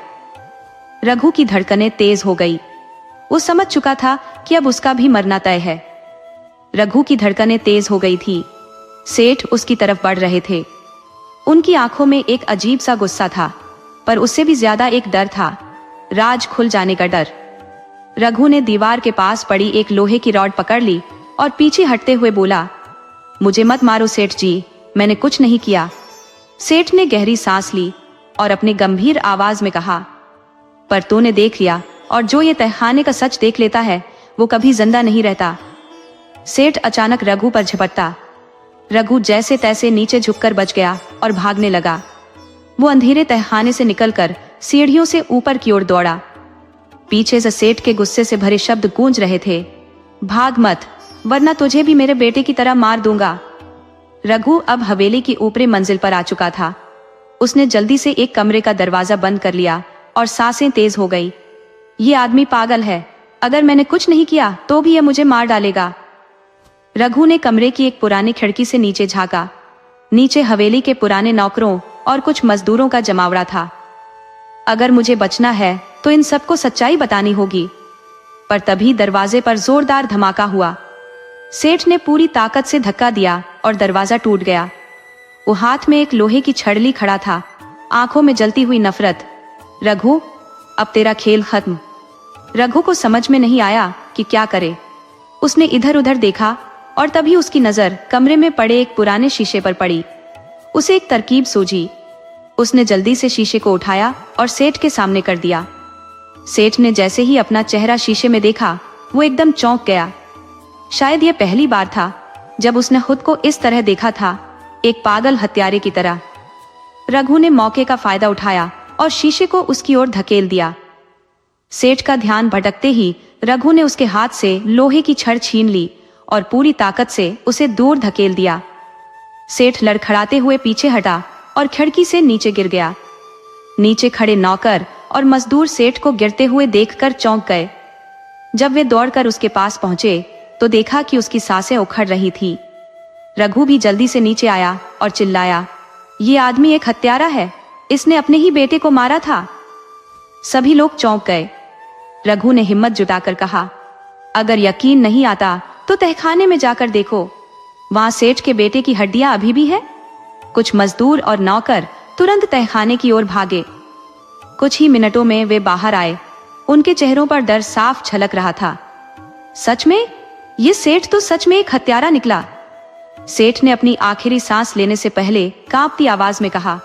[SPEAKER 1] रघु की धड़कनें तेज हो गई। वो समझ चुका था कि अब उसका भी मरना तय है। रघु की धड़कनें तेज हो गई थी। सेठ उसकी तरफ बढ़ रहे थे। उनकी आंखों में एक अजीब सा गुस्सा था, पर उससे भी ज्यादा एक डर था, राज खुल जाने का डर। रघु ने दीवार के पास पड़ी एक लोहे की रॉड पकड़ ली और पीछे हटते हुए बोला, मुझे मत मारो सेठ जी, मैंने कुछ नहीं किया। सेठ ने गहरी सांस ली और अपने गंभीर आवाज में कहा, पर तूने देख लिया, और जो ये तहखाने का सच देख लेता है वो कभी जिंदा नहीं रहता। सेठ अचानक रघु पर झपटता। रघु जैसे तैसे नीचे झुककर बच गया और भागने लगा। वो अंधेरे तहखाने से निकलकर सीढ़ियों से ऊपर की ओर दौड़ा। पीछे से सेठ के गुस्से से भरे शब्द गूंज रहे थे, भाग मत, वरना तुझे भी मेरे बेटे की तरह मार दूंगा। रघु अब हवेली की ऊपरी मंजिल पर आ चुका था। उसने जल्दी से एक कमरे का दरवाजा बंद कर लिया और सांसें तेज हो गई। ये आदमी पागल है, अगर मैंने कुछ नहीं किया तो भी यह मुझे मार डालेगा। रघु ने कमरे की एक पुरानी खिड़की से नीचे झांका। नीचे हवेली के पुराने नौकरों और कुछ मजदूरों का जमावड़ा था। अगर मुझे बचना है तो इन सबको सच्चाई बतानी होगी। पर तभी दरवाजे पर जोरदार धमाका हुआ। सेठ ने पूरी ताकत से धक्का दिया और दरवाजा टूट गया। वो हाथ में एक लोहे की छड़ली खड़ा था, आंखों में जलती हुई नफरत। रघु, अब तेरा खेल खत्म। रघु को समझ में नहीं आया कि क्या करे। उसने इधर उधर देखा और तभी उसकी नजर कमरे में पड़े एक पुराने शीशे पर पड़ी। उसे एक तरकीब सूझी। उसने जल्दी से शीशे को उठाया और सेठ के सामने कर दिया। सेठ ने जैसे ही अपना चेहरा शीशे में देखा, वो एकदम चौंक गया। शायद यह पहली बार था जब उसने खुद को इस तरह देखा था, एक पागल हत्यारे की तरह। रघु ने मौके का फायदा उठाया और शीशे को उसकी ओर धकेल दिया। सेठ का ध्यान भटकते ही रघु ने उसके हाथ से लोहे की छड़ छीन ली और पूरी ताकत से उसे दूर धकेल दिया। सेठ लड़खड़ाते हुए पीछे हटा और खिड़की से नीचे गिर गया। नीचे खड़े नौकर और मजदूर सेठ को गिरते हुए देखकर चौंक गए। जब वे दौड़कर उसके पास पहुंचे तो देखा कि उसकी सांसें उखड़ रही थी। रघु भी जल्दी से नीचे आया और चिल्लाया, ये आदमी एक हत्यारा है, इसने अपने ही बेटे को मारा था। सभी लोग चौंक गए। रघु ने हिम्मत जुटाकर कहा, अगर यकीन नहीं आता तो तहखाने में जाकर देखो, वहां सेठ के बेटे की हड्डियां अभी भी है। कुछ मजदूर और नौकर तुरंत तहखाने की ओर भागे। कुछ ही मिनटों में वे बाहर आए। उनके चेहरों पर डर साफ झलक रहा था। सच में ये सेठ तो सच में एक हत्यारा निकला। सेठ ने अपनी आखिरी सांस लेने से पहले कांपती आवाज में कहा,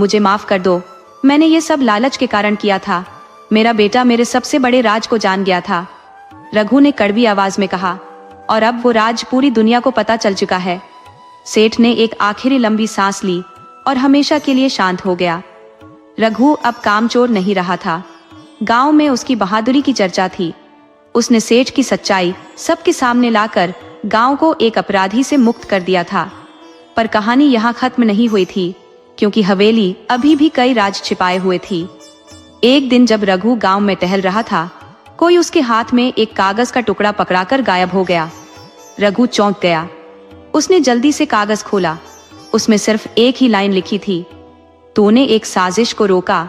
[SPEAKER 1] मुझे माफ कर दो, मैंने ये सब लालच के कारण किया था। मेरा बेटा मेरे सबसे बड़े राज को जान गया था। रघु ने कड़वी आवाज में कहा, और अब वो राज पूरी दुनिया को पता चल चुका है। सेठ ने एक आखिरी लंबी सांस ली और हमेशा के लिए शांत हो गया। रघु अब कामचोर नहीं रहा था। गांव में उसकी बहादुरी की चर्चा थी। उसने सेठ की सच्चाई सबके सामने लाकर गांव को एक अपराधी से मुक्त कर दिया था। पर कहानी यहाँ खत्म नहीं हुई थी, क्योंकि हवेली अभी भी कई राज छिपाए हुए थी। एक दिन जब रघु गांव में टहल रहा था, कोई उसके हाथ में एक कागज का टुकड़ा पकड़ाकर गायब हो गया। रघु चौंक गया। उसने जल्दी से कागज खोला। उसमें सिर्फ एक ही लाइन लिखी थी, तूने एक साजिश को रोका,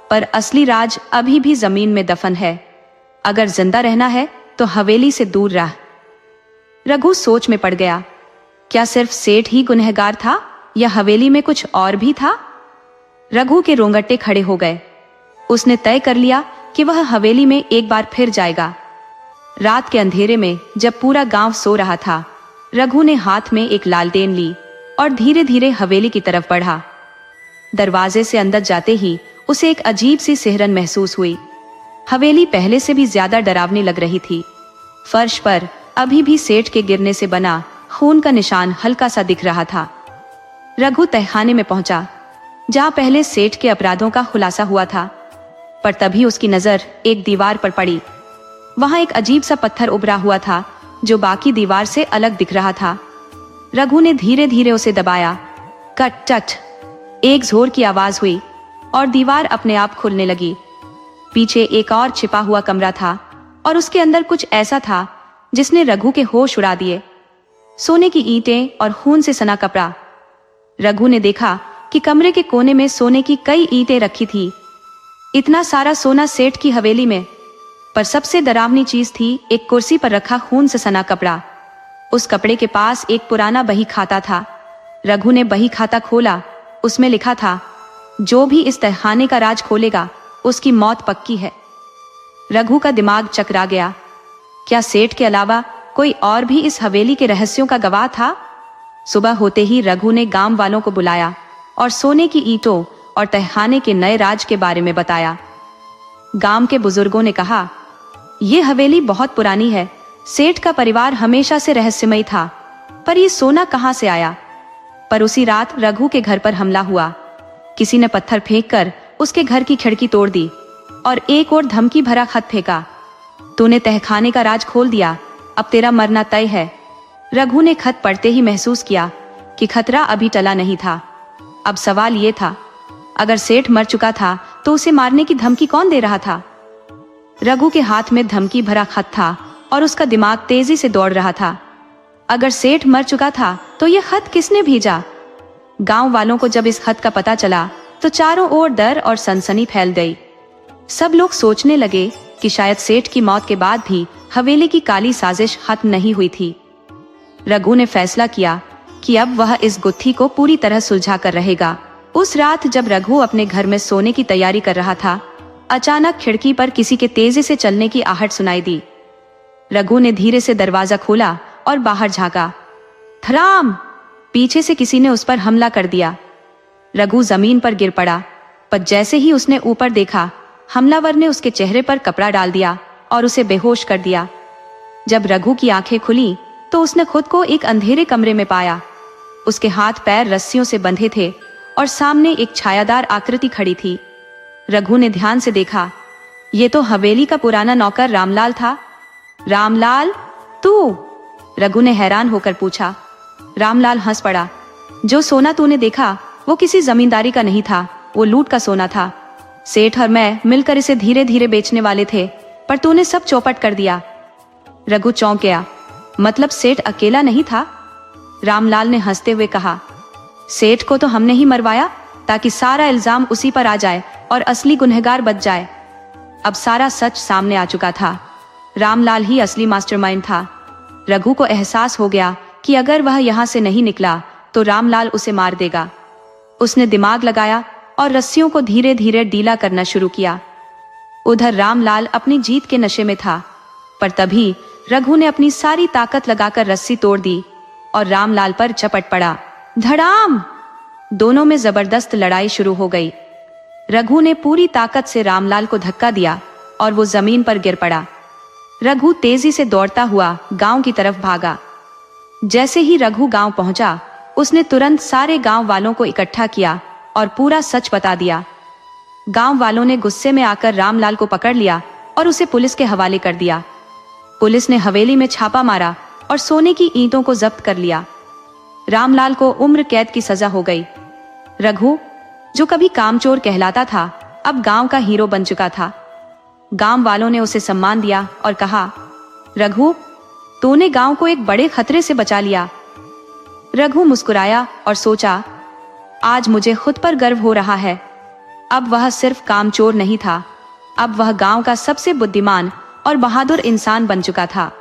[SPEAKER 1] पर असली राज अभी भी जमीन में दफन है। अगर जिंदा रहना है तो हवेली से दूर रह। रघु सोच में पड़ गया। क्या सिर्फ सेठ ही गुनहगार था या हवेली में कुछ और भी था? रघु के रोंगटे खड़े हो गए। उसने तय कर लिया कि वह हवेली में एक बार फिर जाएगा। रात के अंधेरे में जब पूरा गांव सो रहा था, रघु ने हाथ में एक लालटेन ली और धीरे धीरे हवेली की तरफ बढ़ा। दरवाजे से अंदर जाते ही उसे एक अजीब सी सिहरन महसूस हुई। हवेली पहले से भी ज्यादा डरावनी लग रही थी। फर्श पर अभी भी सेठ के गिरने से बना खून का निशान हल्का सा दिख रहा था। रघु तहखाने में पहुंचा, जहां पहले सेठ के अपराधों का खुलासा हुआ था, पर तभी उसकी नजर एक दीवार पर पड़ी। वहां एक अजीब सा पत्थर उभरा हुआ था जो बाकी दीवार से अलग दिख रहा था। रघु ने धीरे धीरे उसे दबाया। कट टट, एक जोर की आवाज हुई और दीवार अपने आप खुलने लगी। पीछे एक और छिपा हुआ कमरा था और उसके अंदर कुछ ऐसा था जिसने रघु के होश उड़ा दिए। सोने की ईंटें और खून से सना कपड़ा। रघु ने देखा कि कमरे के कोने में सोने की कई ईंटें रखी थी। इतना सारा सोना सेठ की हवेली में। पर सबसे डरावनी चीज थी एक कुर्सी पर रखा खून से सना कपड़ा। उस कपड़े के पास एक पुराना बही खाता था। रघु ने बही खाता खोला। उसमें लिखा था, जो भी इस तहखाने का राज खोलेगा उसकी मौत पक्की है। रघु का दिमाग चकरा गया। क्या सेठ के अलावा कोई और भी इस हवेली के रहस्यों का गवाह था? सुबह होते ही रघु ने गांव वालों को बुलाया और सोने की ईंटों और तहखाने के नए राज के बारे में बताया। गांव के बुजुर्गों ने कहा, यह हवेली बहुत पुरानी है। सेठ का परिवार हमेशा से रहस्यमय था, पर यह सोना कहां से आया? पर उसी रात रघु के घर पर हमला हुआ। किसी ने पत्थर फेंककर उसके घर की खिड़की तोड़ दी और एक और धमकी भरा खत फेंका, तूने तहखाने का राज खोल दिया, अब तेरा मरना तय है। रघु ने खत पढ़ते ही महसूस किया कि खतरा अभी टला नहीं था। अब सवाल ये था, अगर सेठ मर चुका था तो उसे मारने की धमकी कौन दे रहा था? रघु के हाथ में धमकी भरा खत था और उसका दिमाग तेजी से दौड़ रहा था। अगर सेठ मर चुका था तो यह खत किसने भेजा? गांव वालों को जब इस खत का पता चला तो चारों ओर डर और सनसनी फैल गई। सब लोग सोचने लगे कि शायद सेठ की मौत के बाद भी हवेली की काली साजिश खत्म नहीं हुई थी। रघु ने फैसला किया कि अब वह इस गुत्थी को पूरी तरह सुलझा कर रहेगा। उस रात जब रघु अपने घर में सोने की तैयारी कर रहा था, अचानक खिड़की पर किसी के तेजी से चलने की आहट सुनाई दी। रघु ने धीरे से दरवाजा खोला और बाहर झांका। धड़ाम! पीछे से किसी ने उस पर हमला कर दिया। रघु जमीन पर गिर पड़ा, पर जैसे ही उसने ऊपर देखा, हमलावर ने उसके चेहरे पर कपड़ा डाल दिया और उसे बेहोश कर दिया। जब रघु की आंखें खुली तो उसने खुद को एक अंधेरे कमरे में पाया। उसके हाथ पैर रस्सियों से बंधे थे और सामने एक छायादार आकृति खड़ी थी। रघु ने ध्यान से देखा, ये तो हवेली का पुराना नौकर रामलाल था। रामलाल, तू? रघु ने हैरान होकर पूछा। रामलाल हंस पड़ा। जो सोना तूने देखा वो किसी जमींदारी का नहीं था, वो लूट का सोना था। सेठ और मैं मिलकर इसे धीरे धीरे बेचने वाले थे, पर तूने सब चौपट कर दिया। रघु चौंक गया। मतलब सेठ अकेला नहीं था? रामलाल ने हंसते हुए कहा, सेठ को तो हमने ही मरवाया ताकि सारा इल्जाम उसी पर आ जाए और असली गुनहगार बच जाए। अब सारा सच सामने आ चुका था। रामलाल ही असली मास्टरमाइंड था। रघु को एहसास हो गया कि अगर वह यहाँ से नहीं निकला तो रामलाल उसे मार देगा। उसने दिमाग लगाया और रस्सियों को धीरे धीरे ढीला करना शुरू किया। उधर रामलाल अपनी जीत के नशे में था, पर तभी रघु ने अपनी सारी ताकत लगाकर रस्सी तोड़ दी और रामलाल पर झपट पड़ा। धड़ाम! दोनों में जबरदस्त लड़ाई शुरू हो गई। रघु ने पूरी ताकत से रामलाल को धक्का दिया और वो जमीन पर गिर पड़ा। रघु तेजी से दौड़ता हुआ गांव की तरफ भागा। जैसे ही रघु गांव पहुंचा, उसने तुरंत सारे गांव वालों को इकट्ठा किया और पूरा सच बता दिया। गांव वालों ने गुस्से में आकर रामलाल को पकड़ लिया और उसे पुलिस के हवाले कर दिया। पुलिस ने हवेली में छापा मारा और सोने की ईंटों को जब्त कर लिया। रामलाल को उम्र कैद की सजा हो गई। रघु, जो कभी कामचोर कहलाता था, अब गांव का हीरो बन चुका था। गांव वालों ने उसे सम्मान दिया और कहा, रघु, तूने गांव को एक बड़े खतरे से बचा लिया। रघु मुस्कुराया और सोचा, आज मुझे खुद पर गर्व हो रहा है। अब वह सिर्फ कामचोर नहीं था, अब वह गांव का सबसे बुद्धिमान और बहादुर इंसान बन चुका था।